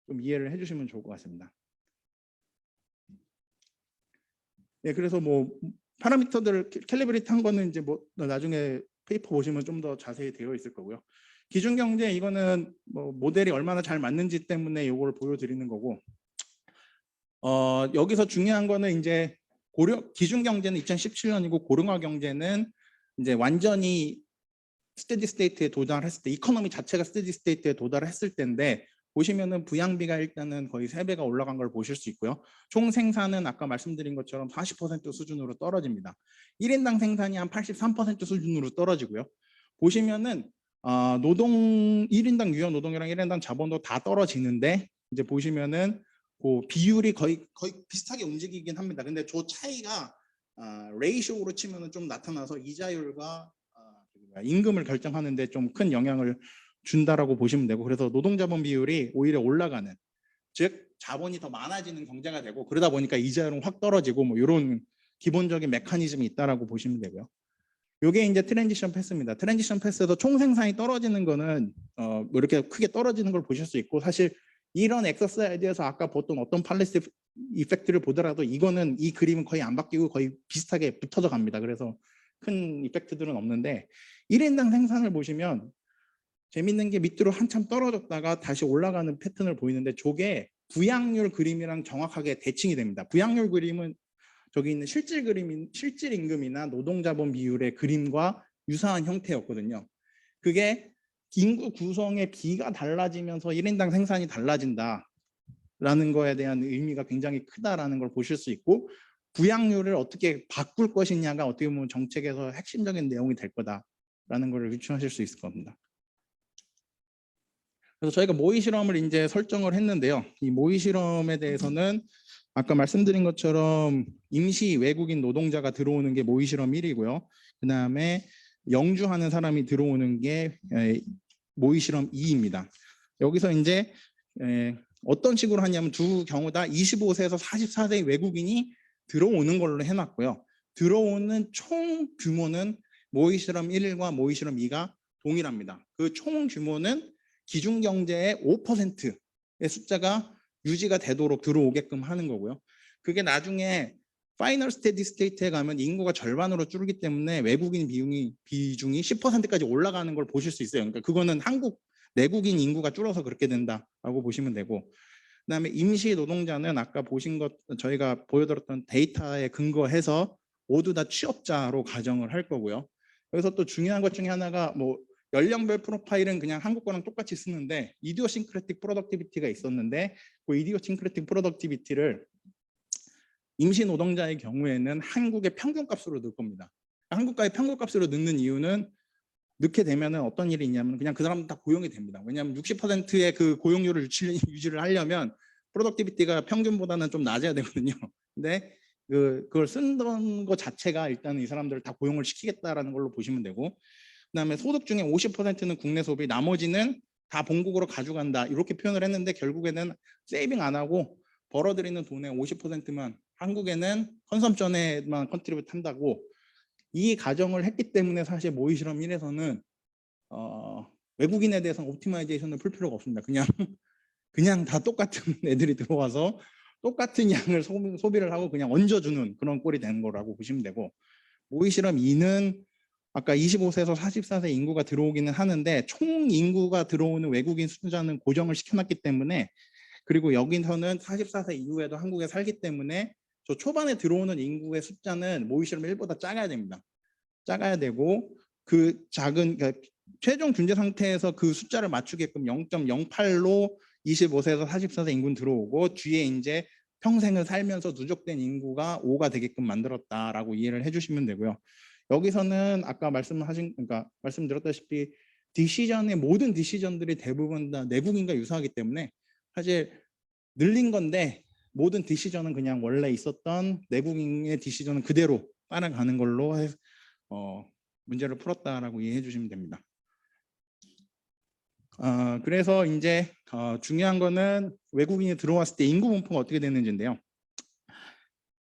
좀 이해를 해주시면 좋을 것 같습니다. 네, 그래서 뭐 파라미터들을 캘리브레이트 한 거는 이제 뭐 나중에 페이퍼 보시면 좀 더 자세히 되어 있을 거고요. 기준 경제 이거는 뭐 모델이 얼마나 잘 맞는지 때문에 이걸 보여드리는 거고 여기서 중요한 거는 이제 기준 경제는 2017년이고 고령화 경제는 이제 완전히 스테디 스테이트에 도달했을 때 이코노미 자체가 스테디 스테이트에 도달했을 때인데 보시면은 부양비가 일단은 거의 3배가 올라간 걸 보실 수 있고요. 총 생산은 아까 말씀드린 것처럼 40% 수준으로 떨어집니다. 1인당 생산이 한 83% 수준으로 떨어지고요. 보시면은 노동 1인당 유연 노동이랑 1인당 자본도 다 떨어지는데 이제 보시면은 그 비율이 거의 비슷하게 움직이긴 합니다. 근데 저 차이가 레이쇼로 치면은 좀 나타나서 이자율과 임금을 결정하는데 좀 큰 영향을 준다라고 보시면 되고 그래서 노동자본 비율이 오히려 올라가는 즉 자본이 더 많아지는 경제가 되고 그러다 보니까 이자율은 확 떨어지고 뭐 이런 기본적인 메커니즘이 있다라고 보시면 되고요. 요게 이제 트랜지션 패스입니다. 트랜지션 패스에서 총 생산이 떨어지는 거는 뭐 이렇게 크게 떨어지는 걸 보실 수 있고, 사실 이런 엑서사이즈에서 아까 보통 어떤 팔레스 이펙트를 보더라도 이거는 이 그림은 거의 안 바뀌고 거의 비슷하게 붙어져 갑니다. 그래서 큰 이펙트들은 없는데 1인당 생산을 보시면 재밌는 게 밑으로 한참 떨어졌다가 다시 올라가는 패턴을 보이는데 저게 부양률 그림이랑 정확하게 대칭이 됩니다. 부양률 그림은 저기 있는 실질 임금이나 노동자본 비율의 그림과 유사한 형태였거든요. 그게 인구 구성의 비가 달라지면서 1인당 생산이 달라진다라는 거에 대한 의미가 굉장히 크다라는 걸 보실 수 있고, 부양률을 어떻게 바꿀 것이냐가 어떻게 보면 정책에서 핵심적인 내용이 될 거다라는 걸 유추하실 수 있을 겁니다. 그래서 저희가 모의 실험을 이제 설정을 했는데요. 이 모의 실험에 대해서는 아까 말씀드린 것처럼 임시 외국인 노동자가 들어오는 게 모의 실험 1이고요. 그다음에 영주하는 사람이 들어오는 게 모의 실험 2입니다. 여기서 이제 어떤 식으로 하냐면 두 경우 다 25세에서 44세 외국인이 들어오는 걸로 해놨고요. 들어오는 총 규모는 모의 실험 1과 모의 실험 2가 동일합니다. 그 총 규모는 기준 경제의 5%의 숫자가 유지가 되도록 들어오게끔 하는 거고요. 그게 나중에 파이널 스테디 스테이트에 가면 인구가 절반으로 줄기 때문에 외국인 비중이 10%까지 올라가는 걸 보실 수 있어요. 그러니까 그거는 한국 내국인 인구가 줄어서 그렇게 된다라고 보시면 되고, 그다음에 임시 노동자는 아까 보신 것 저희가 보여드렸던 데이터에 근거해서 모두 다 취업자로 가정을 할 거고요. 여기서 또 중요한 것 중에 하나가 뭐 연령별 프로파일은 그냥 한국 거랑 똑같이 쓰는데 이디오싱크레틱 프로덕티비티가 있었는데 그 이디오싱크레틱 프로덕티비티를 임시 노동자의 경우에는 한국의 평균값으로 넣을 겁니다. 한국가의 평균값으로 넣는 이유는 넣게 되면은 어떤 일이 있냐면 그냥 그 사람들 다 고용이 됩니다. 왜냐하면 60%의 그 고용률을 유지를 하려면 프로덕티비티가 평균보다는 좀 낮아야 되거든요. 근데 그걸 쓰던 것 자체가 일단 이 사람들을 다 고용을 시키겠다라는 걸로 보시면 되고, 그다음에 소득 중에 50%는 국내 소비, 나머지는 다 본국으로 가져간다 이렇게 표현을 했는데 결국에는 세이빙 안 하고 벌어들이는 돈의 50%만 한국에는 컨섬션에만 컨트리뷰트 한다고 이 가정을 했기 때문에 사실 모의 실험 1에서는 외국인에 대해서는 옵티마이제이션을 풀 필요가 없습니다. 그냥 다 똑같은 애들이 들어와서 똑같은 양을 소비를 하고 그냥 얹어주는 그런 꼴이 되는 거라고 보시면 되고, 모의 실험 2는 아까 25세에서 44세 인구가 들어오기는 하는데 총 인구가 들어오는 외국인 숫자는 고정을 시켜놨기 때문에, 그리고 여기서는 44세 이후에도 한국에 살기 때문에 저 초반에 들어오는 인구의 숫자는 모의 실험 1보다 작아야 됩니다. 작아야 되고 그 작은 그러니까 최종 준재 상태에서 그 숫자를 맞추게끔 0.08로 25세에서 44세 인구는 들어오고 뒤에 이제 평생을 살면서 누적된 인구가 5가 되게끔 만들었다라고 이해를 해주시면 되고요. 여기서는 아까 말씀드렸다시피 디시전의 모든 디시전들이 대부분 다 내국인과 유사하기 때문에 사실 늘린 건데 모든 디시전은 그냥 원래 있었던 내국인의 디시전은 그대로 따라가는 걸로 문제를 풀었다라고 이해해 주시면 됩니다. 그래서 이제 중요한 거는 외국인이 들어왔을 때 인구 분포가 어떻게 되는지인데요.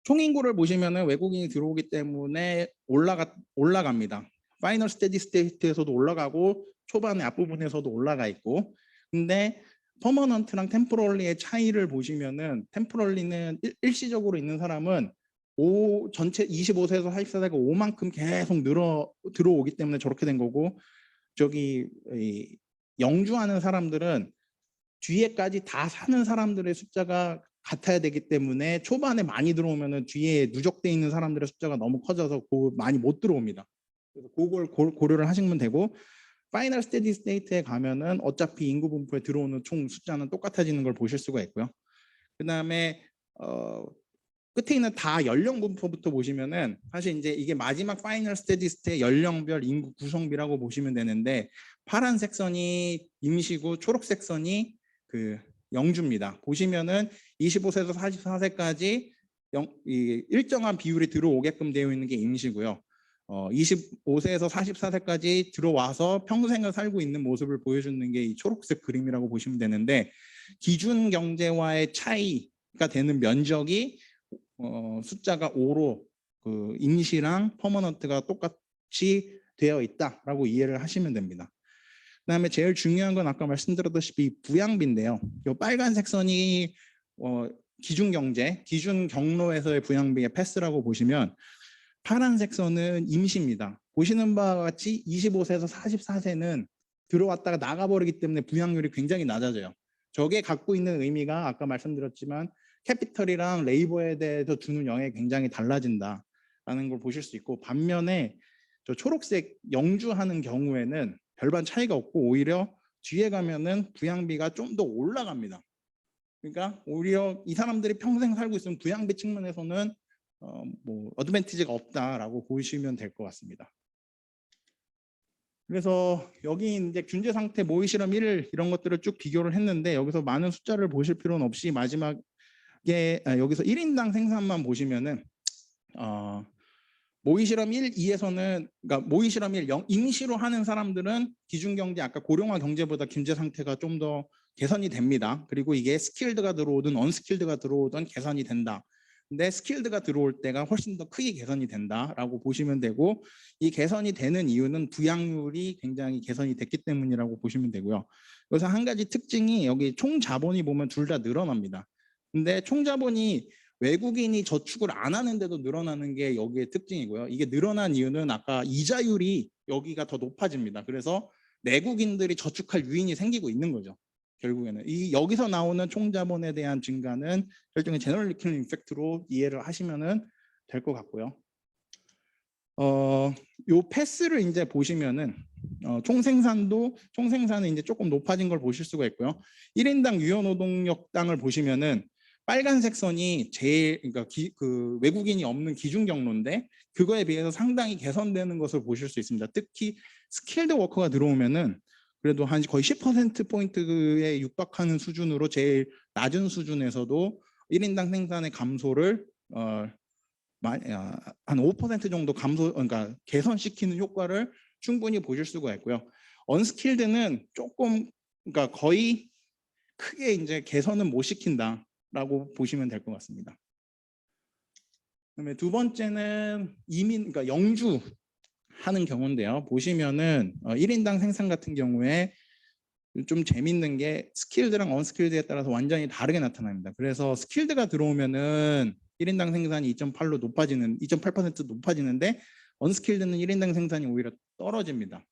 총인구를 보시면은 외국인이 들어오기 때문에 올라갑니다. 파이널 스테디 스테이트에서도 올라가고 초반에 앞부분에서도 올라가 있고, 근데 퍼머넌트랑 템포럴리의 차이를 보시면은 템포럴리는 일시적으로 있는 사람은 전체 25세에서 44세가 5만큼 계속 들어오기 때문에 저렇게 된 거고, 저기 영주하는 사람들은 뒤에까지 다 사는 사람들의 숫자가 같아야 되기 때문에 초반에 많이 들어오면은 뒤에 누적돼 있는 사람들의 숫자가 너무 커져서 많이 못 들어옵니다. 그래서 그걸 고려를 하시면 되고, 파이널 스테디 스테이트에 가면은 어차피 인구 분포에 들어오는 총 숫자는 똑같아지는 걸 보실 수가 있고요. 그다음에 끝에 있는 다 연령 분포부터 보시면은 사실 이제 이게 마지막 파이널 스테디 스테이 연령별 인구 구성비라고 보시면 되는데, 파란색 선이 임시고 초록색 선이 그 영주입니다. 보시면은 25세에서 44세까지 일정한 비율이 들어오게끔 되어 있는 게 임시고요. 25세에서 44세까지 들어와서 평생을 살고 있는 모습을 보여주는 게 이 초록색 그림이라고 보시면 되는데, 기준 경제와의 차이가 되는 면적이 숫자가 5로 그 임시랑 퍼머넌트가 똑같이 되어 있다라고 이해를 하시면 됩니다. 그다음에 제일 중요한 건 아까 말씀드렸다시피 부양비인데요. 이 빨간색 선이 기준 경제, 기준 경로에서의 부양비의 패스라고 보시면 파란색 선은 임시입니다. 보시는 바와 같이 25세에서 44세는 들어왔다가 나가버리기 때문에 부양률이 굉장히 낮아져요. 저게 갖고 있는 의미가 아까 말씀드렸지만 캐피털이랑 레이버에 대해서 주는 영향이 굉장히 달라진다라는 걸 보실 수 있고, 반면에 저 초록색 영주하는 경우에는 별반 차이가 없고 오히려 뒤에 가면은 부양비가 좀 더 올라갑니다. 그러니까 오히려 이 사람들이 평생 살고 있으면 부양비 측면에서는 뭐 어드밴티지가 없다라고 보시면 될 것 같습니다. 그래서 여기 이제 균제 상태 모의 실험 1 이런 것들을 쭉 비교를 했는데 여기서 많은 숫자를 보실 필요는 없이 마지막에 여기서 1인당 생산만 보시면은 모의 실험 1, 2에서는 그러니까 모의 실험 1 임시로 하는 사람들은 기준 경제 아까 고령화 경제보다 균제 상태가 좀 더 개선이 됩니다. 그리고 이게 스킬드가 들어오든 언스킬드가 들어오든 개선이 된다. 근데 스킬드가 들어올 때가 훨씬 더 크게 개선이 된다라고 보시면 되고, 이 개선이 되는 이유는 부양률이 굉장히 개선이 됐기 때문이라고 보시면 되고요. 그래서 한 가지 특징이 여기 총 자본이 보면 둘 다 늘어납니다. 근데 총 자본이 외국인이 저축을 안 하는데도 늘어나는 게 여기의 특징이고요. 이게 늘어난 이유는 아까 이자율이 여기가 더 높아집니다. 그래서 내국인들이 저축할 유인이 생기고 있는 거죠. 결국에는 이 여기서 나오는 총자본에 대한 증가는 일종의 제너럴 리킬링 이펙트로 이해를 하시면은 될 것 같고요. 요 패스를 이제 보시면은 총생산은 이제 조금 높아진 걸 보실 수가 있고요. 1인당 유효 노동력당을 보시면은 빨간색 선이 제일 그러니까 그 외국인이 없는 기준 경로인데 그거에 비해서 상당히 개선되는 것을 보실 수 있습니다. 특히 스킬드 워커가 들어오면은 그래도 한 거의 10%포인트에 육박하는 수준으로 제일 낮은 수준에서도 1인당 생산의 감소를 한 5% 정도 그러니까 개선시키는 효과를 충분히 보실 수가 있고요. 언스킬드는 조금 그러니까 거의 크게 이제 개선은 못 시킨다라고 보시면 될 것 같습니다. 그다음에 두 번째는 그러니까 영주 하는 경우인데요. 보시면은 1인당 생산 같은 경우에 좀 재밌는 게 스킬드랑 언스킬드에 따라서 완전히 다르게 나타납니다. 그래서 스킬드가 들어오면은 1인당 생산이 2.8% 높아지는데 언스킬드는 1인당 생산이 오히려 떨어집니다.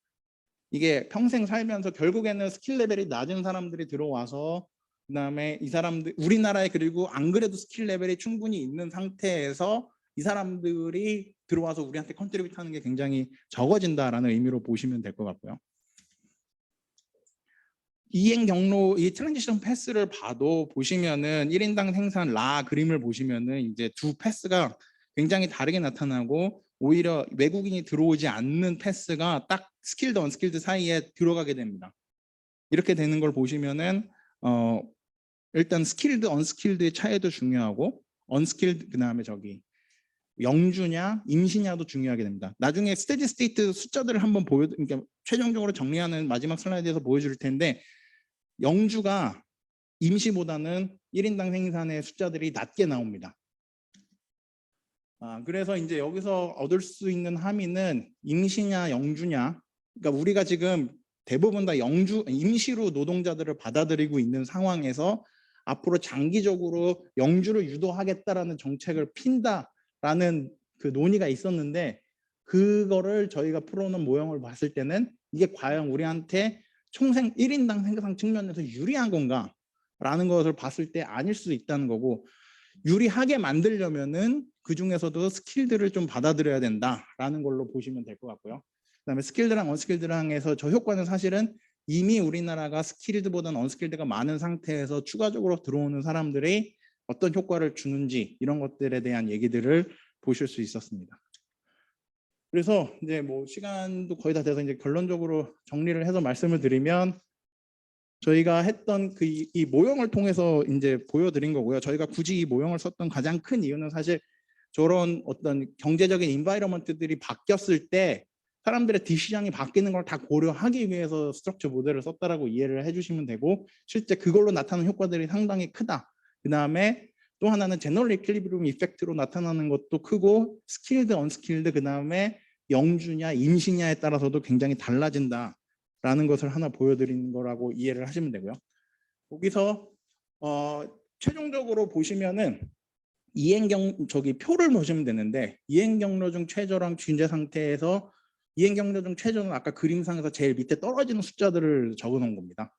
이게 평생 살면서 결국에는 스킬 레벨이 낮은 사람들이 들어와서 그다음에 이 사람들 우리나라에 그리고 안 그래도 스킬 레벨이 충분히 있는 상태에서 이 사람들이 들어와서 우리한테 컨트리뷰트 하는 게 굉장히 적어진다라는 의미로 보시면 될 것 같고요. 이행 경로 이 트랜지션 패스를 봐도 보시면은 1인당 생산 그림을 보시면은 이제 두 패스가 굉장히 다르게 나타나고 오히려 외국인이 들어오지 않는 패스가 딱 스킬드 언스킬드 사이에 들어가게 됩니다. 이렇게 되는 걸 보시면은 일단 스킬드 언스킬드의 차이도 중요하고 언스킬드 그다음에 영주냐 임시냐도 중요하게 됩니다. 나중에 스테디 스테이트 숫자들을 한번 그러니까 최종적으로 정리하는 마지막 슬라이드에서 보여줄 텐데 영주가 임시보다는 1인당 생산의 숫자들이 낮게 나옵니다. 그래서 이제 여기서 얻을 수 있는 함의는 임시냐 영주냐, 그러니까 우리가 지금 대부분 다 임시로 노동자들을 받아들이고 있는 상황에서 앞으로 장기적으로 영주를 유도하겠다라는 정책을 핀다라는 그 논의가 있었는데 그거를 저희가 풀어놓은 모형을 봤을 때는 이게 과연 우리한테 1인당 생산 측면에서 유리한 건가라는 것을 봤을 때 아닐 수도 있다는 거고, 유리하게 만들려면은 그 중에서도 스킬드를 좀 받아들여야 된다라는 걸로 보시면 될 것 같고요. 그다음에 스킬드랑 언스킬드랑에서 저 효과는 사실은 이미 우리나라가 스킬드보다는 언스킬드가 많은 상태에서 추가적으로 들어오는 사람들이 어떤 효과를 주는지 이런 것들에 대한 얘기들을 보실 수 있었습니다. 그래서 이제 뭐 시간도 거의 다 돼서 이제 결론적으로 정리를 해서 말씀을 드리면 저희가 했던 이 모형을 통해서 이제 보여드린 거고요. 저희가 굳이 이 모형을 썼던 가장 큰 이유는 사실 저런 어떤 경제적인 인바이러먼트들이 바뀌었을 때 사람들의 디시장이 바뀌는 걸 다 고려하기 위해서 스트럭처 모델을 썼다라고 이해를 해주시면 되고, 실제 그걸로 나타나는 효과들이 상당히 크다. 그 다음에 또 하나는 제너럴 이퀄리브리움 이펙트로 나타나는 것도 크고, 스킬드, 언스킬드, 그 다음에 영주냐 임시냐에 따라서도 굉장히 달라진다라는 것을 하나 보여드리는 거라고 이해를 하시면 되고요. 거기서 최종적으로 보시면은 표를 보시면 되는데, 이행 경로 중 최저랑 준재 상태에서 이행 경로 중 최저는 아까 그림상에서 제일 밑에 떨어지는 숫자들을 적어 놓은 겁니다.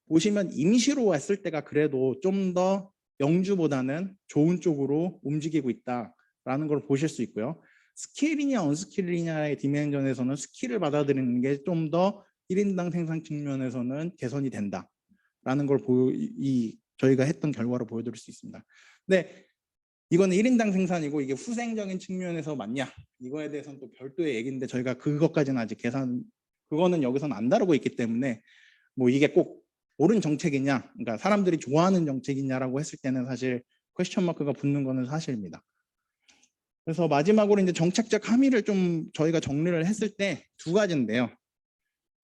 보시면 임시로 왔을 때가 그래도 좀 더 영주보다는 좋은 쪽으로 움직이고 있다라는 걸 보실 수 있고요. 스킬이냐 언스킬이냐의 디멘전에서는 스킬을 받아들이는 게 좀 더 1인당 생산 측면에서는 개선이 된다라는 걸 저희가 했던 결과로 보여드릴 수 있습니다. 근데 이거는 1인당 생산이고 이게 후생적인 측면에서 맞냐? 이거에 대해서는 또 별도의 얘기인데 저희가 그것까지는 아직 그거는 여기서는 안 다루고 있기 때문에 뭐 이게 꼭 옳은 정책이냐, 그러니까 사람들이 좋아하는 정책이냐라고 했을 때는 사실 퀘스천 마크가 붙는 거는 사실입니다. 그래서 마지막으로 이제 정책적 함의를 좀 저희가 정리를 했을 때 두 가지인데요.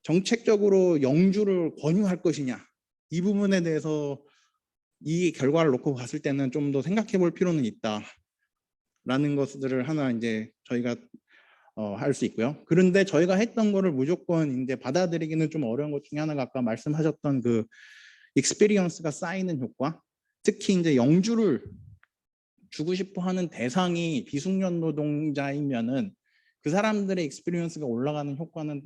정책적으로 영주를 권유할 것이냐, 이 부분에 대해서 이 결과를 놓고 봤을 때는 좀 더 생각해 볼 필요는 있다라는 것들을 하나 이제 저희가 할 수 있고요. 그런데 저희가 했던 거를 무조건 이제 받아들이기는 좀 어려운 것 중에 하나가 아까 말씀하셨던 그 익스피리언스가 쌓이는 효과, 특히 이제 영주를 주고 싶어 하는 대상이 비숙련 노동자이면은 그 사람들의 익스피리언스가 올라가는 효과는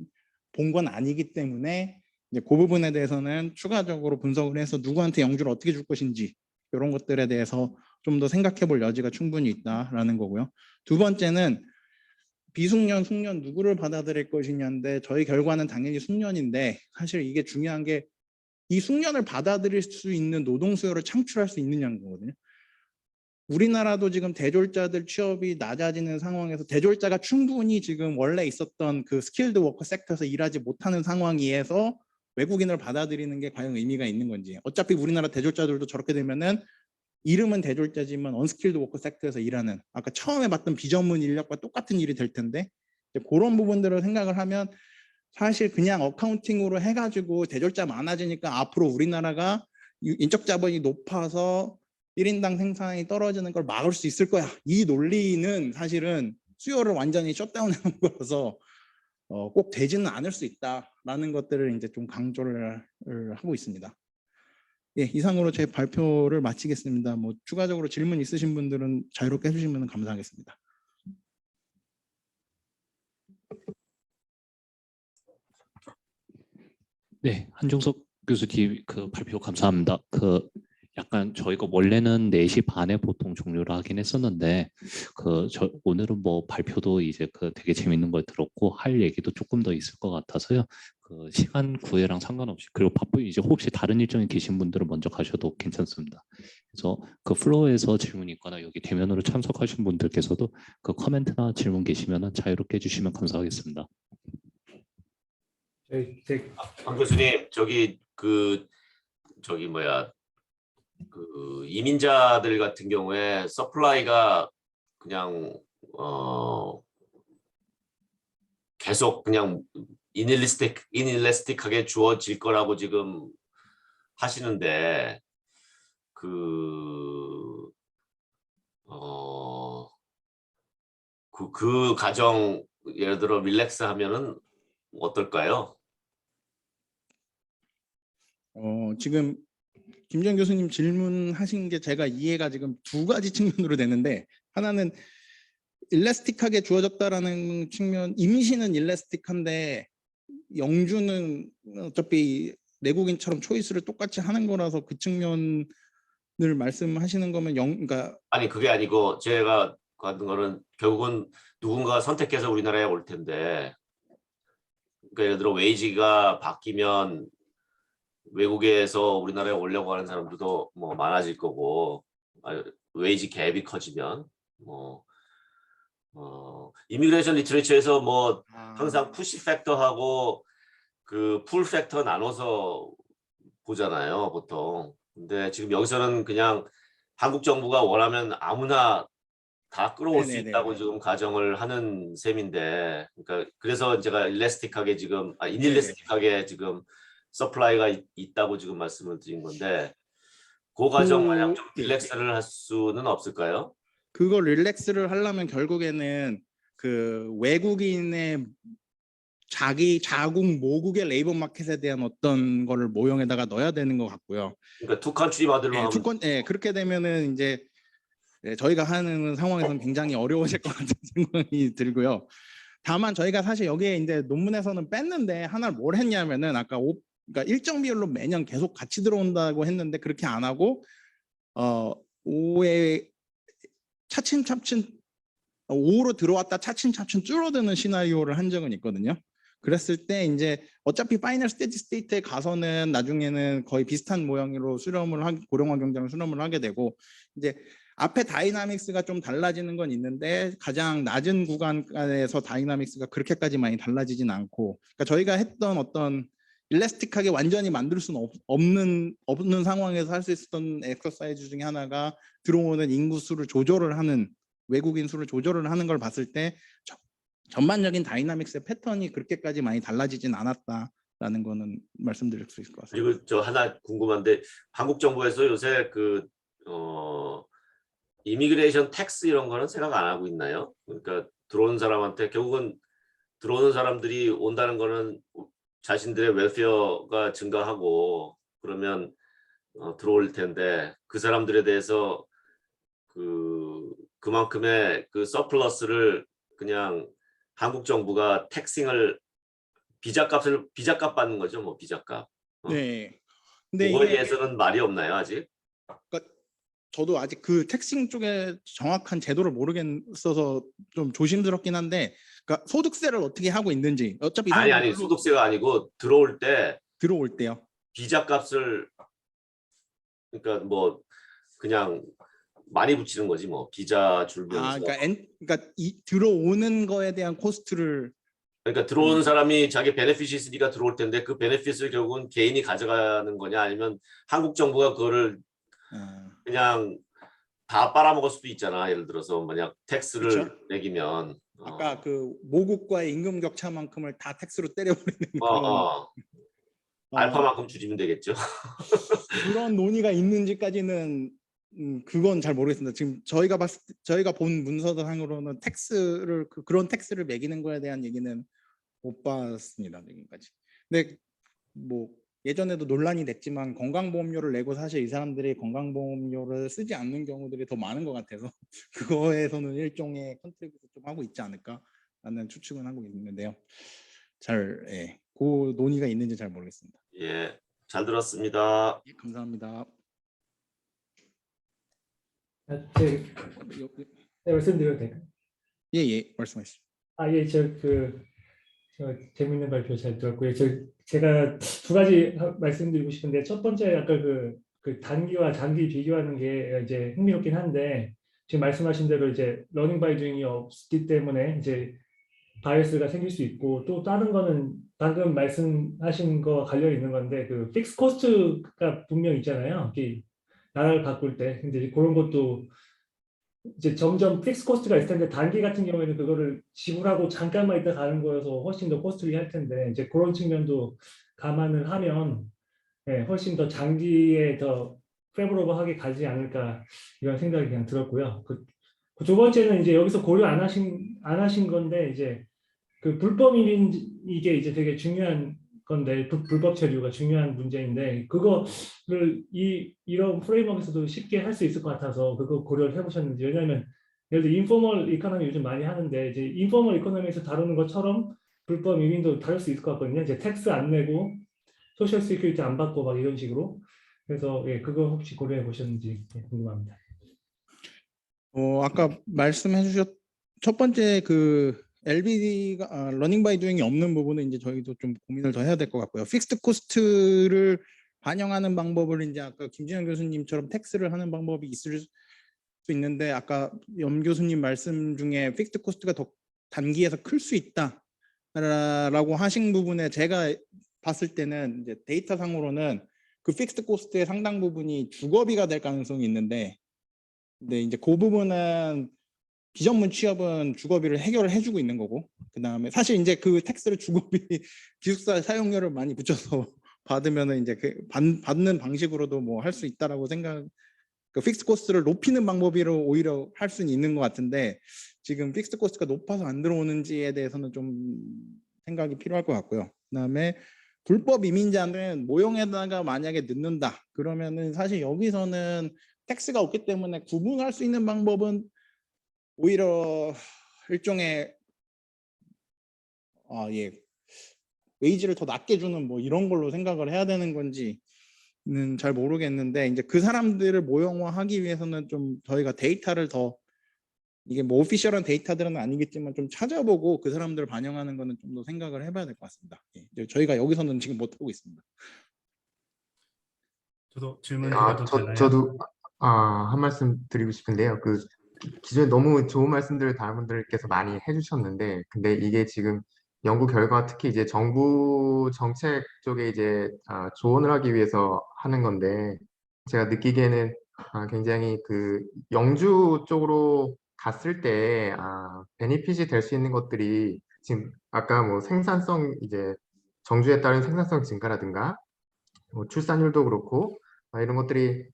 본 건 아니기 때문에 이제 그 부분에 대해서는 추가적으로 분석을 해서 누구한테 영주를 어떻게 줄 것인지 이런 것들에 대해서 좀 더 생각해 볼 여지가 충분히 있다라는 거고요. 두 번째는 비숙련, 숙련 누구를 받아들일 것이냐인데 저희 결과는 당연히 숙련인데 사실 이게 중요한 게 이 숙련을 받아들일 수 있는 노동 수요를 창출할 수 있느냐는 거거든요. 우리나라도 지금 대졸자들 취업이 낮아지는 상황에서 대졸자가 충분히 지금 원래 있었던 그 스킬드 워커 섹터에서 일하지 못하는 상황에서 외국인을 받아들이는 게 과연 의미가 있는 건지. 어차피 우리나라 대졸자들도 저렇게 되면은 이름은 대졸자지만 언스킬드 워커 섹터에서 일하는, 아까 처음에 봤던 비전문 인력과 똑같은 일이 될 텐데 그런 부분들을 생각을 하면 사실 그냥 어카운팅으로 해가지고 대졸자 많아지니까 앞으로 우리나라가 인적 자본이 높아서 1인당 생산이 떨어지는 걸 막을 수 있을 거야. 이 논리는 사실은 수요를 완전히 셧다운하는 거라서 꼭 되지는 않을 수 있다라는 것들을 이제 좀 강조를 하고 있습니다. 예, 이상으로 제 발표를 마치겠습니다. 뭐 추가적으로 질문 있으신 분들은 자유롭게 해주시면 감사하겠습니다. 네, 한종석 교수님 그 발표 감사합니다. 그 약간 저희가 원래는 4시 반에 보통 종료를 하긴 했었는데 오늘은 뭐 발표도 이제 되게 재밌는 걸 들었고 할 얘기도 조금 더 있을 것 같아서요. 그 시간 구애랑 상관없이, 그리고 바쁘 이제 혹시 다른 일정에 계신 분들은 먼저 가셔도 괜찮습니다. 그래서 그 플로어에서 질문 있거나 여기 대면으로 참석하신 분들께서도 그 코멘트나 질문 계시면 자유롭게 해주시면 감사하겠습니다. 강 교수님, 이민자들 같은 경우에 서플라이가 그냥 계속 그냥 인일리스틱하게 주어질 거라고 지금 하시는데 그 가정 예를 들어 릴렉스 하면은 어떨까요? 지금 김정 교수님 질문하신 게 제가 이해가 지금 두 가지 측면으로 되는데, 하나는 일라스틱하게 주어졌다라는 측면, 임시는 일라스틱한데 영주는 어차피 내국인처럼 초이스를 똑같이 하는 거라서 그 측면을 말씀하시는 거면 그러니까 아니 그게 아니고 제가 하는 거는 결국은 누군가 선택해서 우리나라에 올 텐데, 그러니까 예를 들어 웨이지가 바뀌면 외국에서 우리나라에 오려고 하는 사람들도 뭐 많아질 거고, 웨이지 갭이 커지면 이미그레이션 리터레처에서 뭐 항상 푸시 팩터하고 그 풀 팩터 나눠서 보잖아요, 보통. 근데 지금 여기서는 그냥 한국 정부가 원하면 아무나 다 끌어올 수 네네네. 있다고 지금 가정을 하는 셈인데, 그러니까 그래서 제가 일레스틱하게 지금 인일레스틱하게 지금 서플라이가 있다고 지금 말씀을 드린 건데, 그 과정 마냥 좀 릴렉스를 할 수는 없을까요? 그걸 릴렉스를 하려면 결국에는 그 외국인의 자국 모국의 레이버 마켓에 대한 어떤 거를 모형에다가 넣어야 되는 것 같고요. 그러니까 투 컨트리 마들로 하면 그렇게 되면은 이제 저희가 하는 상황에서는 굉장히 어려워질 것 같은 생각이 들고요. 다만 저희가 사실 여기에 이제 논문에서는 뺐는데 하나 뭘 했냐면은 아까 그러니까 일정 비율로 매년 계속 같이 들어온다고 했는데 그렇게 안 하고 5에 차츰차츰 5로 들어왔다 차츰차츰 줄어드는 시나리오를 한 적은 있거든요. 그랬을 때 이제 어차피 파이널 스테디 스테이트에 가서는 나중에는 거의 비슷한 모양으로 고령화 경쟁을 수렴을 하게 되고, 이제 앞에 다이나믹스가 좀 달라지는 건 있는데 가장 낮은 구간에서 다이나믹스가 그렇게까지 많이 달라지진 않고, 그러니까 저희가 했던 어떤 일레스틱하게 완전히 만들 수는 없는 상황에서 할 수 있었던 엑서사이즈 중에 하나가 들어오는 인구 수를 조절을 하는, 외국인 수를 조절을 하는 걸 봤을 때 전반적인 다이나믹스의 패턴이 그렇게까지 많이 달라지진 않았다라는 거는 말씀드릴 수 있을 것 같습니다. 그리고 저 하나 궁금한데, 한국 정부에서 요새 그 이미그레이션 텍스 이런 거는 생각 안 하고 있나요? 그러니까 들어오는 사람한테 결국은 들어오는 사람들이 온다는 거는 자신들의 웰페어가 증가하고 그러면 들어올 텐데, 그 사람들에 대해서 그만큼의 그 서플러스를 그냥 한국 정부가 텍싱을 비자값 받는 거죠, 뭐 비자값. 네. 근데 그거에 이게 대해서는 말이 없나요, 아직? 그러니까 저도 아직 그 텍싱 쪽에 정확한 제도를 모르겠어서 좀 조심스럽긴 한데, 그러니까 소득세를 어떻게 하고 있는지, 어차피 이 아니 사람들 소득세가 아니고 들어올 들어올 때요. 비자값을, 그러니까 뭐 그냥 많이 붙이는 거지 뭐, 비자 줄면서. 그러니까 들어오는 거에 대한 코스트를 그러니까 들어오는 사람이 자기 베네핏이 있으니까 들어올 텐데, 그 베네핏을 결국은 개인이 가져가는 거냐, 아니면 한국 정부가 그거를 그냥 다 빨아먹을 수도 있잖아. 예를 들어서 만약 텍스를 그쵸? 매기면 아까 그 모국과의 임금 격차만큼을 다 텍스로 때려버리는 그런 알파만큼 줄이면 되겠죠. 그런 논의가 있는지까지는 그건 잘 모르겠습니다. 지금 저희가 본 문서상으로는 텍스를 그런 텍스를 매기는 거에 대한 얘기는 못 봤습니다, 지금까지. 근데 뭐 예전에도 논란이 됐지만 건강보험료를 내고 사실 이 사람들이 건강보험료를 쓰지 않는 경우들이 더 많은 것 같아서 그거에서는 일종의 컨트리뷰트 좀 하고 있지 않을까라는 추측은 하고 있는데요. 그 논의가 있는지 잘 모르겠습니다. 예, 잘 들었습니다. 예, 감사합니다. 네, 말씀드려도 될까요? 예, 말씀하시죠. 예, 저 재밌는 발표 잘 들었고요. 제가 두 가지 말씀드리고 싶은데, 첫 번째 아까 그 단기와 장기 비교하는 게 이제 흥미롭긴 한데, 지금 말씀하신 대로 이제 러닝 바이 두잉이 없기 때문에 이제 바이어스가 생길 수 있고, 또 다른 거는 방금 말씀하신 거 관련 있는 건데, 그 픽스 코스트가 분명 있잖아요. 나라를 바꿀 때. 근데 그런 것도 이제 점점 픽스 코스트가 있을 텐데, 단기 같은 경우에는 그거를 지불하고 잠깐만 있다 가는 거여서 훨씬 더 코스트리 할 텐데, 이제 그런 측면도 감안을 하면 훨씬 더 장기에 더 페버러블하게 가지 않을까, 이런 생각이 그냥 들었고요. 그 두 번째는 이제 여기서 고려 안 하신 건데, 이제 그 불법인 이게 이제 되게 중요한 건데, 불법 체류가 중요한 문제인데, 그거를 이런 프레임워크에서도 쉽게 할 수 있을 것 같아서 그거 고려를 해보셨는지. 왜냐하면 예를 들어 인포멀 이코노미 요즘 많이 하는데, 이제 인포멀 이코노미에서 다루는 것처럼 불법 이민도 다룰 수 있을 것 같거든요. 이제 텍스 안 내고 소셜 시큐리티 안 받고 막 이런 식으로. 그래서 그거 혹시 고려해 보셨는지 궁금합니다. 아까 말씀해 주셨 첫 번째 그 LBD가 러닝 바이 두잉이 없는 부분은 이제 저희도 좀 고민을 더 해야 될 것 같고요. 픽스드 코스트를 반영하는 방법을 이제 아까 김진영 교수님처럼 텍스를 하는 방법이 있을 수 있는데, 아까 염 교수님 말씀 중에 픽스드 코스트가 더 단기에서 클 수 있다라고 하신 부분에 제가 봤을 때는 이제 데이터상으로는 그 픽스드 코스트의 상당 부분이 주거비가 될 가능성이 있는데, 이제 그 부분은 비전문 취업은 주거비를 해결을 해주고 있는 거고, 그 다음에 사실 이제 그 텍스를 주거비 기숙사 사용료를 많이 붙여서 받으면은 이제 그 받는 방식으로도 뭐 할 수 있다라고 생각. 그 픽스 코스트를 높이는 방법으로 오히려 할 수는 있는 것 같은데, 지금 픽스 코스트가 높아서 안 들어오는지에 대해서는 좀 생각이 필요할 것 같고요. 그다음에 불법 이민자는 모형에다가 만약에 넣는다 그러면은 사실 여기서는 텍스가 없기 때문에 구분할 수 있는 방법은 오히려 일종의 웨이지를 더 낮게 주는 뭐 이런 걸로 생각을 해야 되는 건지는 잘 모르겠는데, 이제 그 사람들을 모형화하기 위해서는 좀 저희가 데이터를 더, 이게 뭐 오피셜한 데이터들은 아니겠지만 좀 찾아보고 그 사람들을 반영하는 거는 좀 더 생각을 해봐야 될 것 같습니다. 이제 저희가 여기서는 지금 못 하고 있습니다. 저도 질문드려도 되나요? 저도 한 말씀 드리고 싶은데요. 그 기존에 너무 좋은 말씀들을 다른 분들께서 많이 해주셨는데, 근데 이게 지금 연구 결과 특히 이제 정부 정책 쪽에 이제 조언을 하기 위해서 하는 건데, 제가 느끼기에는 굉장히 그 영주 쪽으로 갔을 때 베니핏이 될 수 있는 것들이 지금 아까 뭐 생산성 이제 정주에 따른 생산성 증가라든가 뭐 출산율도 그렇고 이런 것들이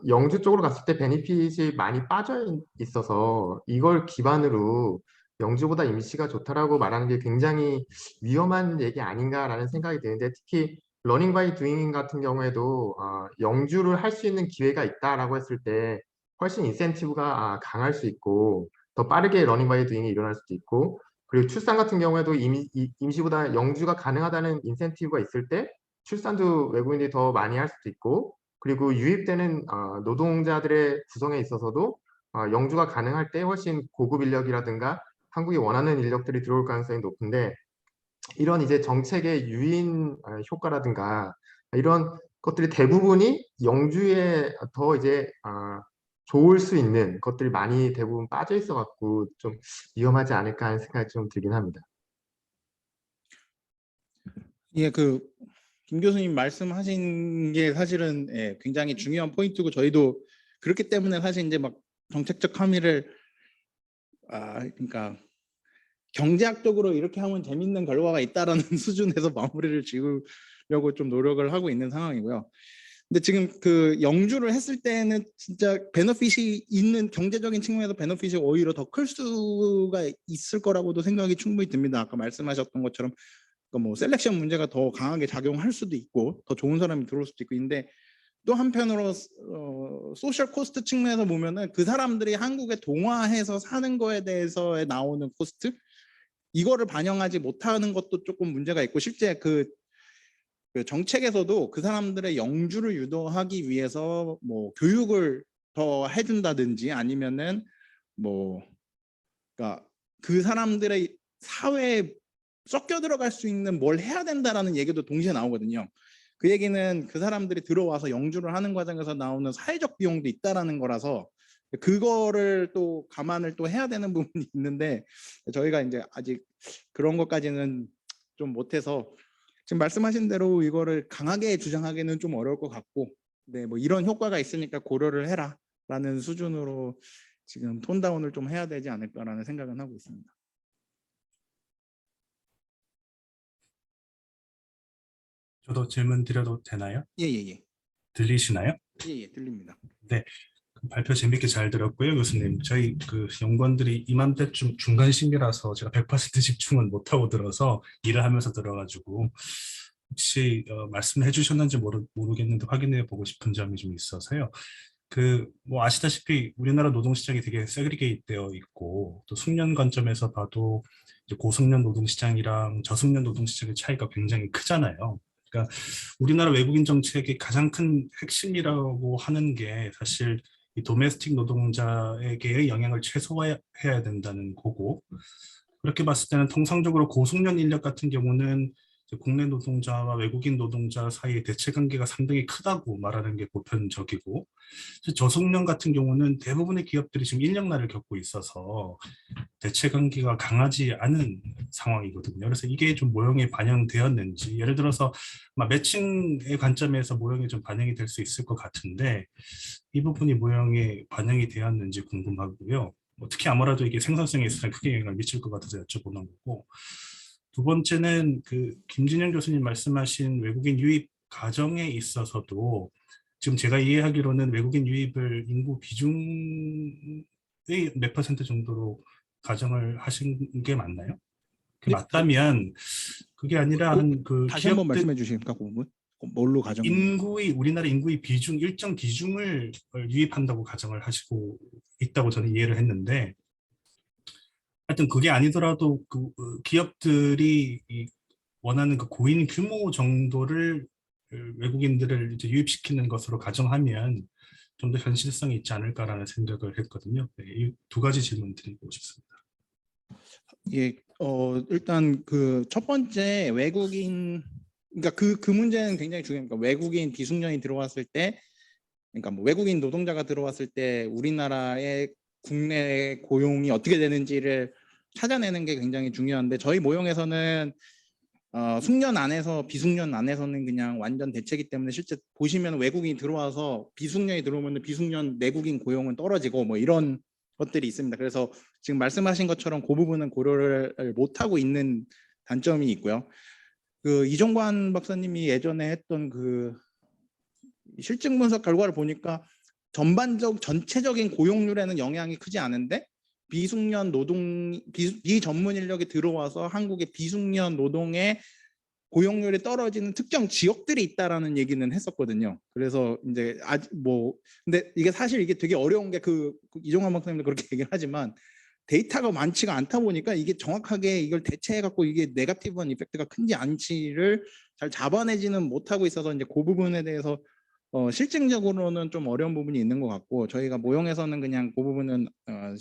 영주 쪽으로 갔을 때 베니핏이 많이 빠져 있어서 이걸 기반으로 영주보다 임시가 좋다라고 말하는 게 굉장히 위험한 얘기 아닌가라는 생각이 드는데, 특히 러닝 바이 두잉 같은 경우에도 영주를 할 수 있는 기회가 있다라고 했을 때 훨씬 인센티브가 강할 수 있고 더 빠르게 러닝 바이 두잉이 일어날 수도 있고, 그리고 출산 같은 경우에도 임시보다 영주가 가능하다는 인센티브가 있을 때 출산도 외국인들이 더 많이 할 수도 있고, 그리고 유입되는 노동자들의 구성에 있어서도 영주가 가능할 때 훨씬 고급 인력이라든가 한국이 원하는 인력들이 들어올 가능성이 높은데, 이런 이제 정책의 유인 효과라든가 이런 것들이 대부분이 영주에 더 이제 좋을 수 있는 것들이 많이 대부분 빠져 있어 갖고 좀 위험하지 않을까 하는 생각이 좀 들긴 합니다. 예, 김 교수님 말씀하신 게 사실은 굉장히 중요한 포인트고, 저희도 그렇기 때문에 사실 이제 막 정책적 함의를 그러니까 경제학적으로 이렇게 하면 재밌는 결과가 있다라는 수준에서 마무리를 지으려고 좀 노력을 하고 있는 상황이고요. 근데 지금 그 영주를 했을 때는 진짜 베너핏이 있는, 경제적인 측면에서 베너핏이 오히려 더 클 수가 있을 거라고도 생각이 충분히 듭니다. 아까 말씀하셨던 것처럼 뭐 셀렉션 문제가 더 강하게 작용할 수도 있고 더 좋은 사람이 들어올 수도 있고, 근데 또 한편으로 소셜 코스트 측면에서 보면은 그 사람들이 한국에 동화해서 사는 거에 대해서 나오는 코스트, 이거를 반영하지 못하는 것도 조금 문제가 있고, 실제 그 정책에서도 그 사람들의 영주를 유도하기 위해서 뭐 교육을 더 해준다든지 아니면은 뭐 그러니까 그 사람들의 사회에 섞여 들어갈 수 있는 뭘 해야 된다라는 얘기도 동시에 나오거든요. 그 얘기는 그 사람들이 들어와서 영주를 하는 과정에서 나오는 사회적 비용도 있다라는 거라서 그거를 또 감안을 또 해야 되는 부분이 있는데, 저희가 이제 아직 그런 것까지는 좀 못해서 지금 말씀하신 대로 이거를 강하게 주장하기는 좀 어려울 것 같고, 네, 뭐 이런 효과가 있으니까 고려를 해라라는 수준으로 지금 톤다운을 좀 해야 되지 않을까라는 생각은 하고 있습니다. 저도 질문 드려도 되나요? 예. 들리시나요? 예, 들립니다. 네. 발표 재밌게 잘 들었고요, 교수님. 저희 그 연구원들이 이맘때쯤 중간 심의라서 제가 100% 집중은 못하고 들어서 일을 하면서 들어가지고 혹시 말씀해 주셨는지 모르겠는데 확인해 보고 싶은 점이 좀 있어서요. 뭐 아시다시피 우리나라 노동시장이 되게 세그리게이트 되어 있고, 또 숙련 관점에서 봐도 이제 고숙련 노동시장이랑 저숙련 노동시장의 차이가 굉장히 크잖아요. 그러니까 우리나라 외국인 정책의 가장 큰 핵심이라고 하는 게 사실 이 도메스틱 노동자에게의 영향을 최소화해야 된다는 거고, 그렇게 봤을 때는 통상적으로 고숙련 인력 같은 경우는 국내 노동자와 외국인 노동자 사이의 대체 관계가 상당히 크다고 말하는 게 보편적이고, 저숙련 같은 경우는 대부분의 기업들이 지금 인력난을 겪고 있어서 대체 관계가 강하지 않은 상황이거든요. 그래서 이게 좀 모형에 반영되었는지, 예를 들어서 매칭의 관점에서 모형이 좀 반영이 될 수 있을 것 같은데 이 부분이 모형에 반영이 되었는지 궁금하고요. 특히 아무래도 이게 생산성에 있어서 크게 영향을 미칠 것 같아서 여쭤보는 거고, 두 번째는 그 김진영 교수님 말씀하신 외국인 유입 가정에 있어서도 지금 제가 이해하기로는 외국인 유입을 인구 비중의 몇 % 정도로 가정을 하신 게 맞나요? 네, 맞다면 그게 아니라 한 그 다시 한번 기업들 말씀해 주실까, 그 부분? 뭘로 가정? 우리나라 인구의 비중 일정 비중을 유입한다고 가정을 하시고 있다고 저는 이해를 했는데, 하여튼 그게 아니더라도 그 기업들이 원하는 그 고인 규모 정도를 외국인들을 이제 유입시키는 것으로 가정하면 좀 더 현실성이 있지 않을까라는 생각을 했거든요. 네, 이 두 가지 질문 드리고 싶습니다. 예, 일단 그 첫 번째 외국인, 그러니까 그 문제는 굉장히 중요합니다. 외국인 비숙련이 들어왔을 때, 그러니까 뭐 외국인 노동자가 들어왔을 때 우리나라의 국내 고용이 어떻게 되는지를 찾아내는 게 굉장히 중요한데, 저희 모형에서는 숙련 안에서 비숙련 안에서는 그냥 완전 대체이기 때문에 실제 보시면 외국인이 들어와서 비숙련이 들어오면 비숙련 내국인 고용은 떨어지고 뭐 이런 것들이 있습니다. 그래서 지금 말씀하신 것처럼 그 부분은 고려를 못하고 있는 단점이 있고요. 그 이종관 박사님이 예전에 했던 그 실증 분석 결과를 보니까 전체적인 고용률에는 영향이 크지 않은데 비숙련 노동, 비전문 인력이 들어와서 한국의 비숙련 노동의 고용률이 떨어지는 특정 지역들이 있다라는 얘기는 했었거든요. 그래서 이제 아직 뭐 근데 이게 사실 이게 되게 어려운 게 그 이종환 박사님도 그렇게 얘기를 하지만 데이터가 많지가 않다 보니까 이게 정확하게 이걸 대체해 갖고 이게 네거티브한 이펙트가 큰지 아닌지를 잘 잡아내지는 못하고 있어서 이제 그 부분에 대해서 실증적으로는 좀 어려운 부분이 있는 것 같고, 저희가 모형에서는 그냥 그 부분은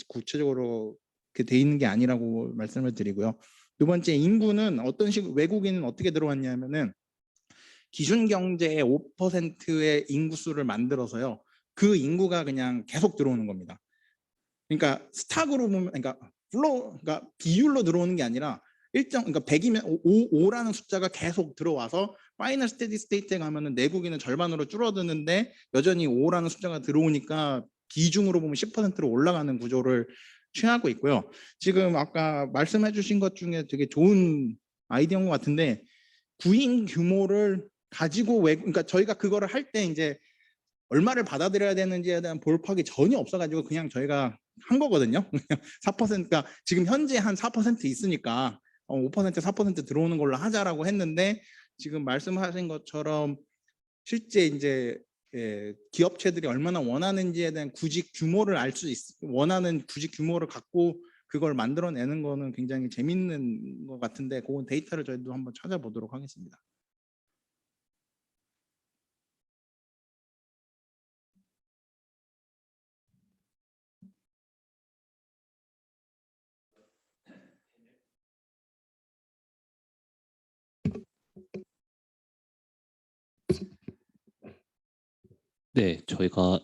구체적으로 그 돼 있는 게 아니라고 말씀을 드리고요. 두 번째, 인구는 어떤 식으로 외국인은 어떻게 들어왔냐면은 기준 경제의 5%의 인구수를 만들어서요. 그 인구가 그냥 계속 들어오는 겁니다. 그러니까 스탁으로 보면, 그러니까 비율로 들어오는 게 아니라 그러니까 100이면 5라는 숫자가 계속 들어와서 파이널 스테디 스테이트에 가면은 내국인은 절반으로 줄어드는데 여전히 5라는 숫자가 들어오니까 비중으로 보면 10%로 올라가는 구조를 취하고 있고요. 지금 아까 말씀해 주신 것 중에 되게 좋은 아이디어인 것 같은데, 구인 규모를 가지고 그러니까 저희가 그거를 할 때 이제 얼마를 받아들여야 되는지에 대한 볼팍이 전혀 없어가지고 그냥 저희가 한 거거든요. 4%가 지금 현재 한 4% 있으니까 5% 4% 들어오는 걸로 하자라고 했는데, 지금 말씀하신 것처럼 실제 이제 기업체들이 얼마나 원하는지에 대한 구직 규모를 알 수 원하는 구직 규모를 갖고 그걸 만들어내는 거는 굉장히 재밌는 것 같은데, 그건 데이터를 저희도 한번 찾아보도록 하겠습니다. 네, 저희가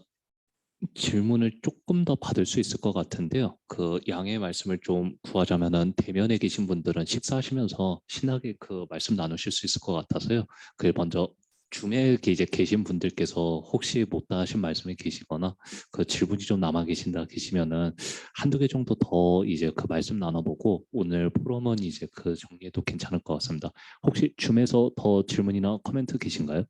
질문을 조금 더 받을 수 있을 것 같은데요. 그 양해 말씀을 좀 구하자면은 대면에 계신 분들은 식사하시면서 신나게 그 말씀 나누실 수 있을 것 같아서요. 그 먼저 줌에 이제 계신 분들께서 혹시 못다 하신 말씀이 계시거나 그 질문이 좀 남아 계시면은 한두 개 정도 더 이제 그 말씀 나눠보고 오늘 포럼은 이제 그 정리해도 괜찮을 것 같습니다. 혹시 줌에서 더 질문이나 코멘트 계신가요?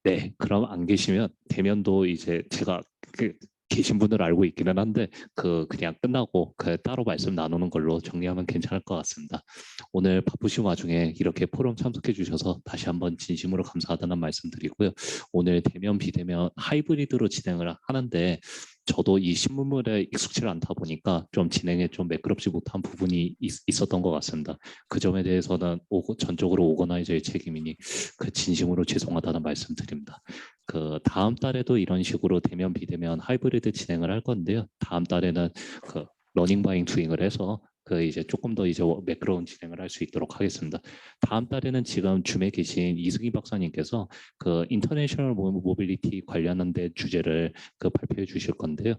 네, 그럼 안 계시면 대면도 이제 제가 그 계신 분을 알고 있기는 한데 그냥 끝나고 따로 말씀 나누는 걸로 정리하면 괜찮을 것 같습니다. 오늘 바쁘신 와중에 이렇게 포럼 참석해 주셔서 다시 한번 진심으로 감사하다는 말씀 드리고요. 오늘 대면 비대면 하이브리드로 진행을 하는데 저도 이 신문물에 익숙치 않다 보니까 좀 진행에 좀 매끄럽지 못한 부분이 있었던 것 같습니다. 그 점에 대해서는 전적으로 오거나이저의 책임이니 진심으로 죄송하다는 말씀 드립니다. 그 다음 달에도 이런 식으로 대면 비대면 하이브리드 진행을 할 건데요. 다음 달에는 그 러닝 바잉 투잉을 해서 그 이제 조금 더 이제 매끄러운 진행을 할 수 있도록 하겠습니다. 다음 달에는 지금 줌에 계신 이승희 박사님께서 그 인터내셔널 모빌리티 관련한 데 주제를 발표해 주실 건데요.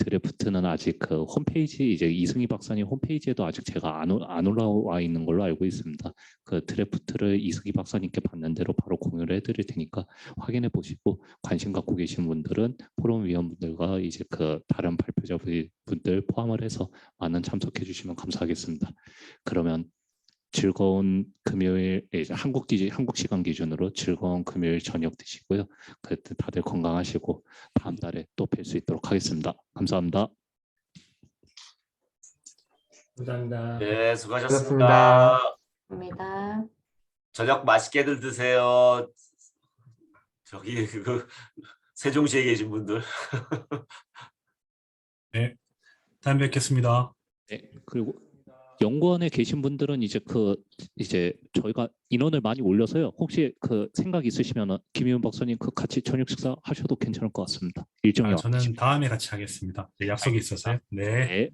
드래프트는 아직 그 홈페이지 이제 이승희 박사님 홈페이지에도 아직 제가 안 올라와 있는 걸로 알고 있습니다. 그 드래프트를 이승희 박사님께 받는 대로 바로 공유를 해드릴 테니까 확인해 보시고 관심 갖고 계신 분들은 포럼 위원분들과 이제 그 다른 발표자분들 포함을 해서 많은 참석해 주시면 감사하겠습니다. 그러면 즐거운 금요일 이제 한국 시간 기준으로 즐거운 금요일 저녁 되시고요. 그때 다들 건강하시고 다음 달에 또 뵐 수 있도록 하겠습니다. 감사합니다. 감사합니다. 네, 수고하셨습니다. 수고하셨습니다. 입니다. 저녁 맛있게들 드세요. 저기 그 세종시에 계신 분들. 네, 다음에 뵙겠습니다. 네, 그리고 연구원에 계신 분들은 이제 저희가 인원을 많이 올려서요. 혹시 그 생각 있으시면 김희훈 박사님 그 같이 저녁 식사 하셔도 괜찮을 것 같습니다. 일정이 저는 다음에 같이 하겠습니다. 네, 약속이 있어서요. 네. 네.